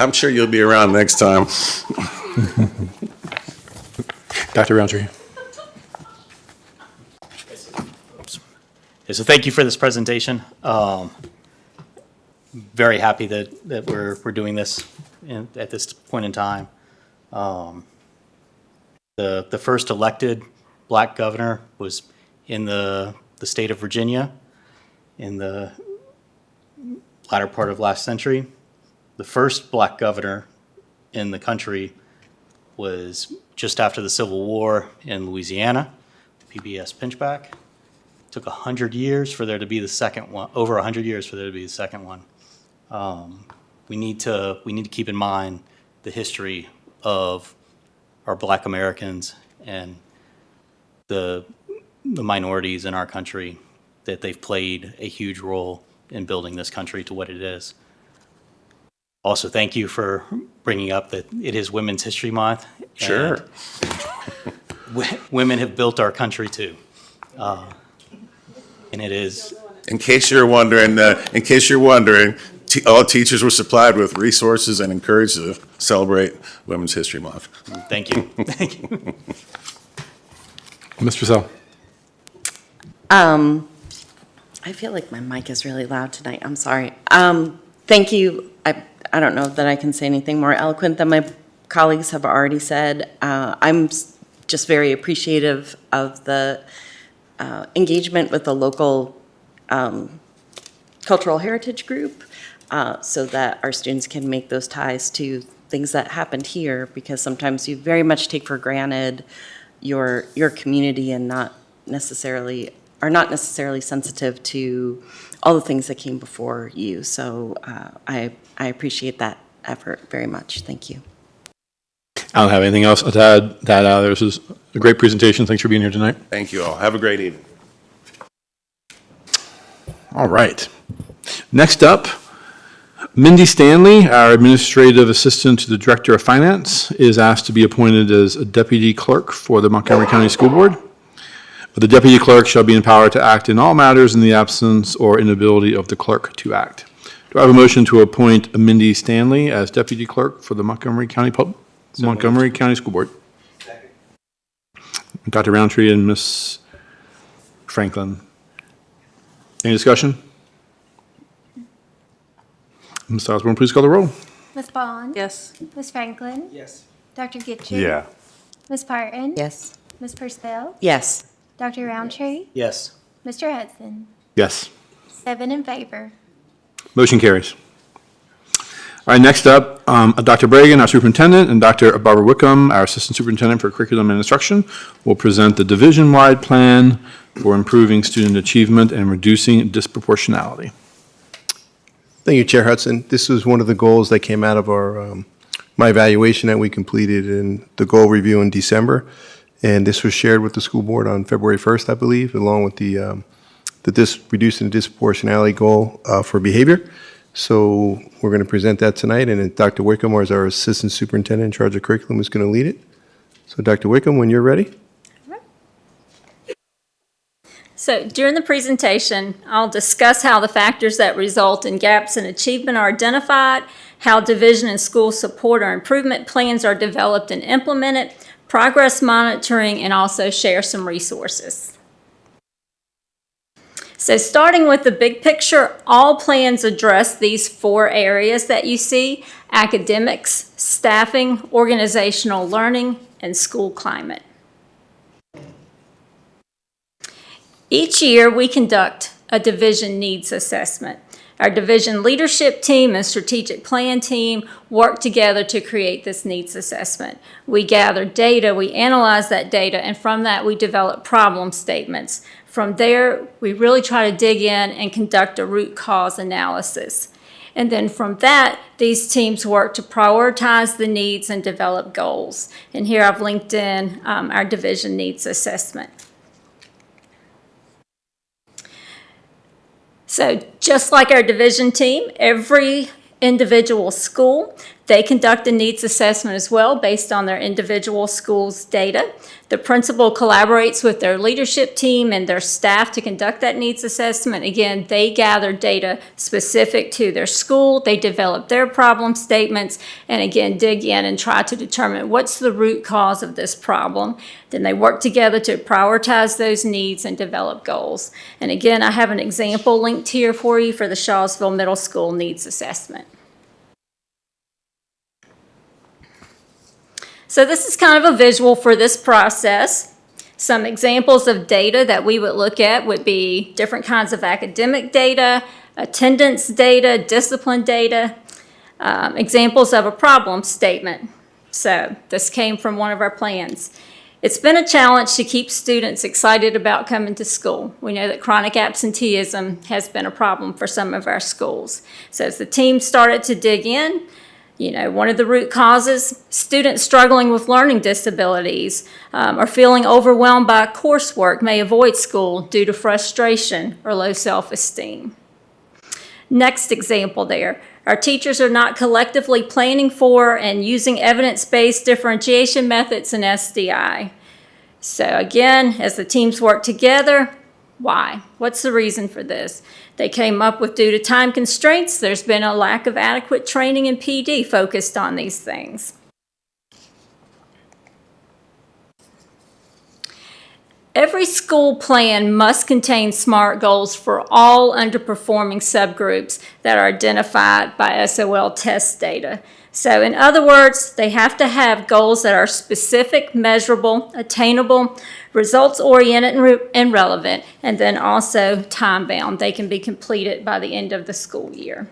I'm sure you'll be around next time. Dr. Roundtree. So thank you for this presentation. Very happy that we're doing this at this point in time. The first elected Black governor was in the state of Virginia in the latter part of last century. The first Black governor in the country was just after the Civil War in Louisiana, PBS pinchback. Took 100 years for there to be the second one, over 100 years for there to be the second one. We need to keep in mind the history of our Black Americans and the minorities in our country, that they've played a huge role in building this country to what it is. Also, thank you for bringing up that it is Women's History Month. Sure. Women have built our country too. And it is. In case you're wondering, all teachers were supplied with resources and encouraged to celebrate Women's History Month. Thank you. Thank you. Ms. Purcell. I feel like my mic is really loud tonight. I'm sorry. Thank you. I don't know that I can say anything more eloquent than my colleagues have already said. I'm just very appreciative of the engagement with the local cultural heritage group so that our students can make those ties to things that happened here, because sometimes you very much take for granted your community and are not necessarily sensitive to all the things that came before you. So I appreciate that effort very much. Thank you. I don't have anything else to add. This is a great presentation. Thanks for being here tonight. Thank you all. Have a great evening. All right. Next up, Mindy Stanley, our Administrative Assistant to the Director of Finance, is asked to be appointed as a Deputy Clerk for the Montgomery County School Board. The Deputy Clerk shall be empowered to act in all matters in the absence or inability of the clerk to act. Do I have a motion to appoint Mindy Stanley as Deputy Clerk for the Montgomery County School Board? Second. Dr. Roundtree and Ms. Franklin. Any discussion? Ms. Osborne, please call the roll. Ms. Bond? Yes. Ms. Franklin? Yes. Dr. Gitchen? Yeah. Ms. Parton? Yes. Ms. Purcell? Yes. Dr. Roundtree? Yes. Mr. Hudson? Yes. 7 in favor. Motion carries. All right, next up, Dr. Bragan, our superintendent, and Dr. Barbara Wickham, our assistant superintendent for curriculum and instruction, will present the division-wide plan for improving student achievement and reducing disproportionality. Thank you, Chair Hudson. This was one of the goals that came out of my evaluation that we completed in the goal review in December. And this was shared with the school board on February 1st, I believe, along with the reducing the disproportionality goal for behavior. So we're going to present that tonight, and then Dr. Wickham, as our assistant superintendent in charge of curriculum, is going to lead it. So Dr. Wickham, when you're ready. So during the presentation, I'll discuss how the factors that result in gaps in achievement are identified, how division and school support or improvement plans are developed and implemented, progress monitoring, and also share some resources. So starting with the big picture, all plans address these 4 areas that you see: academics, staffing, organizational learning, and school climate. Each year, we conduct a division needs assessment. Our division leadership team and strategic plan team work together to create this needs assessment. We gather data, we analyze that data, and from that, we develop problem statements. From there, we really try to dig in and conduct a root cause analysis. And then from that, these teams work to prioritize the needs and develop goals. And here I've linked in our division needs assessment. So just like our division team, every individual school, they conduct a needs assessment as well based on their individual school's data. The principal collaborates with their leadership team and their staff to conduct that needs assessment. Again, they gather data specific to their school, they develop their problem statements, and again, dig in and try to determine what's the root cause of this problem. Then they work together to prioritize those needs and develop goals. And again, I have an example linked here for you for the Shawsville Middle School needs assessment. So this is kind of a visual for this process. Some examples of data that we would look at would be different kinds of academic data, attendance data, discipline data, examples of a problem statement. So this came from one of our plans. It's been a challenge to keep students excited about coming to school. We know that chronic absenteeism has been a problem for some of our schools. So as the team started to dig in, one of the root causes, students struggling with learning disabilities or feeling overwhelmed by coursework may avoid school due to frustration or low self-esteem. Next example there. Our teachers are not collectively planning for and using evidence-based differentiation methods in SDI. So again, as the teams work together, why? What's the reason for this? They came up with, due to time constraints, there's been a lack of adequate training in PD focused on these things. Every school plan must contain SMART goals for all underperforming subgroups that are identified by SOL test data. So in other words, they have to have goals that are specific, measurable, attainable, results-oriented and relevant, and then also time-bound. They can be completed by the end of the school year.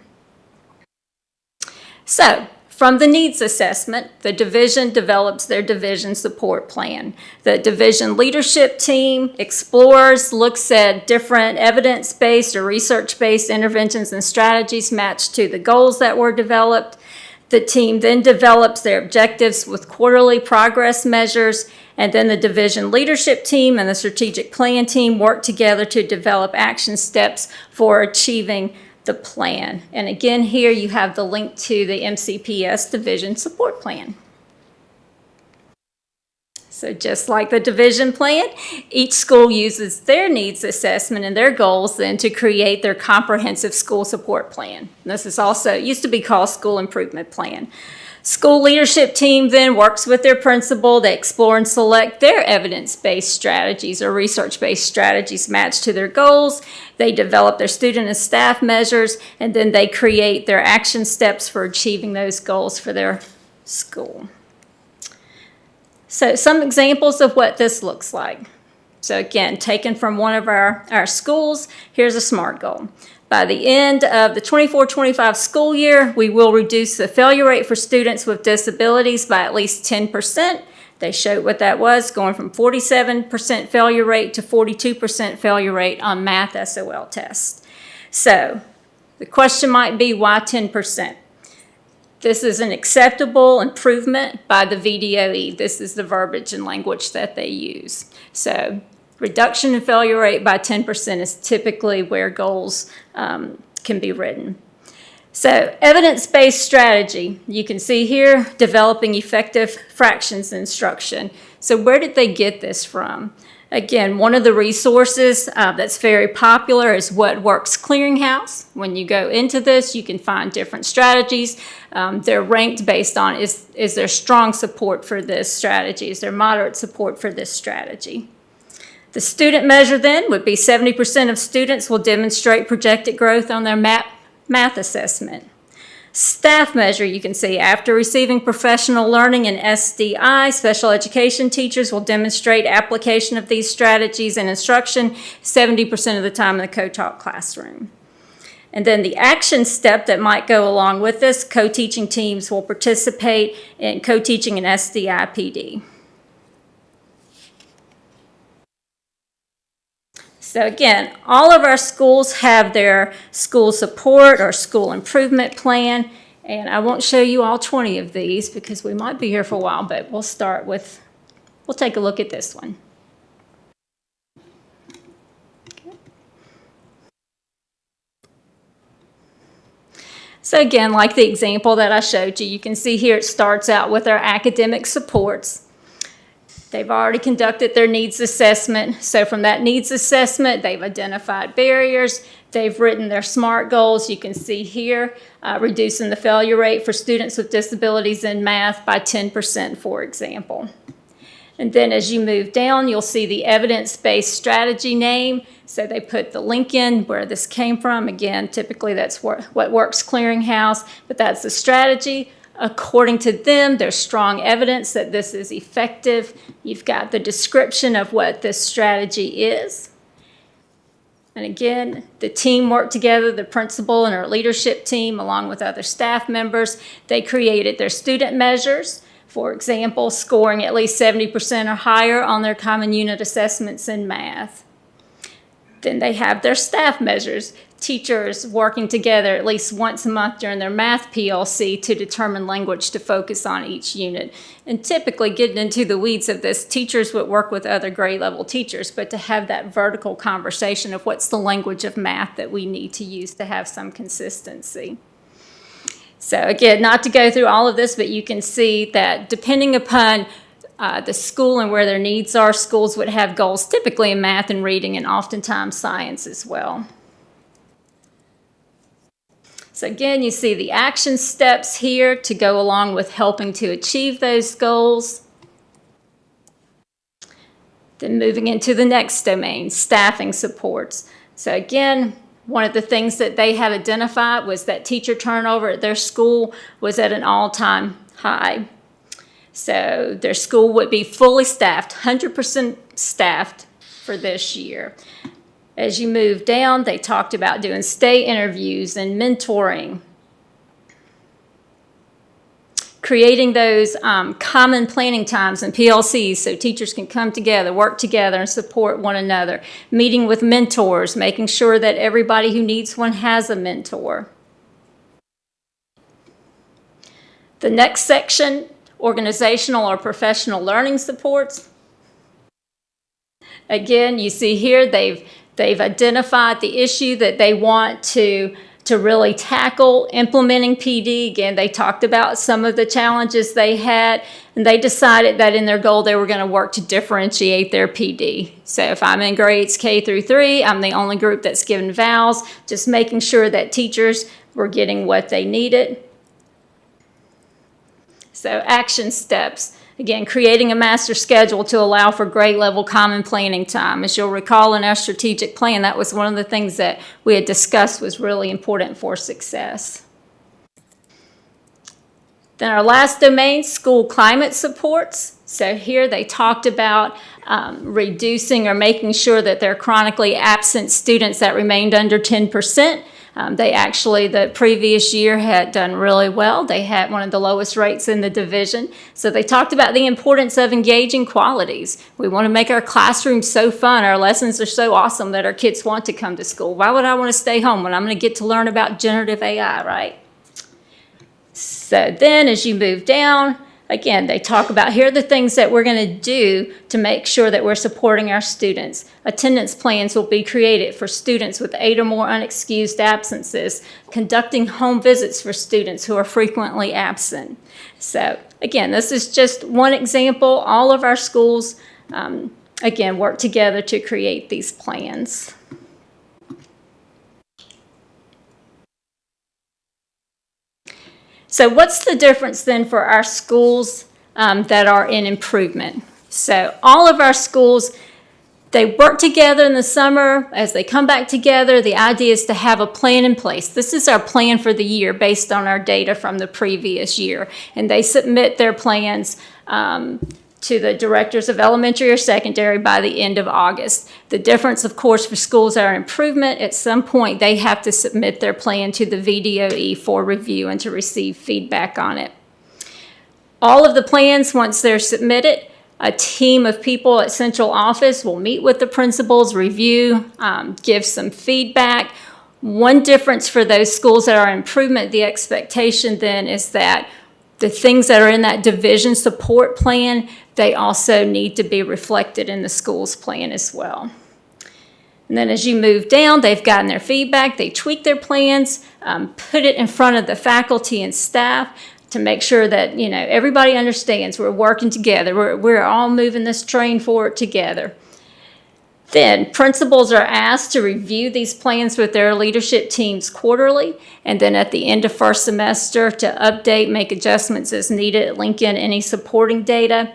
So, from the needs assessment, the division develops their division support plan. The division leadership team explores, looks at different evidence-based or research-based interventions and strategies matched to the goals that were developed. The team then develops their objectives with quarterly progress measures, and then the division leadership team and the strategic plan team work together to develop action steps for achieving the plan. And again, here you have the link to the MCPS division support plan. So just like the division plan, each school uses their needs assessment and their goals then to create their comprehensive school support plan. And this is also, it used to be called school improvement plan. School leadership team then works with their principal. They explore and select their evidence-based strategies or research-based strategies matched to their goals. They develop their student and staff measures, and then they create their action steps for achieving those goals for their school. So some examples of what this looks like. So again, taken from one of our schools, here's a SMART goal. By the end of the 24-25 school year, we will reduce the failure rate for students with disabilities by at least 10%. They showed what that was, going from 47% failure rate to 42% failure rate on math SOL tests. So the question might be, why 10%? This is an acceptable improvement by the VDOE. This is the verbiage and language that they use. So reduction in failure rate by 10% is typically where goals can be written. So evidence-based strategy, you can see here, developing effective fractions instruction. So where did they get this from? Again, one of the resources that's very popular is What Works Clearinghouse. When you go into this, you can find different strategies. They're ranked based on, is there strong support for this strategy? Is there moderate support for this strategy? The student measure then would be 70% of students will demonstrate projected growth on their math assessment. Staff measure, you can see after receiving professional learning in SDI, special education teachers will demonstrate application of these strategies in instruction 70% of the time in the co-taught classroom. And then the action step that might go along with this, co-teaching teams will participate in co-teaching in SDI PD. So again, all of our schools have their school support or school improvement plan, and I won't show you all 20 of these because we might be here for a while, but we'll take a look at this one. So again, like the example that I showed you, you can see here it starts out with our academic supports. They've already conducted their needs assessment. So from that needs assessment, they've identified barriers. They've written their SMART goals. You can see here, reducing the failure rate for students with disabilities in math by 10%, for example. And then as you move down, you'll see the evidence-based strategy name. So they put the link in where this came from. Again, typically that's What Works Clearinghouse, but that's the strategy. According to them, there's strong evidence that this is effective. You've got the description of what this strategy is. And again, the team worked together, the principal and our leadership team, along with other staff members. They created their student measures. For example, scoring at least 70% or higher on their common unit assessments in math. Then they have their staff measures, teachers working together at least once a month during their math PLC to determine language to focus on each unit. And typically, getting into the weeds of this, teachers would work with other grade level teachers, but to have that vertical conversation of what's the language of math that we need to use to have some consistency. So again, not to go through all of this, but you can see that depending upon the school and where their needs are, schools would have goals typically in math and reading and oftentimes science as well. So again, you see the action steps here to go along with helping to achieve those goals. Then moving into the next domain, staffing supports. So again, one of the things that they had identified was that teacher turnover at their school was at an all-time high. So their school would be fully staffed, 100% staffed for this year. As you move down, they talked about doing stay interviews and mentoring, creating those common planning times and PLCs so teachers can come together, work together, and support one another, meeting with mentors, making sure that everybody who needs one has a mentor. The next section, organizational or professional learning supports. Again, you see here they've identified the issue that they want to really tackle implementing PD. Again, they talked about some of the challenges they had, and they decided that in their goal they were going to work to differentiate their PD. So if I'm in grades K through 3, I'm the only group that's given vowels, just making sure that teachers were getting what they needed. So action steps. Again, creating a master schedule to allow for grade level common planning time. As you'll recall in our strategic plan, that was one of the things that we had discussed was really important for success. Then our last domain, school climate supports. So here they talked about reducing or making sure that there are chronically absent students that remained under 10%. They actually, the previous year, had done really well. They had one of the lowest rates in the division. So they talked about the importance of engaging qualities. We want to make our classrooms so fun. Our lessons are so awesome that our kids want to come to school. Why would I want to stay home when I'm going to get to learn about generative AI, right? So then as you move down, again, they talk about here are the things that we're going to do to make sure that we're supporting our students. Attendance plans will be created for students with 8 or more unexcused absences, conducting home visits for students who are frequently absent. So again, this is just one example. All of our schools, again, work together to create these plans. So what's the difference then for our schools that are in improvement? So all of our schools, they work together in the summer. As they come back together, the idea is to have a plan in place. This is our plan for the year based on our data from the previous year. And they submit their plans to the directors of elementary or secondary by the end of August. The difference, of course, for schools that are in improvement, at some point they have to submit their plan to the VDOE for review and to receive feedback on it. All of the plans, once they're submitted, a team of people at central office will meet with the principals, review, give some feedback. One difference for those schools that are in improvement, the expectation then is that the things that are in that division support plan, they also need to be reflected in the school's plan as well. And then as you move down, they've gotten their feedback, they tweak their plans, put it in front of the faculty and staff to make sure that, you know, everybody understands we're working together, we're all moving this train forward together. Then principals are asked to review these plans with their leadership teams quarterly, and then at the end of first semester to update, make adjustments as needed, link in any supporting data.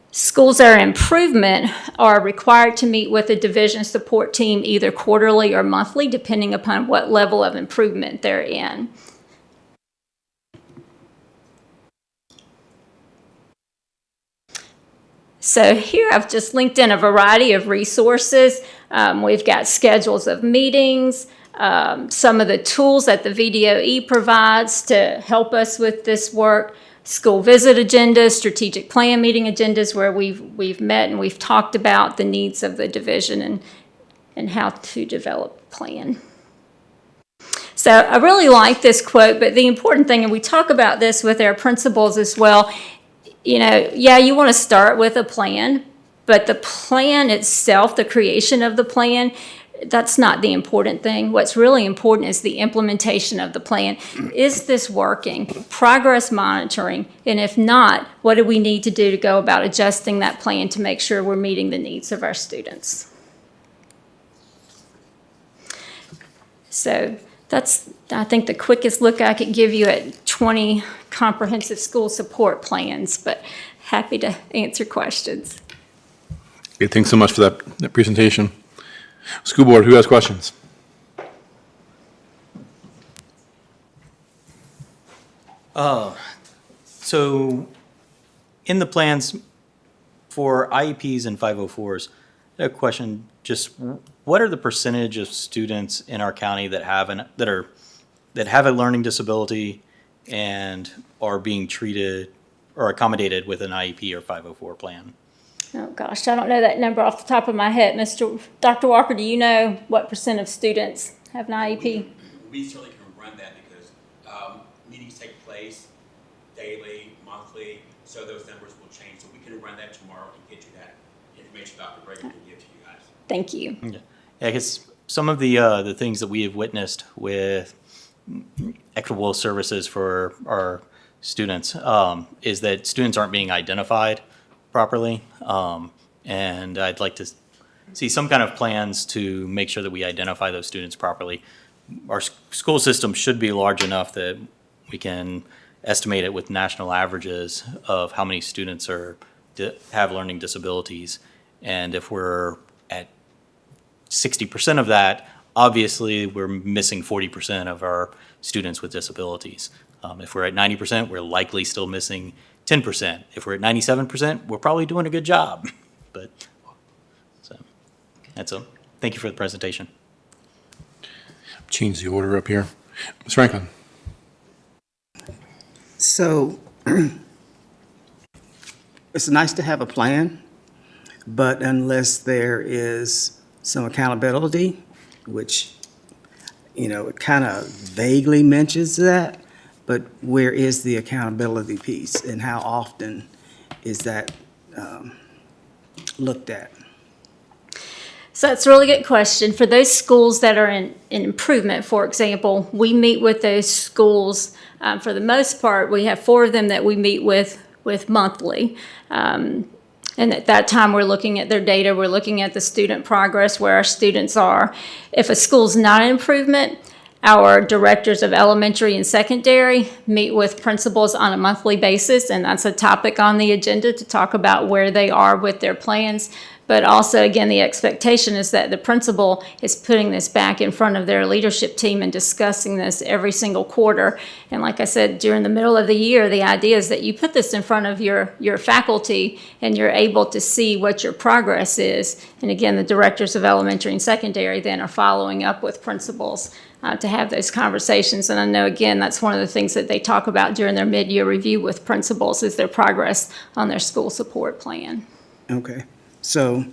Schools that are in improvement are required to meet with a division support team either quarterly or monthly, depending upon what level of improvement they're in. So here I've just linked in a variety of resources. We've got schedules of meetings, some of the tools that the VDOE provides to help us with this work, school visit agendas, strategic plan meeting agendas where we've met and we've talked about the needs of the division and how to develop a plan. So I really like this quote, but the important thing, and we talk about this with our principals as well, you know, yeah, you want to start with a plan, but the plan itself, the creation of the plan, that's not the important thing. What's really important is the implementation of the plan. Is this working? Progress monitoring. And if not, what do we need to do to go about adjusting that plan to make sure we're meeting the needs of our students? So that's, I think, the quickest look I could give you at 20 comprehensive school support plans, but happy to answer questions. Okay, thanks so much for that presentation. School board, who has questions? So in the plans for IEPs and 504s, I have a question, just what are the percentage of students in our county that have a learning disability and are being treated or accommodated with an IEP or 504 plan? Oh, gosh, I don't know that number off the top of my head. Dr. Walker, do you know what percent of students have an IEP? We certainly can run that because meetings take place daily, monthly, so those numbers will change. So we can run that tomorrow and get you that information Dr. Bregan can give to you guys. Thank you. Yeah, I guess some of the things that we have witnessed with equitable services for our students is that students aren't being identified properly, and I'd like to see some kind of plans to make sure that we identify those students properly. Our school system should be large enough that we can estimate it with national averages of how many students have learning disabilities, and if we're at 60% of that, obviously we're missing 40% of our students with disabilities. If we're at 90%, we're likely still missing 10%. If we're at 97%, we're probably doing a good job. But so that's all. Thank you for the presentation. Change the order up here. Ms. Franklin. So it's nice to have a plan, but unless there is some accountability, which, you know, it kind of vaguely mentions that, but where is the accountability piece and how often is that looked at? So that's a really good question. For those schools that are in improvement, for example, we meet with those schools. For the most part, we have 4 of them that we meet with monthly. And at that time, we're looking at their data. We're looking at the student progress, where our students are. If a school's not in improvement, our directors of elementary and secondary meet with principals on a monthly basis, and that's a topic on the agenda to talk about where they are with their plans. But also, again, the expectation is that the principal is putting this back in front of their leadership team and discussing this every single quarter. And like I said, during the middle of the year, the idea is that you put this in front of your faculty and you're able to see what your progress is. And again, the directors of elementary and secondary then are following up with principals to have those conversations. And I know, again, that's one of the things that they talk about during their mid-year review with principals is their progress on their school support plan. Okay. So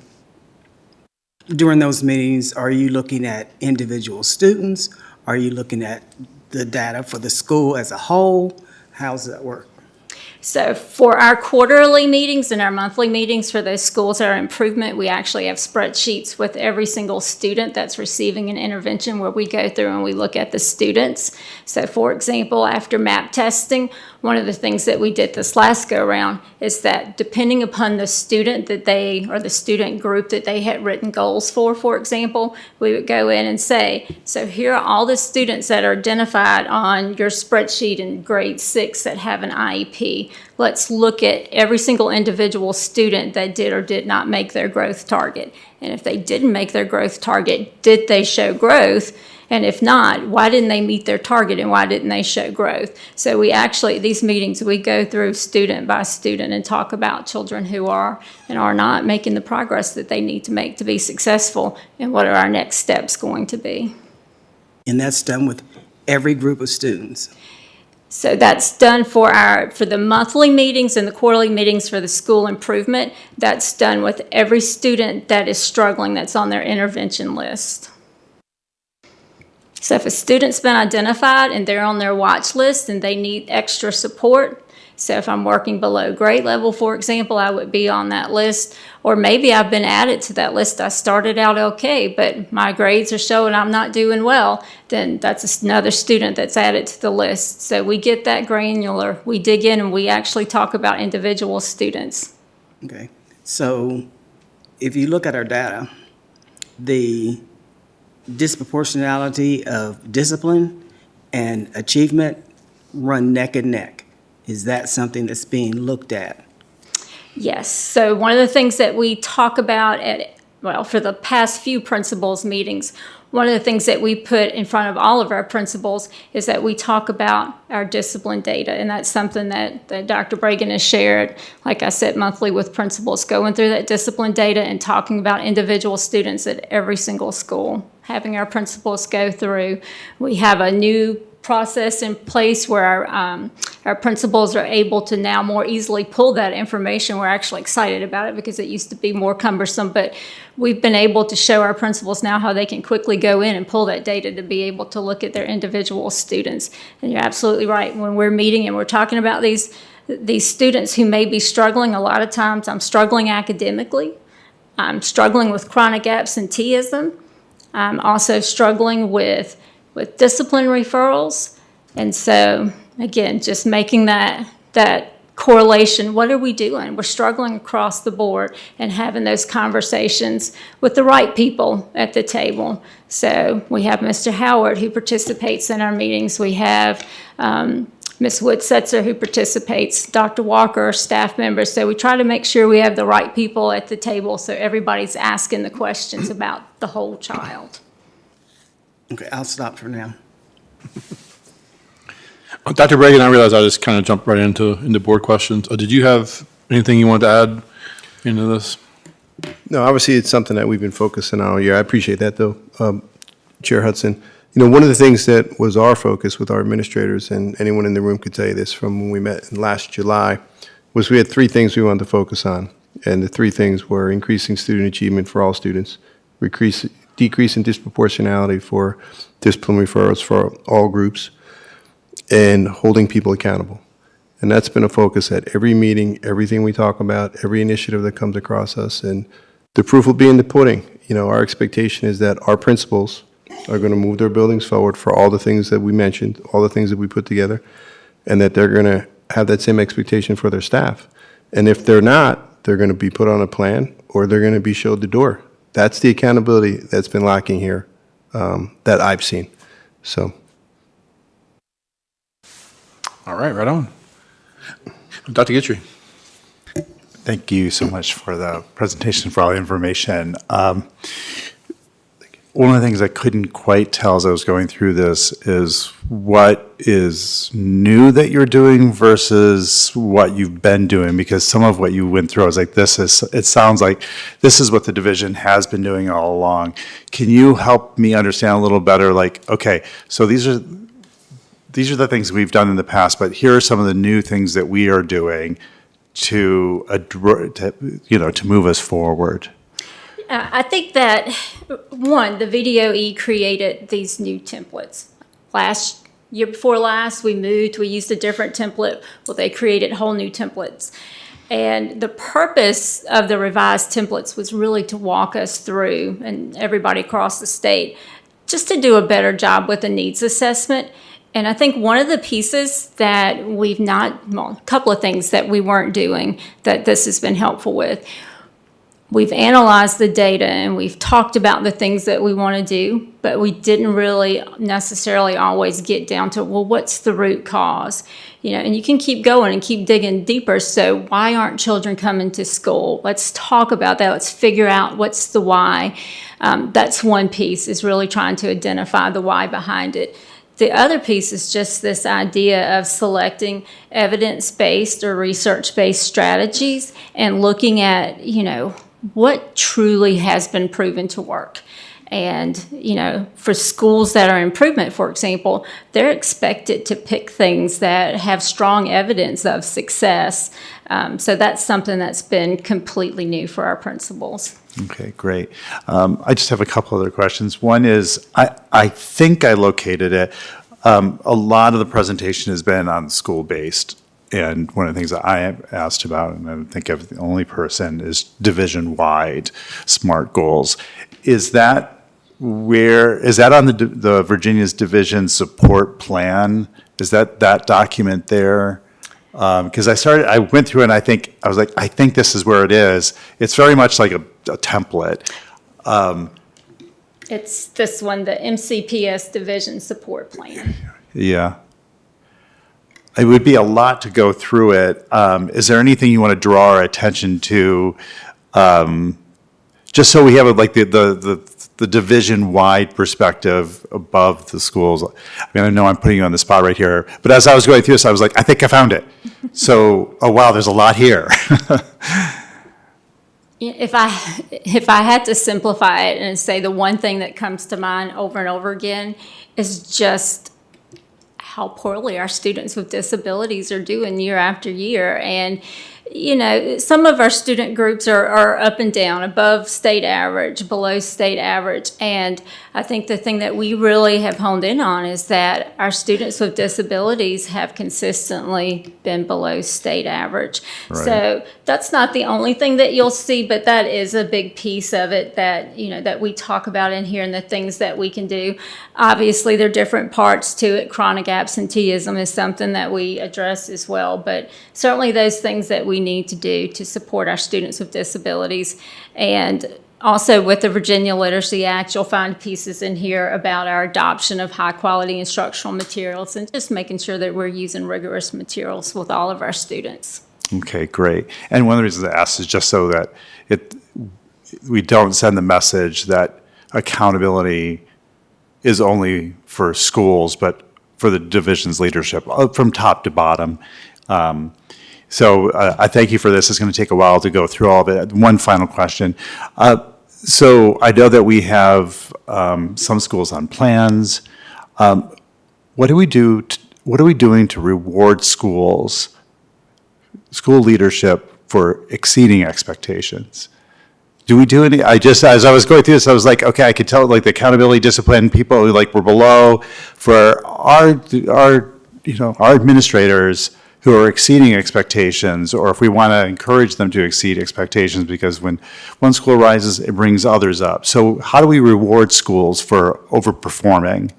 during those meetings, are you looking at individual students? Are you looking at the data for the school as a whole? How does that work? So for our quarterly meetings and our monthly meetings for those schools that are improvement, we actually have spreadsheets with every single student that's receiving an intervention where we go through and we look at the students. So for example, after MAP testing, one of the things that we did this last go around is that depending upon the student that they, or the student group that they had written goals for example, we would go in and say, so here are all the students that are identified on your spreadsheet in grade 6 that have an IEP. Let's look at every single individual student that did or did not make their growth target. And if they didn't make their growth target, did they show growth? And if not, why didn't they meet their target and why didn't they show growth? So we actually, these meetings, we go through student by student and talk about children who are and are not making the progress that they need to make to be successful and what are our next steps going to be. And that's done with every group of students? So that's done for the monthly meetings and the quarterly meetings for the school improvement. That's done with every student that is struggling that's on their intervention list. So if a student's been identified and they're on their watch list and they need extra support, so if I'm working below grade level, for example, I would be on that list. Or maybe I've been added to that list. I started out okay, but my grades are showing I'm not doing well. Then that's another student that's added to the list. So we get that granular. We dig in and we actually talk about individual students. Okay, so if you look at our data, the disproportionality of discipline and achievement run neck and neck. Is that something that's being looked at? Yes. So one of the things that we talk about for the past few principals meetings, one of the things that we put in front of all of our principals is that we talk about our discipline data. And that's something that Dr. Bragan has shared, like I said, monthly with principals, going through that discipline data and talking about individual students at every single school, having our principals go through. We have a new process in place where our principals are able to now more easily pull that information. We're actually excited about it because it used to be more cumbersome, but we've been able to show our principals now how they can quickly go in and pull that data to be able to look at their individual students. And you're absolutely right. When we're meeting and we're talking about these students who may be struggling, a lot of times I'm struggling academically. I'm struggling with chronic absenteeism. I'm also struggling with discipline referrals. And so, again, just making that correlation, what are we doing? We're struggling across the board and having those conversations with the right people at the table. So we have Mr. Howard who participates in our meetings. We have Ms. Woodsetzer who participates, Dr. Walker, staff members. So we try to make sure we have the right people at the table so everybody's asking the questions about the whole child. Okay, I'll stop for now. Dr. Bragan, I realize I just kind of jumped right into board questions. Did you have anything you wanted to add into this? No, obviously, it's something that we've been focusing on all year. I appreciate that, though, Chair Hudson. You know, one of the things that was our focus with our administrators, and anyone in the room could tell you this from when we met in last July, was we had three things we wanted to focus on. And the three things were increasing student achievement for all students, decrease in disproportionality for discipline referrals for all groups, and holding people accountable. And that's been a focus at every meeting, everything we talk about, every initiative that comes across us. And the proof will be in the pudding. You know, our expectation is that our principals are going to move their buildings forward for all the things that we mentioned, all the things that we put together, and that they're going to have that same expectation for their staff. And if they're not, they're going to be put on a plan or they're going to be showed the door. That's the accountability that's been lacking here that I've seen. So. All right, right on. Dr. Guitry. Thank you so much for the presentation, for all the information. One of the things I couldn't quite tell as I was going through this is what is new that you're doing versus what you've been doing, because some of what you went through, I was like, it sounds like this is what the division has been doing all along. Can you help me understand a little better, like, okay, so these are the things we've done in the past, but here are some of the new things that we are doing to move us forward? I think that, one, the VDOE created these new templates. Year before last, we used a different template. Well, they created whole new templates. And the purpose of the revised templates was really to walk us through, and everybody across the state, just to do a better job with the needs assessment. And I think one of the pieces that a couple of things that we weren't doing that this has been helpful with. We've analyzed the data and we've talked about the things that we want to do, but we didn't really necessarily always get down to, well, what's the root cause? You know, and you can keep going and keep digging deeper. So why aren't children coming to school? Let's talk about that. Let's figure out what's the why. That's one piece, is really trying to identify the why behind it. The other piece is just this idea of selecting evidence-based or research-based strategies and looking at, what truly has been proven to work. And, you know, for schools that are improvement, for example, they're expected to pick things that have strong evidence of success. So that's something that's been completely new for our principals. Okay, great. I just have a couple other questions. One is, I think I located it. A lot of the presentation has been on school-based. And one of the things that I asked about, and I think I'm the only person, is division-wide SMART goals. Is that on the Virginia's division support plan? Is that document there? Because I went through it and I was like, I think this is where it is. It's very much like a template. It's this one, the MCPS Division Support Plan. Yeah. It would be a lot to go through it. Is there anything you want to draw our attention to, just so we have like the division-wide perspective above the schools? I mean, I know I'm putting you on the spot right here, but as I was going through this, I was like, I think I found it. So, oh wow, there's a lot here. If I had to simplify it and say the one thing that comes to mind over and over again is just how poorly our students with disabilities are doing year after year. And, you know, some of our student groups are up and down, above state average, below state average. And I think the thing that we really have honed in on is that our students with disabilities have consistently been below state average. Right. So that's not the only thing that you'll see, but that is a big piece of it that, you know, that we talk about in here and the things that we can do. Obviously, there are different parts to it. Chronic absenteeism is something that we address as well, but certainly those things that we need to do to support our students with disabilities. And also with the Virginia Literacy Act, you'll find pieces in here about our adoption of high-quality instructional materials and just making sure that we're using rigorous materials with all of our students. Okay, great. And one of the reasons I asked is just so that we don't send the message that accountability is only for schools, but for the division's leadership, from top to bottom. So I thank you for this. It's going to take a while to go through all of it. One final question. So I know that we have some schools on plans. What are we doing to reward school leadership for exceeding expectations? Do we do any? As I was going through this, I was like, okay, I could tell like the accountability, discipline, people who like were below. For our administrators who are exceeding expectations, or if we want to encourage them to exceed expectations, because when one school rises, it brings others up. So how do we reward schools for overperforming?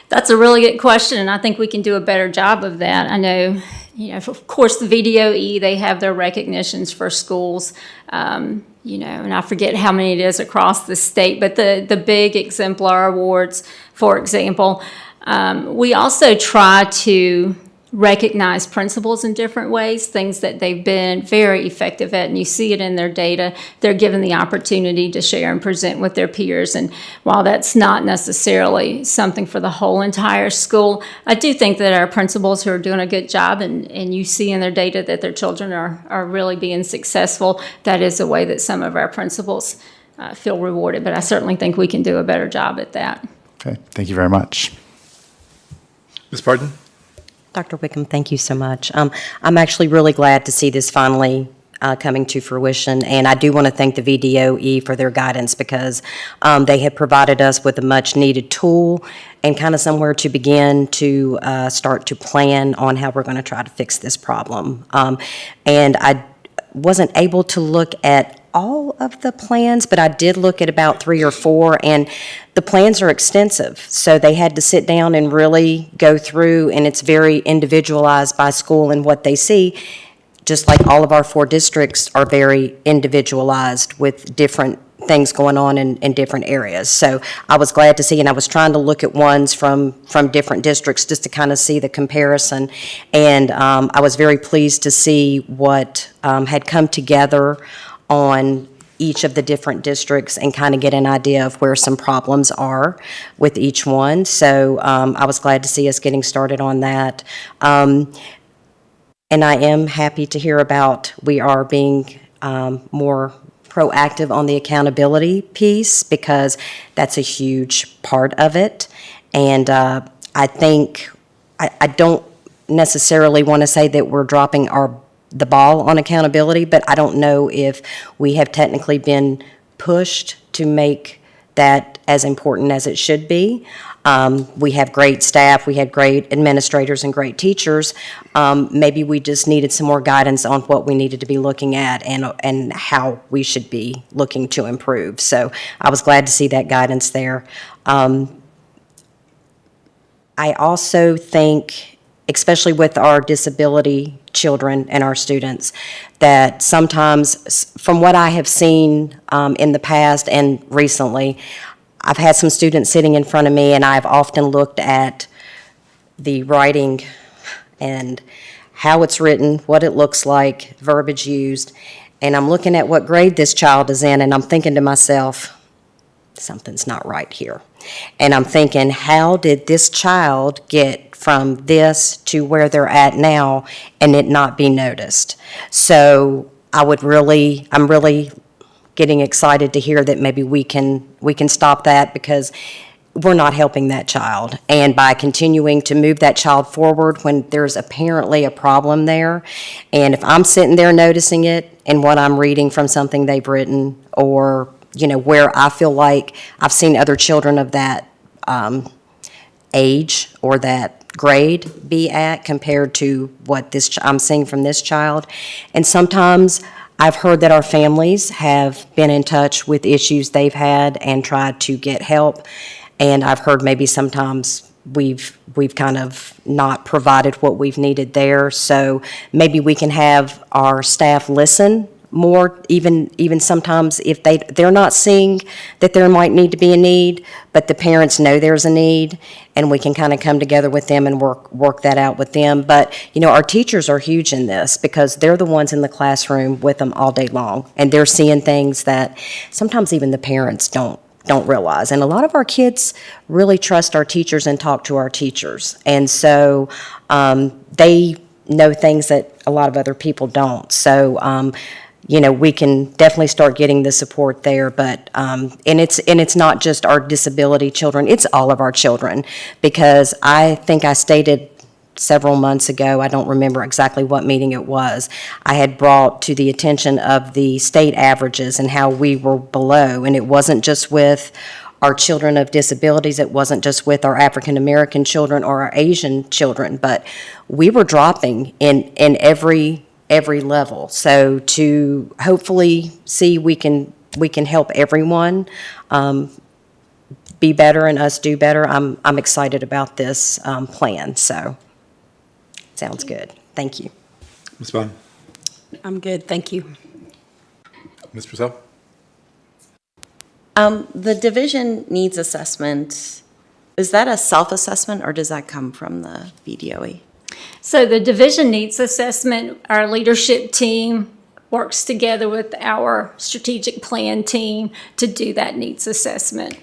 That's a really good question, and I think we can do a better job of that. I know, you know, of course, the VDOE, they have their recognitions for schools, you know, and I forget how many it is across the state, but the big exemplar awards, for example, we also try to recognize principals in different ways, things that they've been very effective at, and you see it in their data. They're given the opportunity to share and present with their peers, and while that's not necessarily something for the whole entire school, I do think that our principals who are doing a good job, and you see in their data that their children are really being successful, that is a way that some of our principals feel rewarded, but I certainly think we can do a better job at that. Okay, thank you very much. Ms. Parton? Dr. Wickham, thank you so much. I'm actually really glad to see this finally coming to fruition, and I do want to thank the VDOE for their guidance, because they have provided us with a much-needed tool and kind of somewhere to begin to start to plan on how we're going to try to fix this problem. And I wasn't able to look at all of the plans, but I did look at about 3 or 4, and the plans are extensive. So they had to sit down and really go through, and it's very individualized by school and what they see, just like all of our 4 districts are very individualized with different things going on in different areas. So I was glad to see, and I was trying to look at ones from different districts just to kind of see the comparison. And I was very pleased to see what had come together on each of the different districts and kind of get an idea of where some problems are with each one. So I was glad to see us getting started on that. And I am happy to hear about we are being more proactive on the accountability piece because that's a huge part of it. And I think, I don't necessarily want to say that we're dropping the ball on accountability, but I don't know if we have technically been pushed to make that as important as it should be. We have great staff, we had great administrators and great teachers. Maybe we just needed some more guidance on what we needed to be looking at and how we should be looking to improve. So I was glad to see that guidance there. I also think, especially with our disability children and our students, that sometimes, from what I have seen in the past and recently, I've had some students sitting in front of me, and I've often looked at the writing and how it's written, what it looks like, verbiage used, and I'm looking at what grade this child is in, and I'm thinking to myself, something's not right here. And I'm thinking, how did this child get from this to where they're at now and it not be noticed? So I'm really getting excited to hear that maybe we can stop that, because we're not helping that child. And by continuing to move that child forward when there's apparently a problem there, and if I'm sitting there noticing it and what I'm reading from something they've written, or where I feel like I've seen other children of that age or that grade be at compared to what I'm seeing from this child. And sometimes I've heard that our families have been in touch with issues they've had and tried to get help. And I've heard maybe sometimes we've kind of not provided what we've needed there. So maybe we can have our staff listen more, even sometimes if they're not seeing that there might need to be a need, but the parents know there's a need, and we can kind of come together with them and work that out with them. But our teachers are huge in this, because they're the ones in the classroom with them all day long, and they're seeing things that sometimes even the parents don't realize. And a lot of our kids really trust our teachers and talk to our teachers, and so they know things that a lot of other people don't. So we can definitely start getting the support there, but and it's not just our disability children, it's all of our children, because I think I stated several months ago, I don't remember exactly what meeting it was, I had brought to the attention of the state averages and how we were below, and it wasn't just with our children of disabilities, it wasn't just with our African American children or our Asian children, but we were dropping in every level. So to hopefully see we can help everyone be better and us do better, I'm excited about this plan. So sounds good. Thank you. Ms. Bond? I'm good, thank you. Ms. Purcell? The division needs assessment, is that a self-assessment or does that come from the VDOE? So the division needs assessment, our leadership team works together with our strategic plan team to do that needs assessment.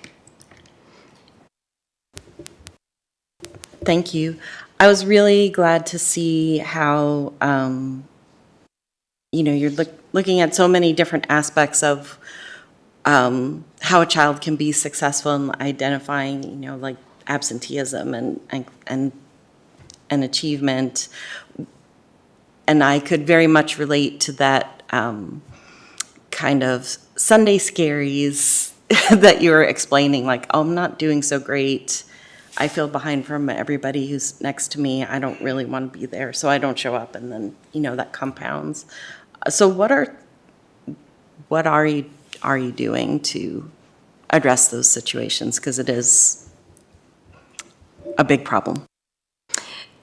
Thank you. I was really glad to see how, you're looking at so many different aspects of how a child can be successful in identifying, like absenteeism and achievement. And I could very much relate to that kind of Sunday scaries that you were explaining, like, oh, I'm not doing so great. I feel behind from everybody who's next to me. I don't really want to be there, so I don't show up, and then, that compounds. So what are you doing to address those situations? Because it is a big problem.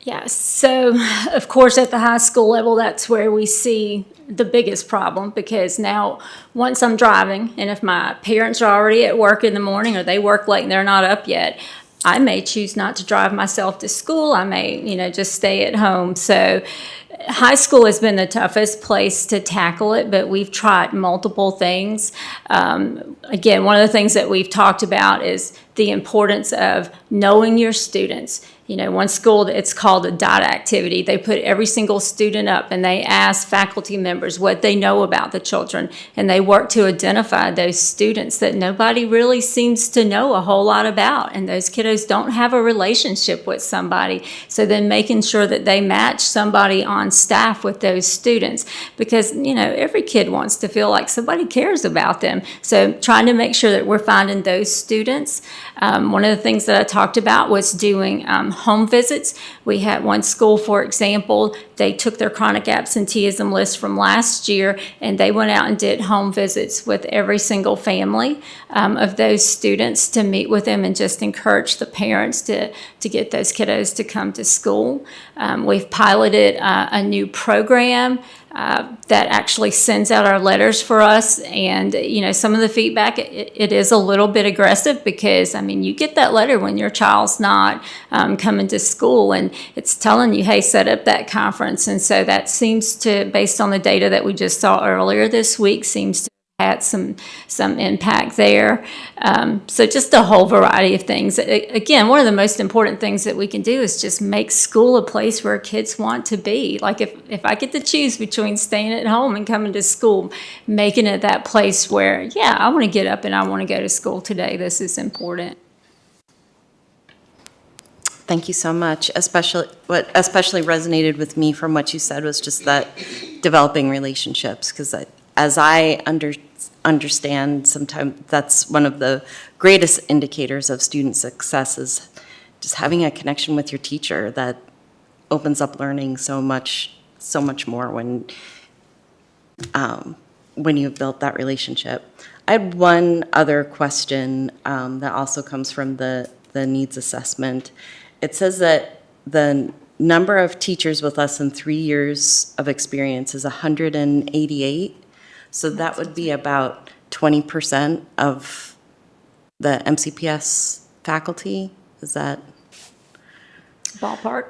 Yes, so of course at the high school level, that's where we see the biggest problem, because now once I'm driving, and if my parents are already at work in the morning or they work late and they're not up yet, I may choose not to drive myself to school. I may, just stay at home. So high school has been the toughest place to tackle it, but we've tried multiple things. Again, one of the things that we've talked about is the importance of knowing your students. One school, it's called a dot activity. They put every single student up and they ask faculty members what they know about the children. And they work to identify those students that nobody really seems to know a whole lot about. And those kiddos don't have a relationship with somebody. So then making sure that they match somebody on staff with those students. Because, every kid wants to feel like somebody cares about them. So trying to make sure that we're finding those students. One of the things that I talked about was doing home visits. We had one school, for example, they took their chronic absenteeism list from last year and they went out and did home visits with every single family of those students to meet with them and just encourage the parents to get those kiddos to come to school. We've piloted a new program that actually sends out our letters for us. And, some of the feedback, it is a little bit aggressive because, you get that letter when your child's not coming to school and it's telling you, hey, set up that conference. And so that seems to, based on the data that we just saw earlier this week, seems to had some impact there. So just a whole variety of things. Again, one of the most important things that we can do is just make school a place where kids want to be. Like if I get to choose between staying at home and coming to school, making it that place where, yeah, I want to get up and I want to go to school today. This is important. Thank you so much. What especially resonated with me from what you said was just that developing relationships, because as I understand, sometimes that's one of the greatest indicators of student success is just having a connection with your teacher that opens up learning so much more when you've built that relationship. I had one other question that also comes from the needs assessment. It says that the number of teachers with less than 3 years of experience is 188. So that would be about 20% of the MCPS faculty. Is that ballpark?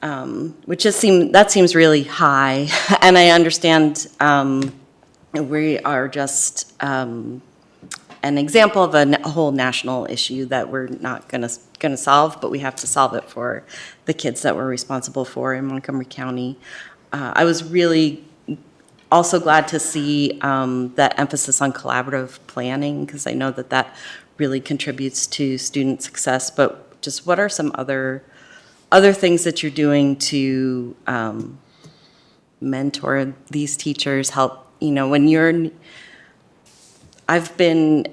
That seems really high. And I understand we are just an example of a whole national issue that we're not going to solve, but we have to solve it for the kids that we're responsible for in Montgomery County. I was really also glad to see that emphasis on collaborative planning, because I know that really contributes to student success. But just what are some other things that you're doing to mentor these teachers, help, I've been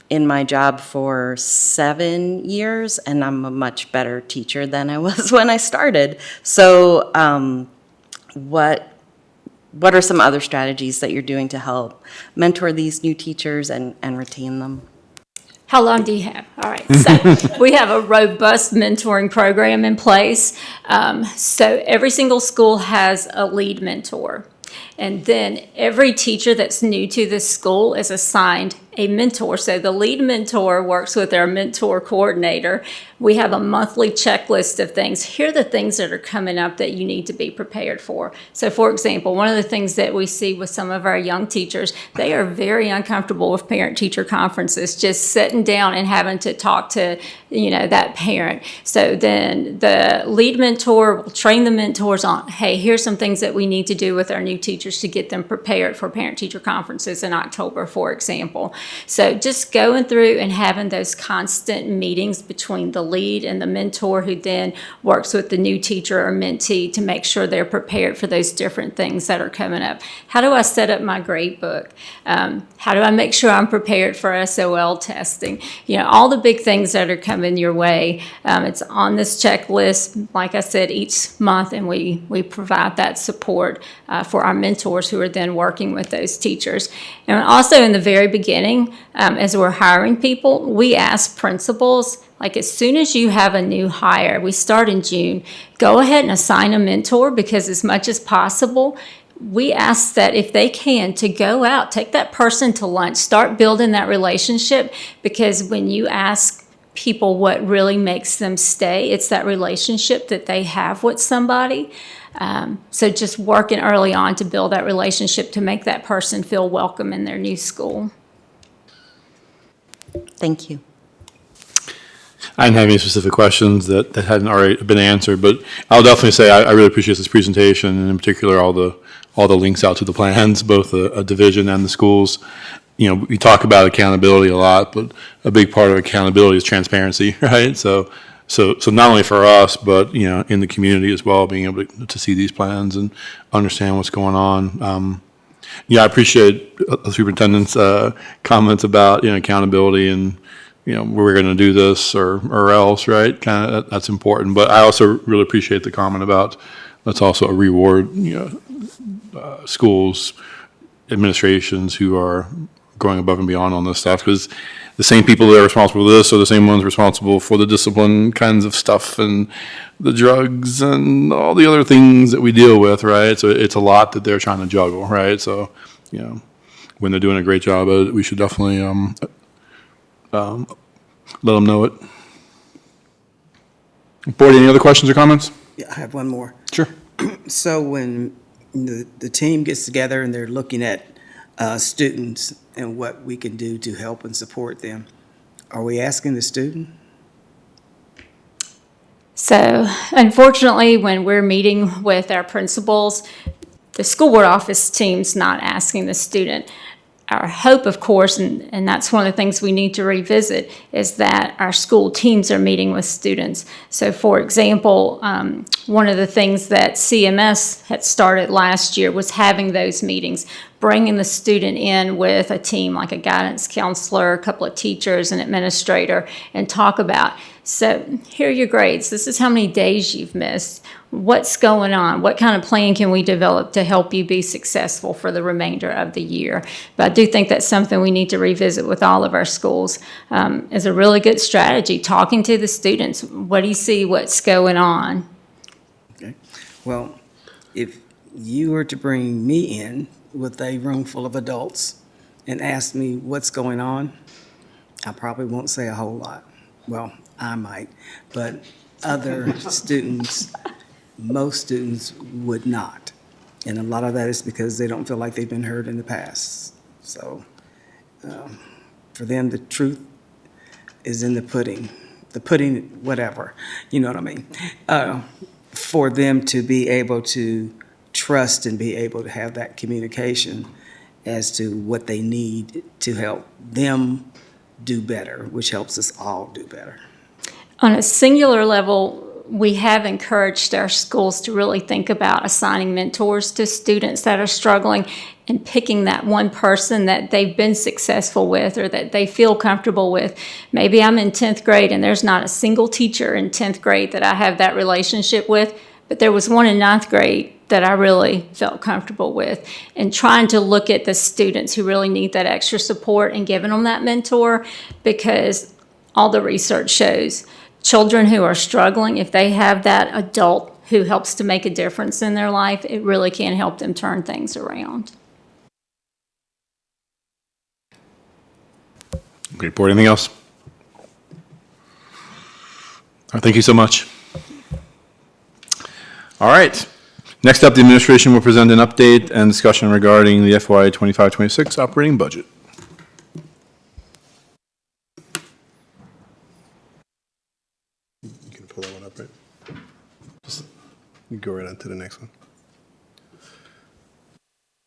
in my job for 7 years, and I'm a much better teacher than I was when I started. So what are some other strategies that you're doing to help mentor these new teachers and retain them? How long do you have? All right, so we have a robust mentoring program in place. So every single school has a lead mentor. And then every teacher that's new to this school is assigned a mentor. So the lead mentor works with our mentor coordinator. We have a monthly checklist of things. Here are the things that are coming up that you need to be prepared for. So for example, one of the things that we see with some of our young teachers, they are very uncomfortable with parent-teacher conferences, just sitting down and having to talk to, that parent. So then the lead mentor will train the mentors on, hey, here's some things that we need to do with our new teachers to get them prepared for parent-teacher conferences in October, for example. So just going through and having those constant meetings between the lead and the mentor, who then works with the new teacher or mentee to make sure they're prepared for those different things that are coming up. How do I set up my grade book? How do I make sure I'm prepared for SOL testing? All the big things that are coming your way. It's on this checklist, like I said, each month, and we provide that support for our mentors who are then working with those teachers. And also in the very beginning, as we're hiring people, we ask principals, like as soon as you have a new hire, we start in June, go ahead and assign a mentor, because as much as possible, we ask that if they can, to go out, take that person to lunch, start building that relationship, because when you ask people what really makes them stay, it's that relationship that they have with somebody. So just working early on to build that relationship to make that person feel welcome in their new school. Thank you. I didn't have any specific questions that hadn't already been answered, but I'll definitely say I really appreciate this presentation, and in particular, all the links out to the plans, both a division and the schools. You know, we talk about accountability a lot, but a big part of accountability is transparency, right? So not only for us, but, you know, in the community as well, being able to see these plans and understand what's going on. Yeah, I appreciate the superintendent's comments about, you know, accountability and, you know, we're going to do this or else, right? Kind of that's important. But I also really appreciate the comment about let's also reward, you know, schools, administrations who are going above and beyond on this stuff, because the same people that are responsible for this are the same ones responsible for the discipline kinds of stuff and the drugs and all the other things that we deal with, right? So it's a lot that they're trying to juggle, right? So, you know, when they're doing a great job of it, we should definitely let them know it. Board, any other questions or comments? Yeah, I have one more. Sure. So when the team gets together and they're looking at students and what we can do to help and support them, are we asking the student? So unfortunately, when we're meeting with our principals, the school board office team's not asking the student. Our hope, of course, and that's one of the things we need to revisit, is that our school teams are meeting with students. So, for example, one of the things that CMS had started last year was having those meetings, bringing the student in with a team like a guidance counselor, a couple of teachers, an administrator, and talk about, so here are your grades. This is how many days you've missed. What's going on? What kind of plan can we develop to help you be successful for the remainder of the year? But I do think that's something we need to revisit with all of our schools. Is a really good strategy, talking to the students. What do you see? What's going on? Okay. Well, if you were to bring me in with a room full of adults and ask me what's going on, I probably won't say a whole lot. Well, I might, but other students, most students would not. And a lot of that is because they don't feel like they've been heard in the past. So for them, the truth is in the pudding, whatever, you know what I mean? For them to be able to trust and be able to have that communication as to what they need to help them do better, which helps us all do better. On a singular level, we have encouraged our schools to really think about assigning mentors to students that are struggling and picking that one person that they've been successful with or that they feel comfortable with. Maybe I'm in 10th grade and there's not a single teacher in 10th grade that I have that relationship with, but there was one in 9th grade that I really felt comfortable with, and trying to look at the students who really need that extra support and giving them that mentor, because all the research shows children who are struggling, if they have that adult who helps to make a difference in their life, it really can help them turn things around. Okay, board, anything else? Thank you so much. All right. Next up, the administration will present an update and discussion regarding the FY 25-26 operating budget. You can pull that one up, right? You go right on to the next one.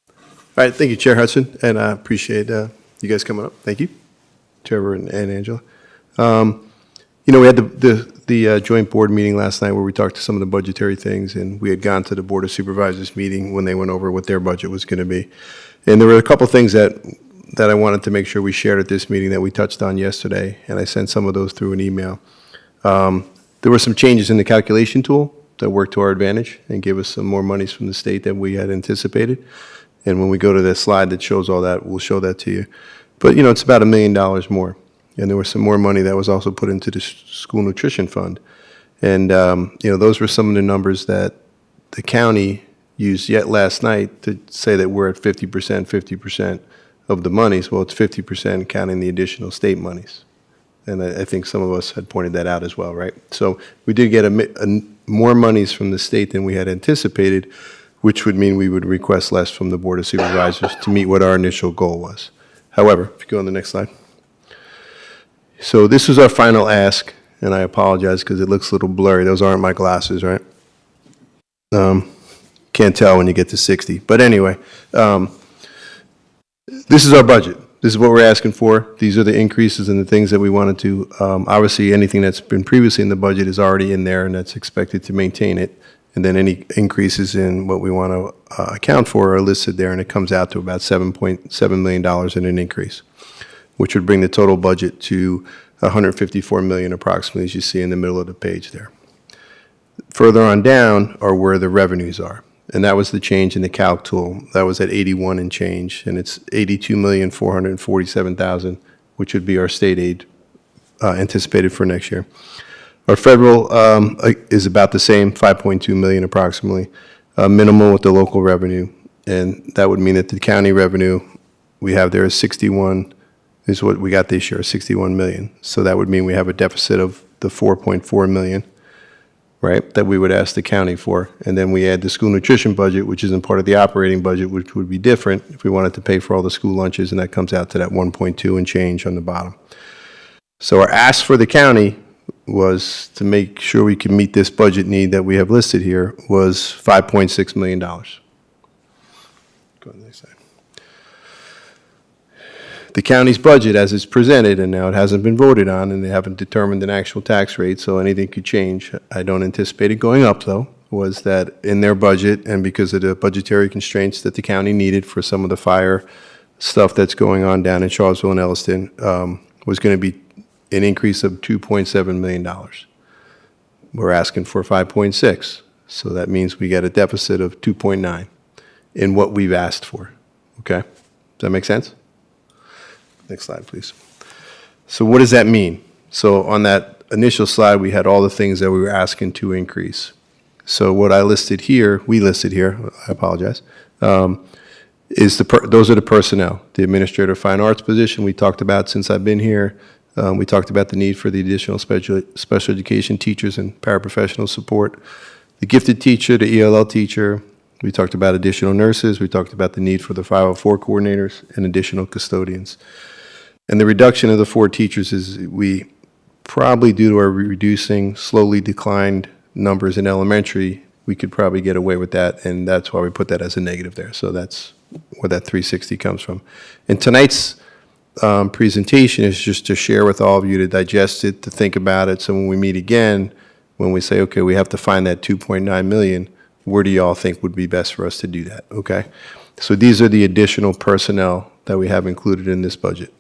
All right, thank you, Chair Hudson, and I appreciate you guys coming up. Thank you, Trevor and Angela. You know, we had the joint board meeting last night where we talked to some of the budgetary things, and we had gone to the Board of Supervisors meeting when they went over what their budget was going to be. And there were a couple things that I wanted to make sure we shared at this meeting that we touched on yesterday, and I sent some of those through an email. There were some changes in the calculation tool that worked to our advantage and gave us some more monies from the state than we had anticipated. And when we go to the slide that shows all that, we'll show that to you. But, you know, it's about $1 million more. And there was some more money that was also put into the school nutrition fund. And, you know, those were some of the numbers that the county used yet last night to say that we're at 50% of the monies. Well, it's 50% counting the additional state monies. And I think some of us had pointed that out as well, right? So we did get more monies from the state than we had anticipated, which would mean we would request less from the Board of Supervisors to meet what our initial goal was. However, if you go on the next slide. So this was our final ask, and I apologize because it looks a little blurry. Those aren't my glasses, right? Can't tell when you get to 60. But anyway, this is our budget. This is what we're asking for. These are the increases and the things that we wanted to. Obviously, anything that's been previously in the budget is already in there, and that's expected to maintain it. And then any increases in what we want to account for are listed there, and it comes out to about $7.7 million in an increase, which would bring the total budget to $154 million approximately, as you see in the middle of the page there. Further on down are where the revenues are. And that was the change in the calc tool. That was at 81 and change, and it's 82,447,000, which would be our state aid anticipated for next year. Our federal is about the same, 5.2 million approximately, minimal with the local revenue, and that would mean that the county revenue we have there is 61, is what we got this year, 61 million. So that would mean we have a deficit of the 4.4 million. Right, that we would ask the county for. And then we add the school nutrition budget, which isn't part of the operating budget, which would be different if we wanted to pay for all the school lunches, and that comes out to that 1.2 and change on the bottom. So our ask for the county was to make sure we can meet this budget need that we have listed here was $5.6 million. Go to the next slide. The county's budget as it's presented, and now it hasn't been voted on, and they haven't determined an actual tax rate, so anything could change. I don't anticipate it going up, though, was that in their budget, and because of the budgetary constraints that the county needed for some of the fire stuff that's going on down in Charlottesville and Elliston, was going to be an increase of $2.7 million. We're asking for 5.6, so that means we get a deficit of 2.9 in what we've asked for, okay? Does that make sense? Next slide, please. So what does that mean? So on that initial slide, we had all the things that we were asking to increase. So what I listed here, we listed here, I apologize, is those are the personnel. The administrator of fine arts position we talked about since I've been here. We talked about the need for the additional special education teachers and paraprofessional support. The gifted teacher, the ELL teacher. We talked about additional nurses. We talked about the need for the 504 coordinators and additional custodians. And the reduction of the 4 teachers is we probably, due to our reducing, slowly declined numbers in elementary, we could probably get away with that, and that's why we put that as a negative there. So that's where that 360 comes from. And tonight's presentation is just to share with all of you, to digest it, to think about it, so when we meet again, when we say, okay, we have to find that 2.9 million, where do you all think would be best for us to do that, okay? So these are the additional personnel that we have included in this budget.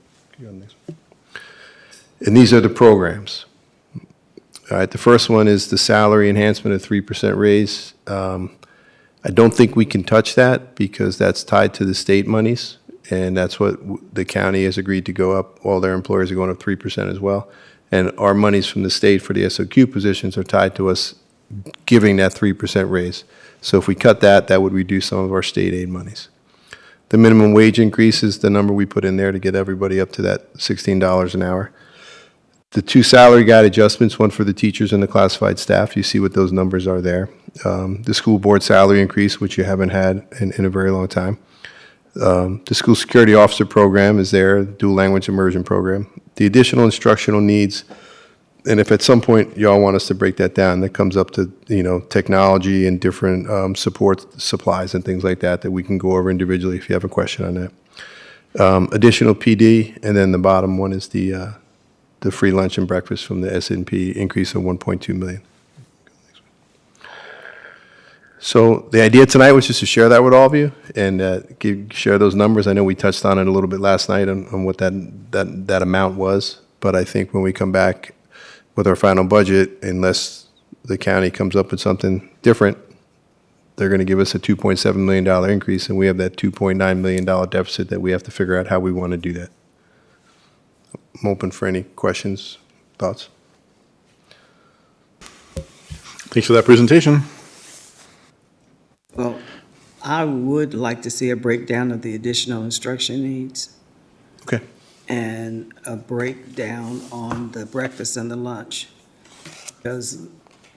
And these are the programs. All right, the first one is the salary enhancement of 3% raise. I don't think we can touch that because that's tied to the state monies, and that's what the county has agreed to go up. All their employers are going up 3% as well. And our monies from the state for the SOQ positions are tied to us giving that 3% raise. So if we cut that, that would reduce some of our state aid monies. The minimum wage increase is the number we put in there to get everybody up to that $16 an hour. The 2 salary guide adjustments, one for the teachers and the classified staff, you see what those numbers are there. The school board salary increase, which you haven't had in a very long time. The school security officer program is there, dual language immersion program. The additional instructional needs, and if at some point y'all want us to break that down, that comes up to, technology and different support supplies and things like that, that we can go over individually if you have a question on that. Additional PD, and then the bottom one is the free lunch and breakfast from the SNP increase of 1.2 million. So the idea tonight was just to share that with all of you and share those numbers. I know we touched on it a little bit last night on what that amount was, but I think when we come back with our final budget, unless the county comes up with something different, they're going to give us a $2.7 million increase, and we have that $2.9 million deficit that we have to figure out how we want to do that. I'm open for any questions, thoughts. Thanks for that presentation. Well, I would like to see a breakdown of the additional instruction needs. Okay. And a breakdown on the breakfast and the lunch. Because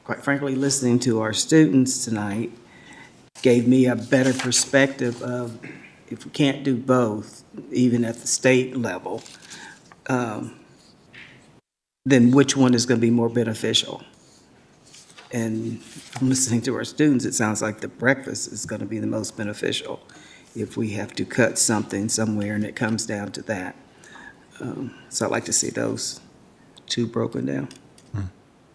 quite frankly, listening to our students tonight gave me a better perspective of if we can't do both, even at the state level, then which one is going to be more beneficial? And from listening to our students, it sounds like the breakfast is going to be the most beneficial if we have to cut something somewhere and it comes down to that. So I'd like to see those two broken down.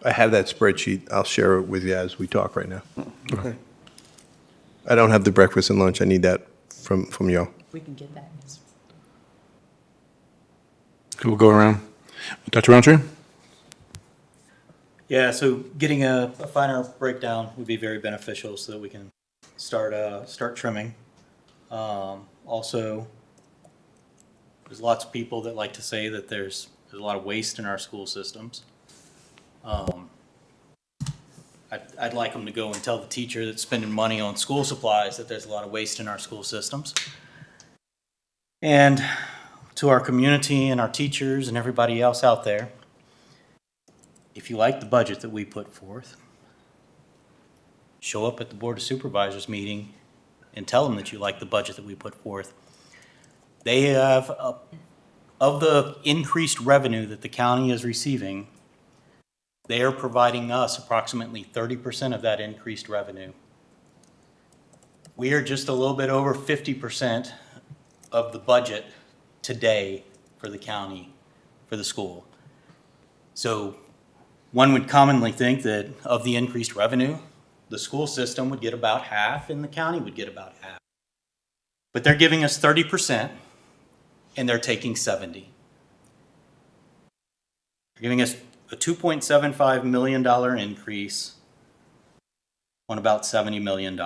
I have that spreadsheet. I'll share it with you as we talk right now. Okay. I don't have the breakfast and lunch. I need that from y'all. We can get that. Okay, we'll go around. Dr. Roundtree? Yeah, so getting a finer breakdown would be very beneficial so that we can start trimming. Also, there's lots of people that like to say that there's a lot of waste in our school systems. I'd like them to go and tell the teacher that's spending money on school supplies that there's a lot of waste in our school systems. And to our community and our teachers and everybody else out there, if you like the budget that we put forth, show up at the Board of Supervisors meeting and tell them that you like the budget that we put forth. They have, of the increased revenue that the county is receiving, they are providing us approximately 30% of that increased revenue. We are just a little bit over 50% of the budget today for the county, for the school. So one would commonly think that of the increased revenue, the school system would get about half and the county would get about half. But they're giving us 30% and they're taking 70%. They're giving us a $2.75 million increase on about $70 million.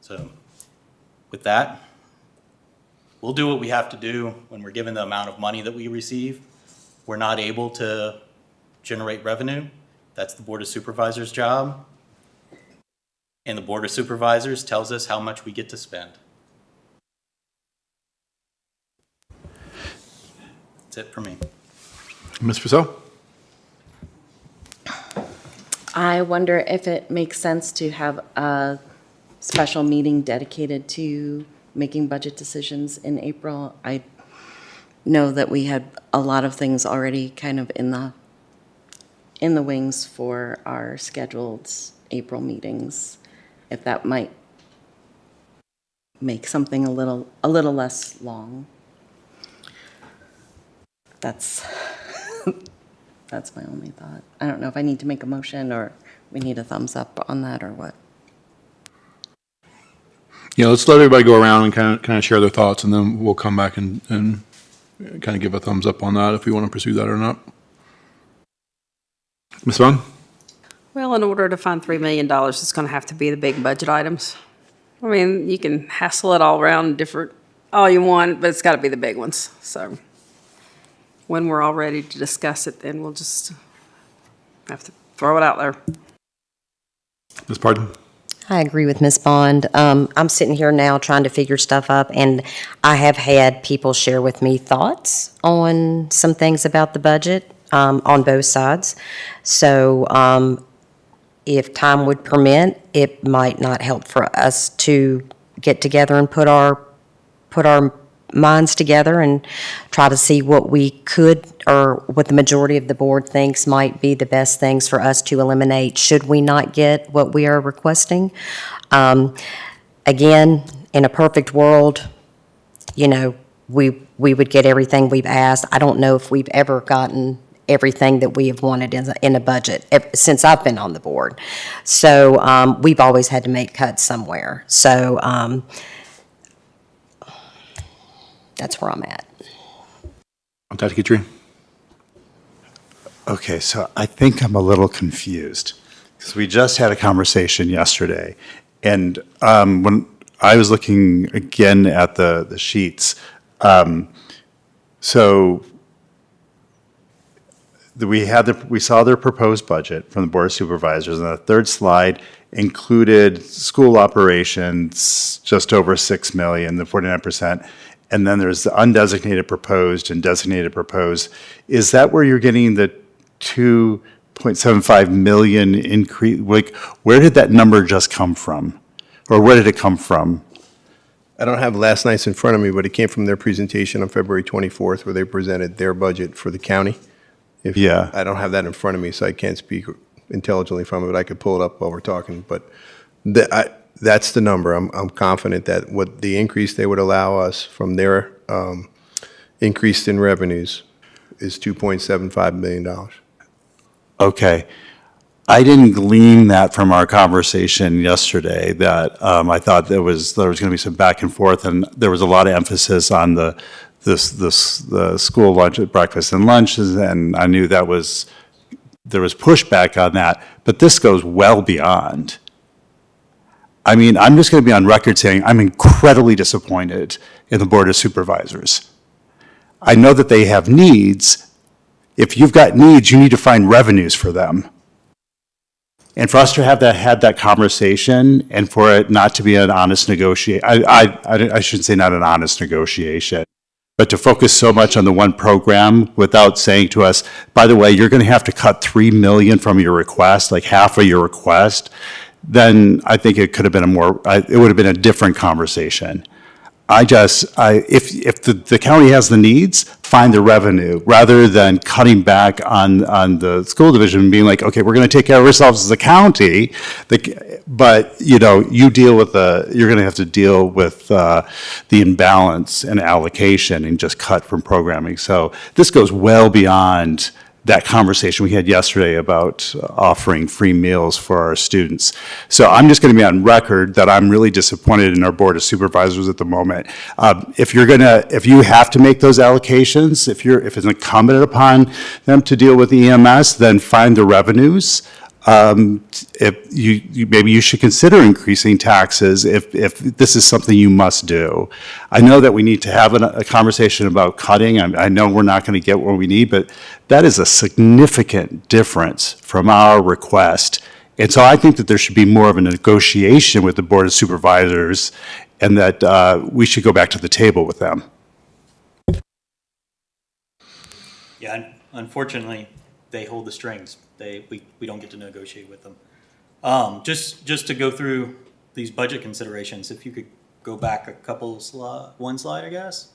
So with that, we'll do what we have to do when we're given the amount of money that we receive. We're not able to generate revenue. That's the Board of Supervisors' job. And the Board of Supervisors tells us how much we get to spend. That's it for me. Ms. Purcell? I wonder if it makes sense to have a special meeting dedicated to making budget decisions in April. I know that we had a lot of things already kind of in the wings for our scheduled April meetings. If that might make something a little less long. That's my only thought. I don't know if I need to make a motion or we need a thumbs up on that or what. Yeah, let's let everybody go around and kind of share their thoughts, and then we'll come back and kind of give a thumbs up on that if we want to pursue that or not. Ms. Vaughn? Well, in order to find $3 million, it's going to have to be the big budget items. I mean, you can hassle it all around all you want, but it's got to be the big ones. So when we're all ready to discuss it, then we'll just have to throw it out there. Ms. Pardon? I agree with Ms. Bond. I'm sitting here now trying to figure stuff up, and I have had people share with me thoughts on some things about the budget on both sides. So if time would permit, it might not help for us to get together and put our minds together and try to see what we could, or what the majority of the board thinks might be the best things for us to eliminate should we not get what we are requesting. Again, in a perfect world, we would get everything we've asked. I don't know if we've ever gotten everything that we have wanted in a budget since I've been on the board. So we've always had to make cuts somewhere. So that's where I'm at. Dr. Guthrie? Okay, so I think I'm a little confused, because we just had a conversation yesterday, and when I was looking again at the sheets, so we saw their proposed budget from the Board of Supervisors, and the third slide included school operations just over 6 million, the 49%. And then there's the undesignated proposed and designated proposed. Is that where you're getting the 2.75 million increase? Like, where did that number just come from? Or where did it come from? I don't have last night's in front of me, but it came from their presentation on February 24th, where they presented their budget for the county. Yeah. I don't have that in front of me, so I can't speak intelligently from it, but I could pull it up while we're talking. But that's the number. I'm confident that what the increase they would allow us from their increase in revenues is $2.75 million. Okay. I didn't glean that from our conversation yesterday, that I thought there was going to be some back and forth, and there was a lot of emphasis on the school lunch, breakfast and lunches, and I knew there was pushback on that, but this goes well beyond. I mean, I'm just going to be on record saying I'm incredibly disappointed in the Board of Supervisors. I know that they have needs. If you've got needs, you need to find revenues for them. And for us to have had that conversation, and for it not to be an honest negotiation, I shouldn't say not an honest negotiation, but to focus so much on the one program without saying to us, by the way, you're going to have to cut $3 million from your request, like half of your request, then I think it could have been it would have been a different conversation. If the county has the needs, find the revenue, rather than cutting back on the school division and being like, okay, we're going to take care of ourselves as a county, but you deal with you're going to have to deal with the imbalance and allocation and just cut from programming. So this goes well beyond that conversation we had yesterday about offering free meals for our students. So I'm just going to be on record that I'm really disappointed in our Board of Supervisors at the moment. If you have to make those allocations, if it's incumbent upon them to deal with EMS, then find the revenues. Maybe you should consider increasing taxes if this is something you must do. I know that we need to have a conversation about cutting. I know we're not going to get what we need, but that is a significant difference from our request. And so I think that there should be more of a negotiation with the Board of Supervisors, and that we should go back to the table with them. Yeah, unfortunately, they hold the strings. We don't get to negotiate with them. Just to go through these budget considerations, if you could go back one slide, I guess.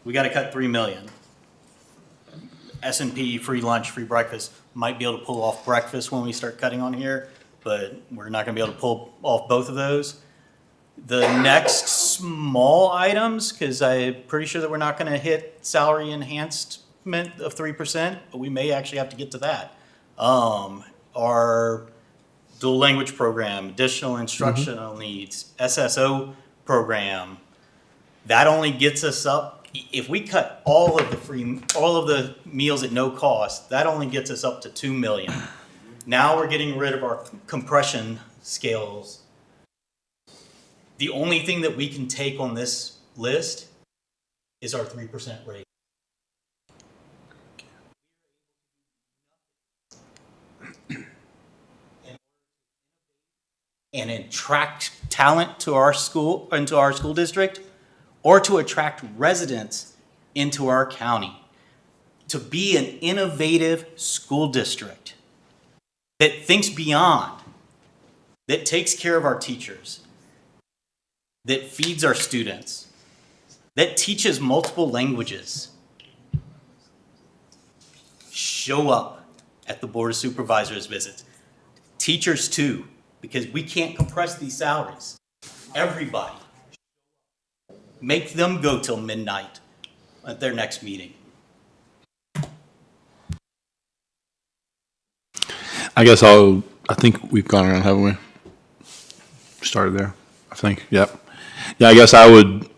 We got to cut $3 million. S&P, free lunch, free breakfast, might be able to pull off breakfast when we start cutting on here, but we're not going to be able to pull off both of those. The next small items, because I'm pretty sure that we're not going to hit salary enhancement of 3%, but we may actually have to get to that. Our dual language program, additional instructional needs, SSO program, that only gets us up. If we cut all of the meals at no cost, that only gets us up to $2 million. Now we're getting rid of our compression scales. The only thing that we can take on this list is our 3% rate. And attract talent to our school, into our school district, or to attract residents into our county. To be an innovative school district that thinks beyond, that takes care of our teachers, that feeds our students, that teaches multiple languages. Show up at the Board of Supervisors visits. Teachers too, because we can't compress these salaries. Everybody. Make them go till midnight at their next meeting. I guess I think we've gone around, haven't we? Started there, I think. Yep. Yeah, I guess I would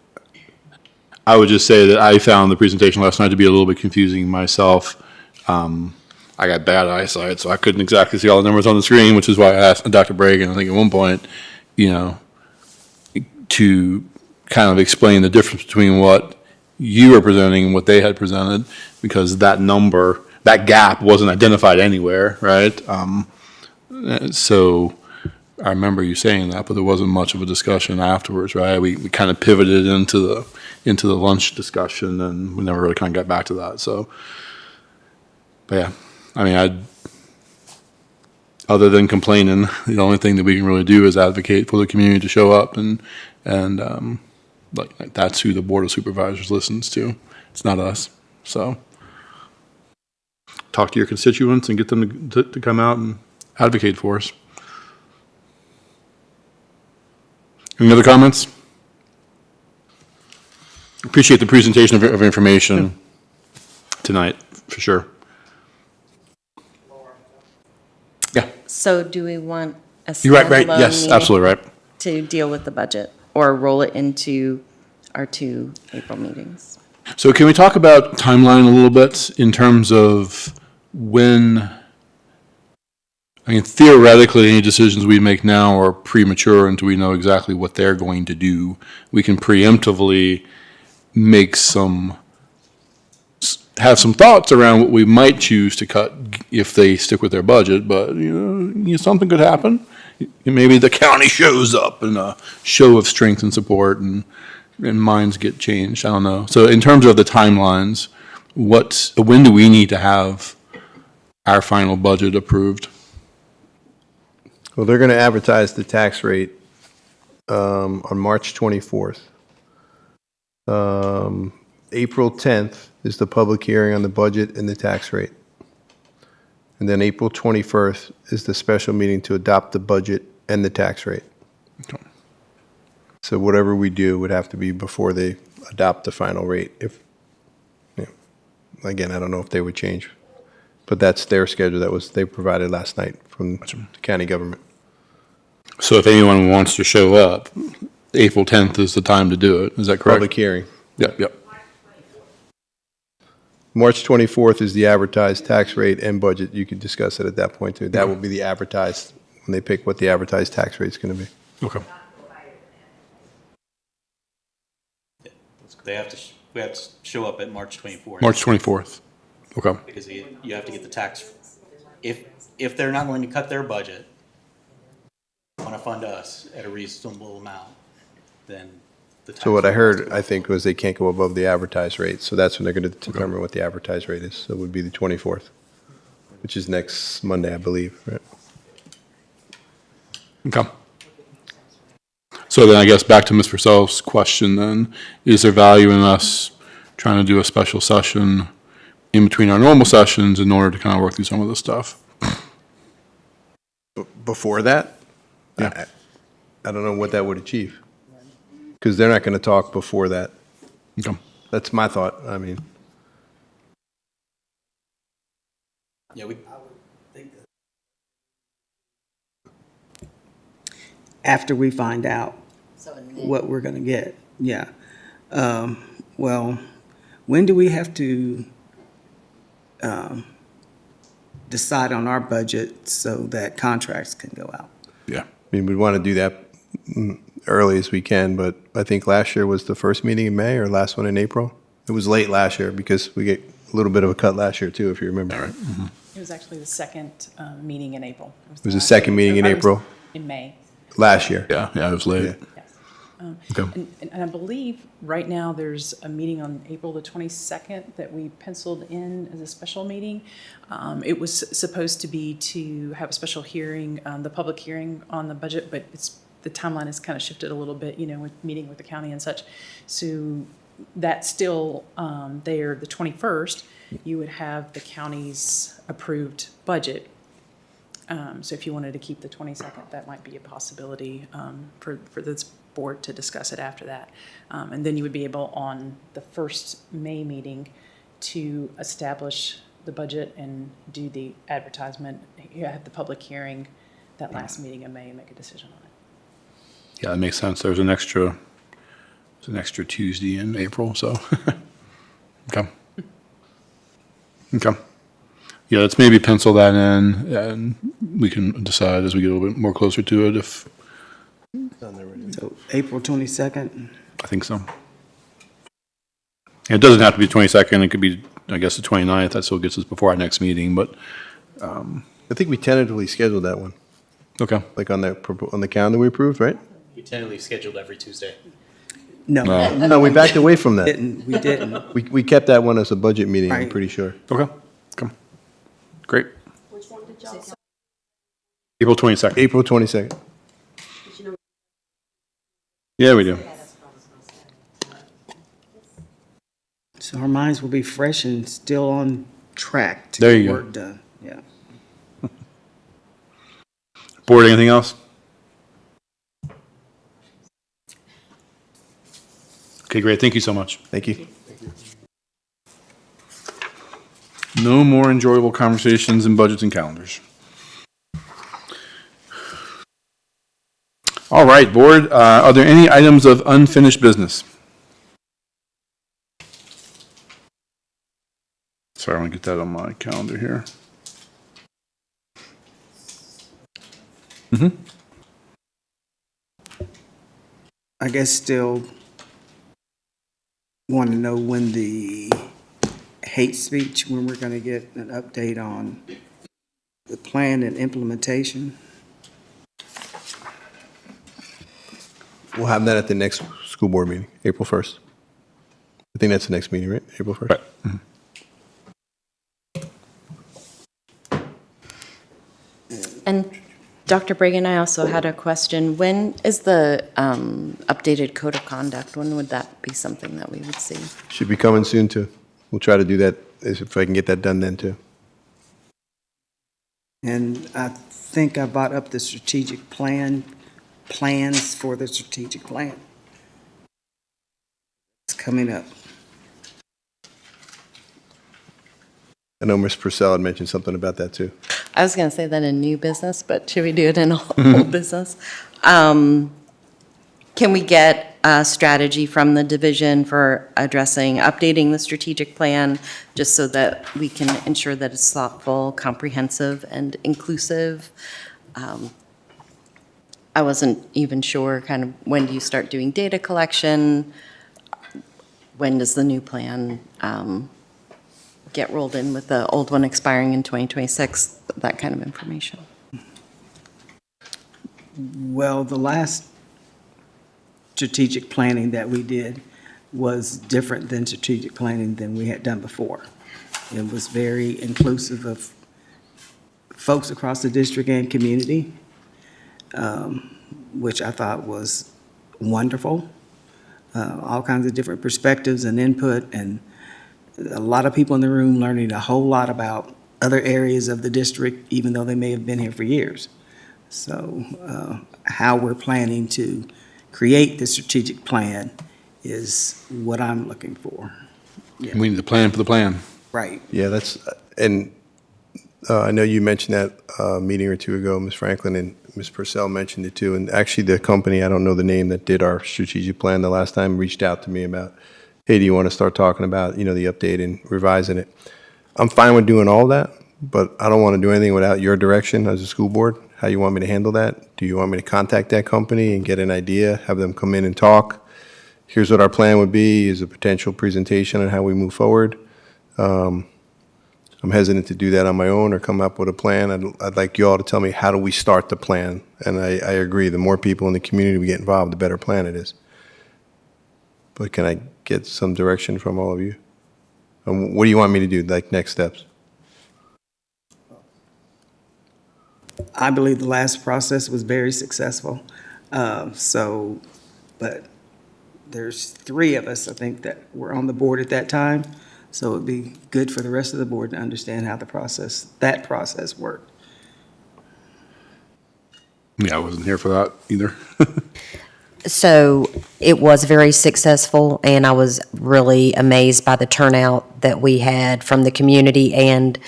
just say that I found the presentation last night to be a little bit confusing myself. I got bad eyesight, so I couldn't exactly see all the numbers on the screen, which is why I asked Dr. Bragan, I think at one point, to kind of explain the difference between what you were presenting and what they had presented, because that number, that gap wasn't identified anywhere, right? So I remember you saying that, but there wasn't much of a discussion afterwards, right? We kind of pivoted into the lunch discussion, and we never really kind of got back to that. So, but yeah, I mean, other than complaining, the only thing that we can really do is advocate for the community to show up, and like that's who the Board of Supervisors listens to. It's not us. So talk to your constituents and get them to come out and advocate for us. Any other comments? Appreciate the presentation of information tonight, for sure. Yeah. So do we want a You're right, standalone yes, meeting absolutely right. to deal with the budget, or roll it into our 2 April meetings? So can we talk about timeline a little bit in terms of when, I mean, theoretically, any decisions we make now are premature until we know exactly what they're going to do. We can preemptively make have some thoughts around what we might choose to cut if they stick with their budget, but, something could happen. Maybe the county shows up in a show of strength and support, and minds get changed. I don't know. So in terms of the timelines, when do we need to have our final budget approved? Well, they're going to advertise the tax rate on March 24th. April 10th is the public hearing on the budget and the tax rate. And then April 21st is the special meeting to adopt the budget and the tax rate. Okay. So whatever we do would have to be before they adopt the final rate. Again, I don't know if they would change, but that's their schedule they provided last night from the county government. So if anyone wants to show up, April 10th is the time to do it. Is that correct? Public hearing. Yep. March 24th is the advertised tax rate and budget. You could discuss it at that point too. That will be the advertised, when they pick what the advertised tax rate is going to be. Okay. We have to show up at March 24th. March 24th. Okay. Because you have to get the tax, if they're not going to cut their budget, want to fund us at a reasonable amount, then the tax. So what I heard, I think, was they can't go above the advertised rate. So that's when they're going to determine what the advertised rate is. So it would be the 24th, which is next Monday, I believe, right? Okay. So then I guess back to Ms. Purcell's question then, is there value in us trying to do a special session in between our normal sessions in order to kind of work through some of this stuff? Before that? Yeah. I don't know what that would achieve. Because they're not going to talk before that. Okay. That's my thought. I mean, Yeah, After we find out what we're going to get, yeah. Well, when do we have to decide on our budget so that contracts can go out? Yeah. I mean, we'd want to do that early as we can, but I think last year was the first meeting in May or last one in April. It was late last year because we get a little bit of a cut last year too, if you remember. Right. Mm-hmm. It was actually the second meeting in April. It was the second meeting in April In May. last year. Yeah, it was late. Okay. And I believe right now there's a meeting on April the 22nd that we penciled in as a special meeting. It was supposed to be to have a special hearing, the public hearing on the budget, but the timeline has kind of shifted a little bit, with meeting with the county and such. So that's still there, the 21st, you would have the county's approved budget. So if you wanted to keep the 22nd, that might be a possibility for this board to discuss it after that. And then you would be able, on the first May meeting, to establish the budget and do the advertisement. You have the public hearing that last meeting in May and make a decision on it. Yeah, that makes sense. There's an extra Tuesday in April, so. Okay. Okay. Yeah, let's maybe pencil that in, and we can decide as we get a little bit more closer to it if. So April 22nd? I think so. It doesn't have to be 22nd, it could be, I guess, the 29th, that still gets us before our next meeting, but. I think we tentatively scheduled that one. Okay. Like on the calendar we approved, right? You tentatively scheduled every Tuesday. No. No, we backed away from that. We didn't. We kept that one as a budget meeting, I'm Right. pretty sure. Okay. Great. April 22nd. April 22nd. Yeah, we do. So our minds will be fresh and still on track to There get you go. work done. Yeah. Board, anything else? Okay, great. Thank you so much. Thank you. No more enjoyable conversations and budgets and calendars. All right, board, are there any items of unfinished business? Sorry, I want to get that on my calendar here. I guess still want to know when the hate speech, when we're going to get an update on the plan and implementation. We'll have that at the next school board meeting, April 1st. I think that's the next meeting, right? April 1st? Right. And Dr. Bregan, I also had a question. When is the updated code of conduct? When would that be something that we would see? Should be coming soon, too. We'll try to do that, if I can get that done then, too. And I think I brought up the strategic plans for the strategic plan. It's coming up. I know Ms. Purcell had mentioned something about that, too. I was going to say that in new business, but should we do it in old business? Can we get a strategy from the division for updating the strategic plan, just so that we can ensure that it's thoughtful, comprehensive, and inclusive? I wasn't even sure, kind of, when do you start doing data collection? When does the new plan get rolled in with the old one expiring in 2026, that kind of information? Well, the last strategic planning that we did was different than strategic planning than we had done before. It was very inclusive of folks across the district and community, which I thought was wonderful. All kinds of different perspectives and input, and a lot of people in the room learning a whole lot about other areas of the district, even though they may have been here for years. So how we're planning to create the strategic plan is what I'm looking for. Yeah. We need the plan for the plan. Right. Yeah, and I know you mentioned that a meeting or two ago, Ms. Franklin, and Ms. Purcell mentioned it too. And actually, the company, I don't know the name, that did our strategic plan the last time, reached out to me about, hey, do you want to start talking about, the update and revising it? I'm fine with doing all that, but I don't want to do anything without your direction as a school board. How you want me to handle that? Do you want me to contact that company and get an idea, have them come in and talk? Here's what our plan would be, is a potential presentation on how we move forward. I'm hesitant to do that on my own or come up with a plan. I'd like you all to tell me, how do we start the plan? And I agree, the more people in the community we get involved, the better plan it is. But can I get some direction from all of you? And what do you want me to do, like next steps? I believe the last process was very successful. But there's 3 of us, I think, that were on the board at that time. So it'd be good for the rest of the board to understand how that process worked. Yeah, I wasn't here for that either. So it was very successful, and I was really amazed by the turnout that we had from the community, and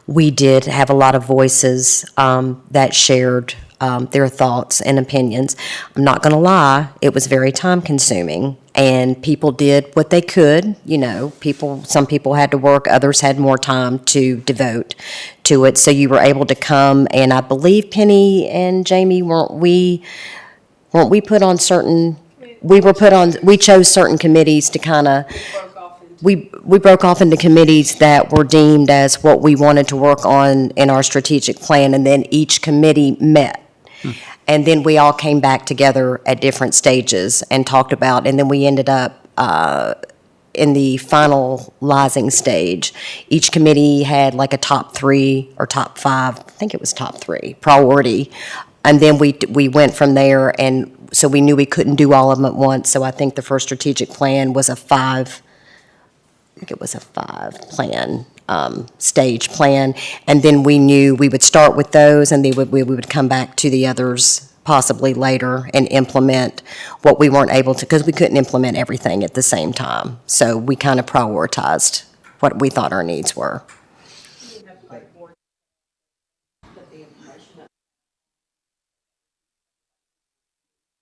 we did have a lot of voices that shared their thoughts and opinions. I'm not going to lie, it was very time-consuming, and people did what they could. Some people had to work, others had more time to devote to it. So you were able to come, and I believe Penny and Jamie, weren't we put on certain? We chose certain committees to kind of. We broke off into committees that were deemed as what we wanted to work on in our strategic plan, and then each committee met. And then we all came back together at different stages and talked about, and then we ended up in the finalizing stage. Each committee had like a top 3 or top 5, I think it was top 3 priority. And then we went from there, and so we knew we couldn't do all of them at once. So I think the first strategic plan was a 5, I think it was a 5 stage plan. And then we knew we would start with those, and we would come back to the others possibly later and implement what we weren't able to, because we couldn't implement everything at the same time. So we kind of prioritized what we thought our needs were.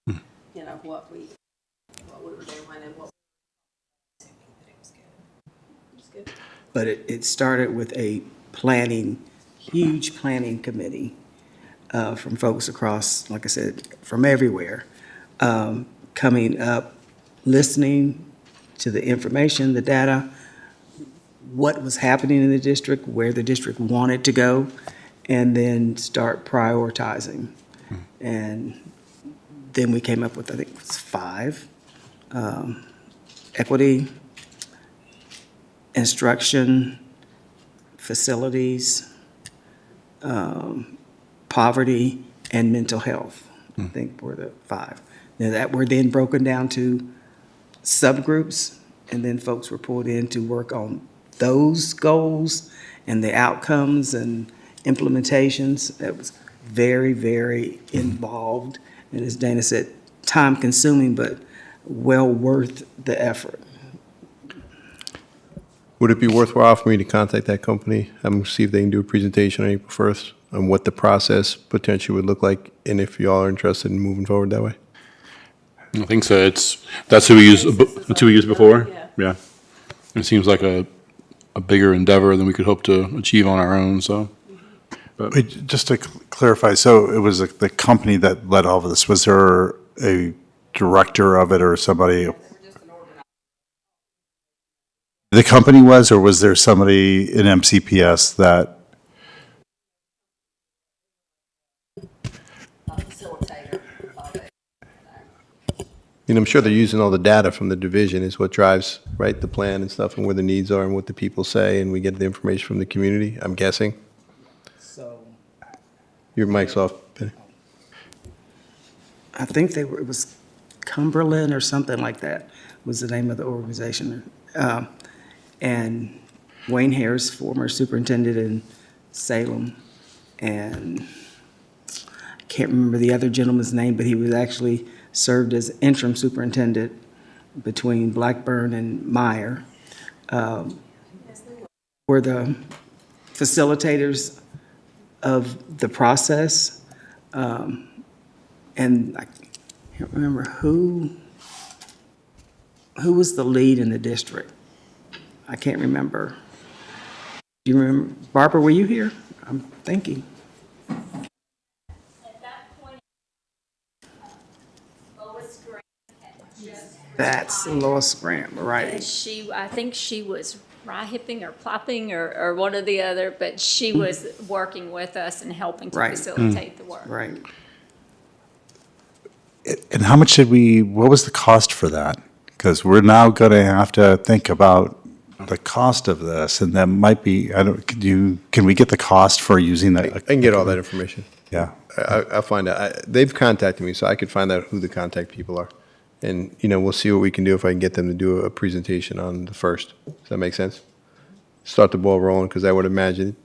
You know, what we were doing and what. But it started with a huge planning committee from folks across, like I said, from everywhere, coming up, listening to the information, the data, what was happening in the district, where the district wanted to go, and then start prioritizing. And then we came up with, I think it was 5, equity, instruction, facilities, poverty, and mental health, I think were the 5. Now that were then broken down to subgroups, and then folks were pulled in to work on those goals and the outcomes and implementations. It was very, very involved, and as Dana said, time-consuming, but well worth the effort. Would it be worthwhile for me to contact that company and see if they can do a presentation on April 1st on what the process potentially would look like, and if y'all are interested in moving forward that way? I think so. That's who we used before. Yeah. It seems like a bigger endeavor than we could hope to achieve on our own, so. But Wait, just to clarify, so it was the company that led all of this. Was there a director of it or somebody? The company was, or was there somebody in MCPS that? And I'm sure they're using all the data from the division is what drives, right, the plan and stuff, and where the needs are and what the people say, and we get the information from the community, I'm guessing. So Your mic's off, Penny. I think it was Cumberland or something like that was the name of the organization. And Wayne Harris, former superintendent in Salem, and I can't remember the other gentleman's name, but he was actually served as interim superintendent between Blackburn and Meyer, were the facilitators of the process. And I can't remember who was the lead in the district. I can't remember. Do you remember? Barbara, were you here? I'm thinking. That's Lois Graham, right. And I think she was hipping or plopping or one or the other, but she was working with us and helping to Right. facilitate the work. Right. And how much what was the cost for that? Because we're now going to have to think about the cost of this, and that might be, can we get the cost for using that? I can get all that information. Yeah. I'll find out. They've contacted me, so I could find out who the contact people are. And, we'll see what we can do if I can get them to do a presentation on the 1st. Does that make sense? Start the ball rolling, because I would imagine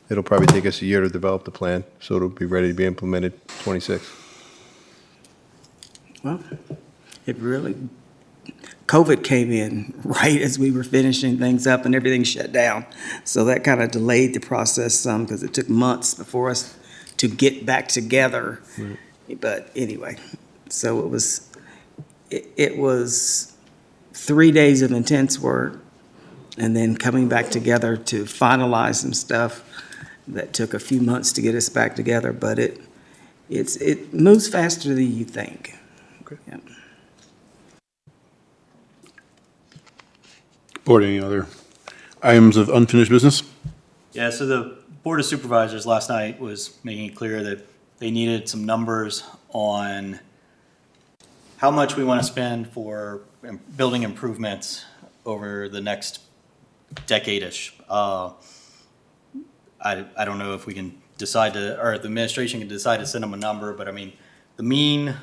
it'll probably take us a year to develop the plan, so it'll be ready to be implemented 26. Well, it really, COVID came in right as we were finishing things up and everything shut down. So that kind of delayed the process some, because it took months before us to get back together. Right. But anyway, so it was 3 days of intense work, and then coming back together to finalize some stuff that took a few months to get us back together, but it moves faster than you think. Okay. Yeah. Board, any other items of unfinished business? Yeah, so the Board of Supervisors last night was making it clear that they needed some numbers on how much we want to spend for building improvements over the next decade-ish. I don't know if we can decide to, or the administration can decide to send them a number, but I mean, the mean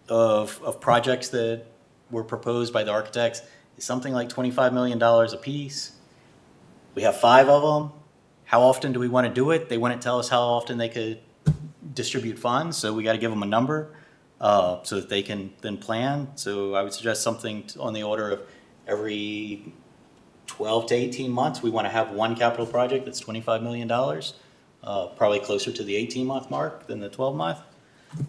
of projects that were proposed by the architects is something like $25 million apiece. We have 5 of them. How often do we want to do it? They wouldn't tell us how often they could distribute funds, so we got to give them a number so that they can then plan. So I would suggest something on the order of every 12 to 18 months, we want to have one capital project that's $25 million, probably closer to the 18-month mark than the 12-month.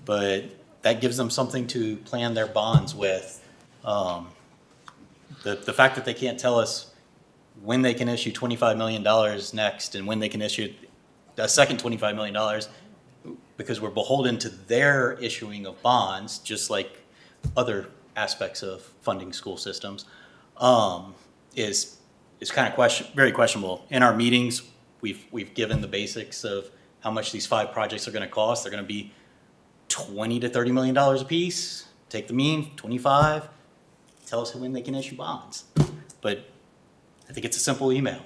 But that gives them something to plan their bonds with. The fact that they can't tell us when they can issue $25 million next and when they can issue a second $25 million, because we're beholden to their issuing of bonds, just like other aspects of funding school systems, is kind of very questionable. In our meetings, we've given the basics of how much these 5 projects are going to cost. They're going to be $20 to $30 million a piece. Take the mean, 25. Tell us when they can issue bonds. But I think it's a simple email.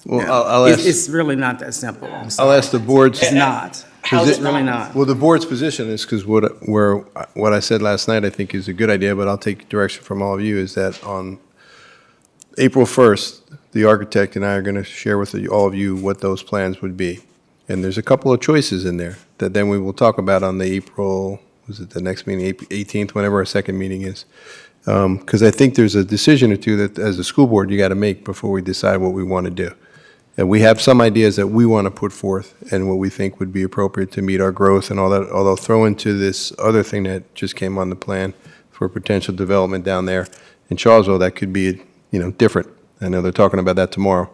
Well, I'll ask. It's really not that simple. I'm I'll sorry. ask the board's. It's not. It's really not. Well, the board's position is, because what I said last night, I think is a good idea, but I'll take direction from all of you, is that on April 1st, the architect and I are going to share with all of you what those plans would be. And there's a couple of choices in there that then we will talk about on the April, was it the next meeting, April 18th, whenever our second meeting is. Because I think there's a decision or two that, as a school board, you got to make before we decide what we want to do. And we have some ideas that we want to put forth and what we think would be appropriate to meet our growth and all that, although throw into this other thing that just came on the plan for potential development down there in Charlesville that could be, different. I know they're talking about that tomorrow.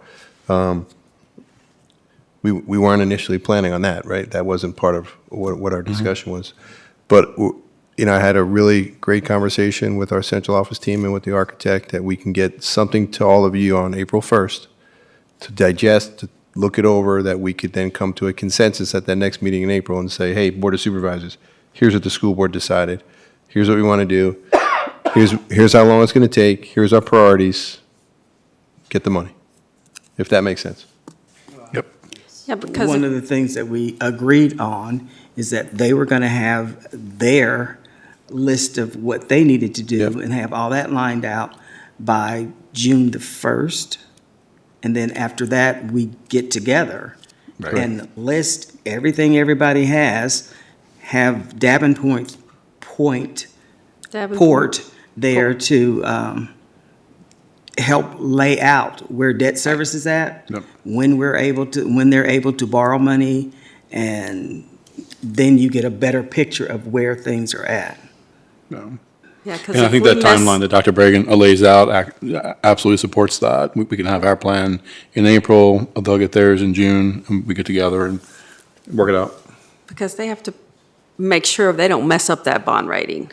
We weren't initially planning on that, right? That wasn't part of what our discussion was. But, I had a really great conversation with our central office team and with the architect that we can get something to all of you on April 1st to digest, to look it over, that we could then come to a consensus at that next meeting in April and say, hey, Board of Supervisors, here's what the school board decided. Here's what we want to do. Here's how long it's going to take. Here's our priorities. Get the money, if that makes sense. Yeah, because One of the things that we agreed on is that they were going to have their list of what they needed to do and have all that lined out by June the 1st. And then after that, we get together and list everything everybody has, have Davenport there to help lay out where debt service is at, when they're able to borrow money, and then you get a better picture of where things are at. Yeah, because And I think that timeline that Dr. Bragan lays out absolutely supports that. We can have our plan in April, they'll get theirs in June, and we get together and work it out. Because they have to make sure they don't mess up that bond rating.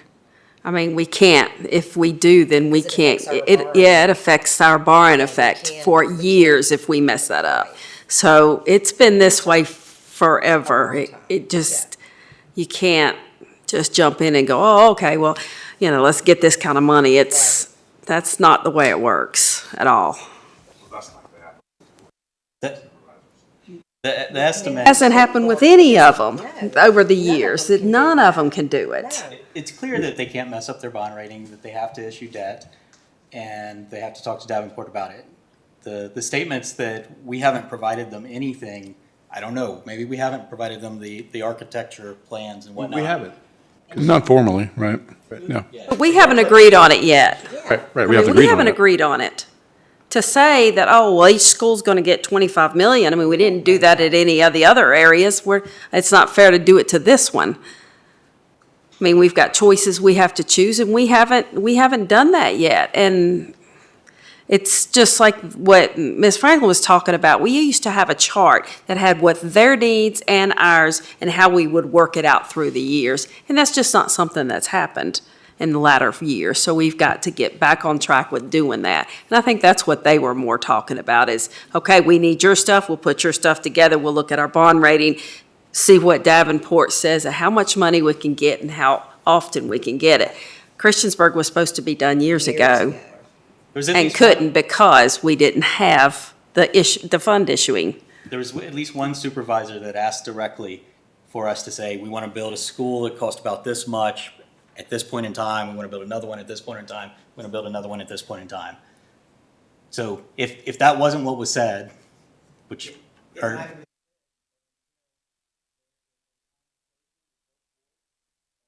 I mean, we can't. If we do, then we can't. It affects our borrowing effect for years if we mess that up. So it's been this way forever. You can't just jump in and go, oh, okay, well, let's get this kind of money. That's not the way it works at all. The estimate. It hasn't happened with any of them over the years, that none of them can do it. It's clear that they can't mess up their bond rating, that they have to issue debt, and they have to talk to Davenport about it. The statements that we haven't provided them anything, I don't know, maybe we haven't provided them the architecture plans and whatnot. We haven't. Not formally, right? No. But we haven't agreed on it yet. Right, we haven't agreed on it. To say that, each school's going to get 25 million, I mean, we didn't do that at any of the other areas where it's not fair to do it to this one. I mean, we've got choices we have to choose, and we haven't done that yet. And it's just like what Ms. Franklin was talking about. We used to have a chart that had what their needs and ours and how we would work it out through the years. And that's just not something that's happened in the latter years. So we've got to get back on track with doing that. And I think that's what they were more talking about is, okay, we need your stuff. We'll put your stuff together. We'll look at our bond rating, see what Davenport says, and how much money we can get and how often we can get it. Christiansburg was supposed to be done years ago. There's at and least couldn't because we didn't have the fund issuing. There was at least one supervisor that asked directly for us to say, we want to build a school that cost about this much at this point in time. We want to build another one at this point in time. We want to build another one at this point in time. So if that wasn't what was said, which hurt.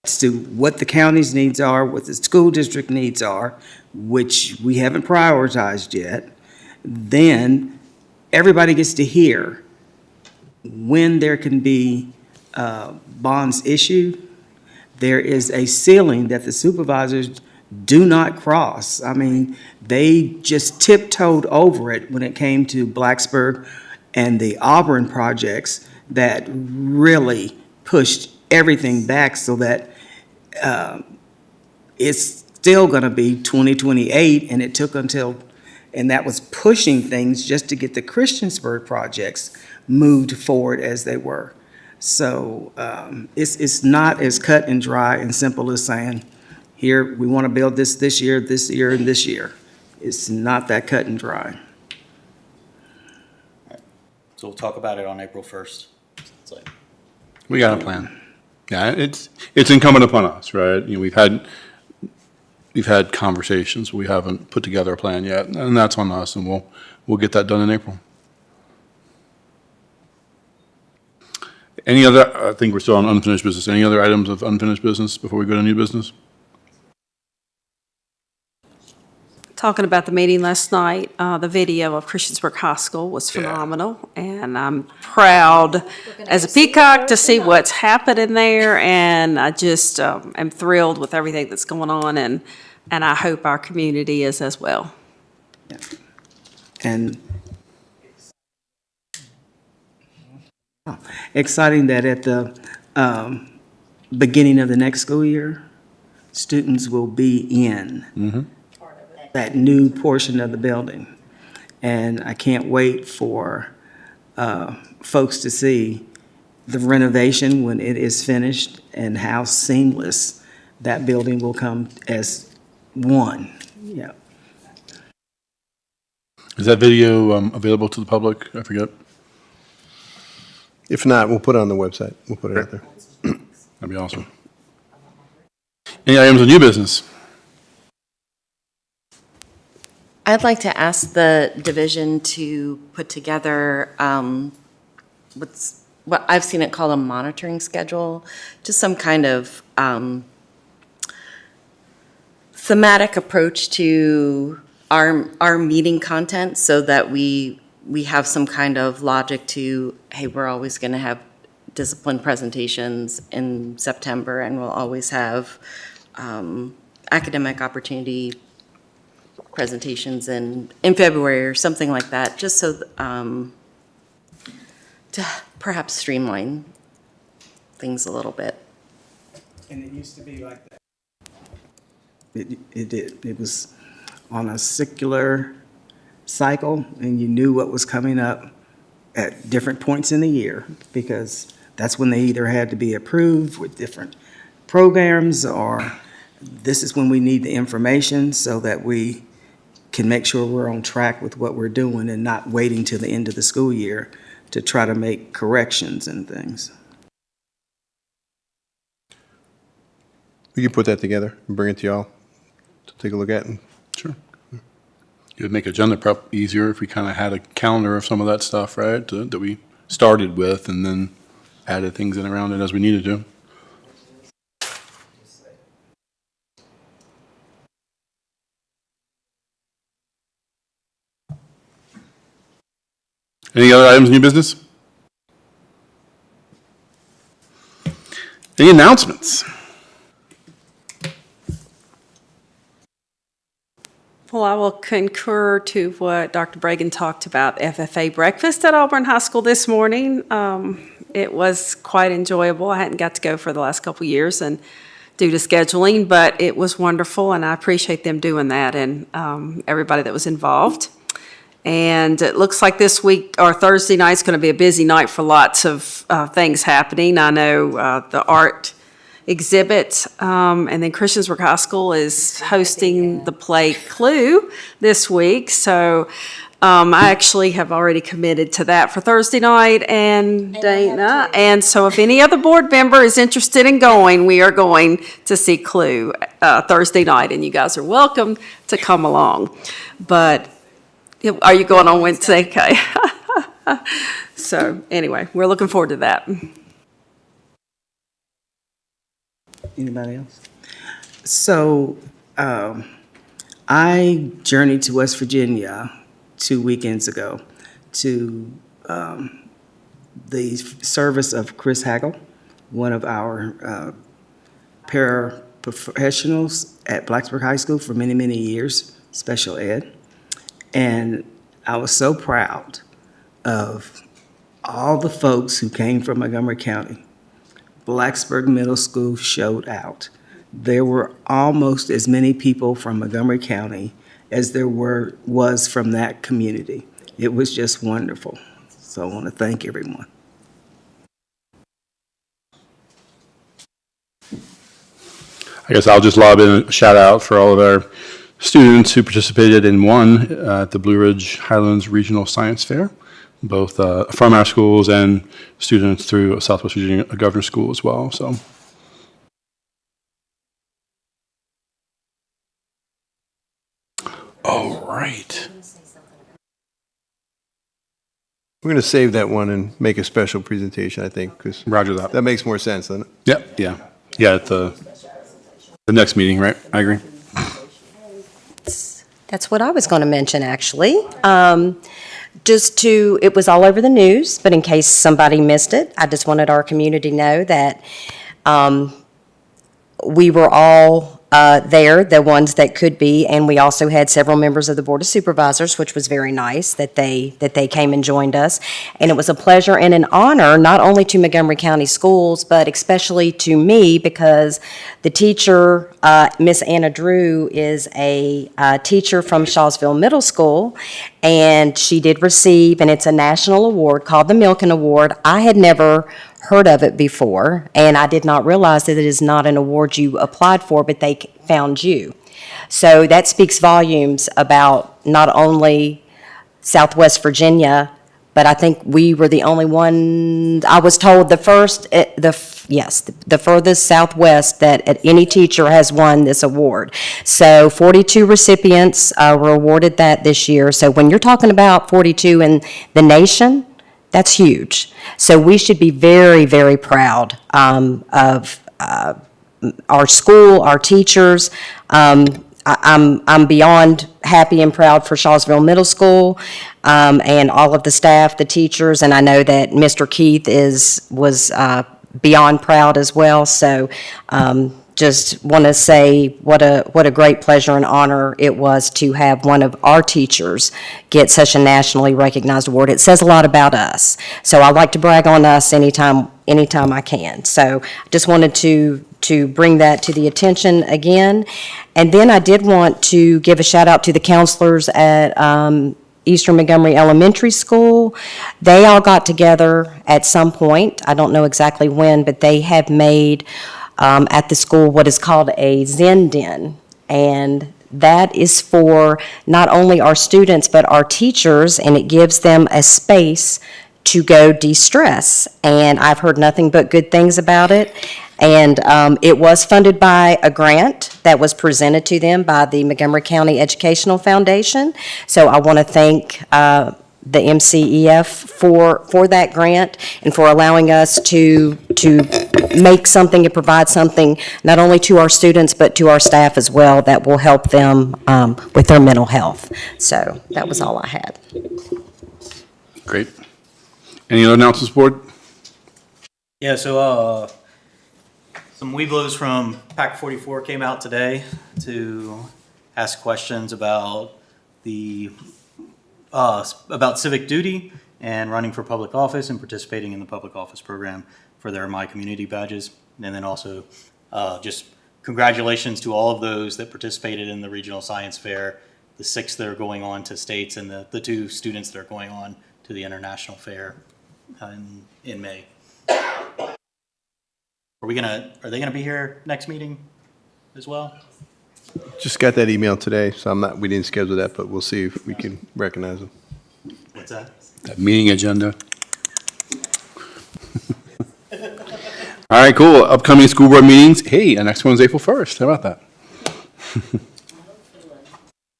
As to what the county's needs are, what the school district needs are, which we haven't prioritized yet, then everybody gets to hear when there can be bonds issued. There is a ceiling that the supervisors do not cross. I mean, they just tiptoed over it when it came to Blacksburg and the Auburn projects that really pushed everything back so that it's still going to be 2028, and it took until, and that was pushing things just to get the Christiansburg projects moved forward as they were. So it's not as cut and dry and simple as saying, here, we want to build this year, and this year. It's not that cut and dry. So we'll talk about it on April 1st. It's like, We got a plan. Yeah, it's incumbent upon us, right? You know, we've had conversations. We haven't put together a plan yet, and that's on us, and we'll get that done in April. Any other, I think we're still on unfinished business. Any other items of unfinished business before we go to new business? Talking about the meeting last night, the video of Christiansburg High School was phenomenal, and I'm proud as a peacock to see what's happening there, and I just am thrilled with everything that's going on, and I hope our community is as well. And exciting that at the beginning of the next school year, students will be in that new portion of the building. And I can't wait for folks to see the renovation when it is finished and how seamless that building will come as one. Yeah. Is that video available to the public? I forget. If not, we'll put it on the website. We'll put it out there. That'd be awesome. Any items of new business? I'd like to ask the division to put together what I've seen it called a monitoring schedule, just some kind of thematic approach to our meeting content so that we have some kind of logic to, hey, we're always going to have discipline presentations in September, and we'll always have academic opportunity presentations in February or something like that, just so to perhaps streamline things a little bit. And it used to be like that. It did. It was on a secular cycle, and you knew what was coming up at different points in the year, because that's when they either had to be approved with different programs, or this is when we need the information so that we can make sure we're on track with what we're doing and not waiting till the end of the school year to try to make corrections and things. We can put that together and bring it to y'all to take a look at. Sure. It would make agenda prep easier if we kind of had a calendar of some of that stuff, right, that we started with and then added things in around it as we needed to. Any other items in new business? Any announcements? Well, I will concur to what Dr. Bragan talked about FFA breakfast at Auburn High School this morning. It was quite enjoyable. I hadn't got to go for the last couple of years and due to scheduling, but it was wonderful, and I appreciate them doing that and everybody that was involved. And it looks like this week, or Thursday night's going to be a busy night for lots of things happening. I know the art exhibit. And then Christiansburg High School is hosting the play Clue this week. So I actually have already committed to that for Thursday night and Dana. And so if any other board member is interested in going, we are going to see Clue Thursday night, and you guys are welcome to come along. But are you going on Wednesday? Okay. So anyway, we're looking forward to that. Anybody else? So, I journeyed to West Virginia 2 weekends ago to the service of Chris Hagel, one of our paraprofessionals at Blacksburg High School for many, many years, special ed. And I was so proud of all the folks who came from Montgomery County. Blacksburg Middle School showed out. There were almost as many people from Montgomery County as there was from that community. It was just wonderful. So I want to thank everyone. I guess I'll just lob in a shout out for all of our students who participated in one at the Blue Ridge Highlands Regional Science Fair, both from our schools and students through Southwest Virginia Governor's School as well. So. All right. We're going to save that one and make a special presentation, I think, because Roger that. That makes more sense, doesn't it? Yep. Yeah. Yeah. At the next meeting, right? I agree. That's what I was going to mention, actually. It was all over the news, but in case somebody missed it, I just wanted our community to know that we were all there, the ones that could be, and we also had several members of the Board of Supervisors, which was very nice that they came and joined us. And it was a pleasure and an honor, not only to Montgomery County Schools, but especially to me, because the teacher, Miss Anna Drew, is a teacher from Shawsville Middle School, and she did receive, and it's a national award called the Milken Award. I had never heard of it before, and I did not realize that it is not an award you applied for, but they found you. So that speaks volumes about not only Southwest Virginia, but I think we were the only one, I was told the furthest southwest that any teacher has won this award. So 42 recipients were awarded that this year. So when you're talking about 42 in the nation, that's huge. So we should be very, very proud of our school, our teachers. I'm beyond happy and proud for Shawsville Middle School and all of the staff, the teachers, and I know that Mr. Keith was beyond proud as well. So just want to say what a great pleasure and honor it was to have one of our teachers get such a nationally recognized award. It says a lot about us. So I like to brag on us anytime I can. So just wanted to bring that to the attention again. And then I did want to give a shout out to the counselors at Eastern Montgomery Elementary School. They all got together at some point. I don't know exactly when, but they have made at the school what is called a Zen Den. And that is for not only our students, but our teachers, and it gives them a space to go de-stress. And I've heard nothing but good things about it. And it was funded by a grant that was presented to them by the Montgomery County Educational Foundation. So I want to thank the MCEF for that grant and for allowing us to make something and provide something not only to our students but to our staff as well that will help them with their mental health. So that was all I had. Great. Any other announcements, board? Yeah, so some Weeblos from PAC 44 came out today to ask questions about about civic duty and running for public office and participating in the public office program for their My Community badges. And then also just congratulations to all of those that participated in the regional science fair, the 6 that are going on to states and the 2 students that are going on to the international fair in May. For Are they gonna be here next meeting as well? Just got that email today, so we didn't schedule that, but we'll see if we can recognize them. What's that? That meeting agenda. All right, cool. Upcoming school board meetings. Hey, the next one's April 1st. How about that?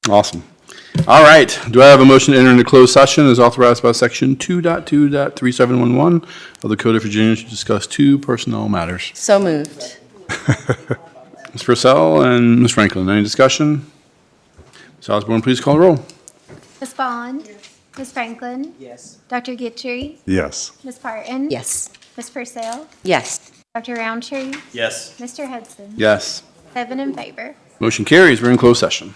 Awesome. All right. Do I have a motion to enter into closed session as authorized by Section 2.2.3711 of the Code of Virginia to discuss two personnel matters? So moved. Ms. Purcell and Ms. Franklin, any discussion? Ms. Osborne, please call the roll. Ms. Bond? Ms. Franklin? Yes. Dr. Guitry? Yes. Ms. Parton? Yes. Ms. Purcell? Yes. Dr. Roundtree? Yes. Mr. Hudson? Yes. 7 in favor. Motion carries. We're in closed session.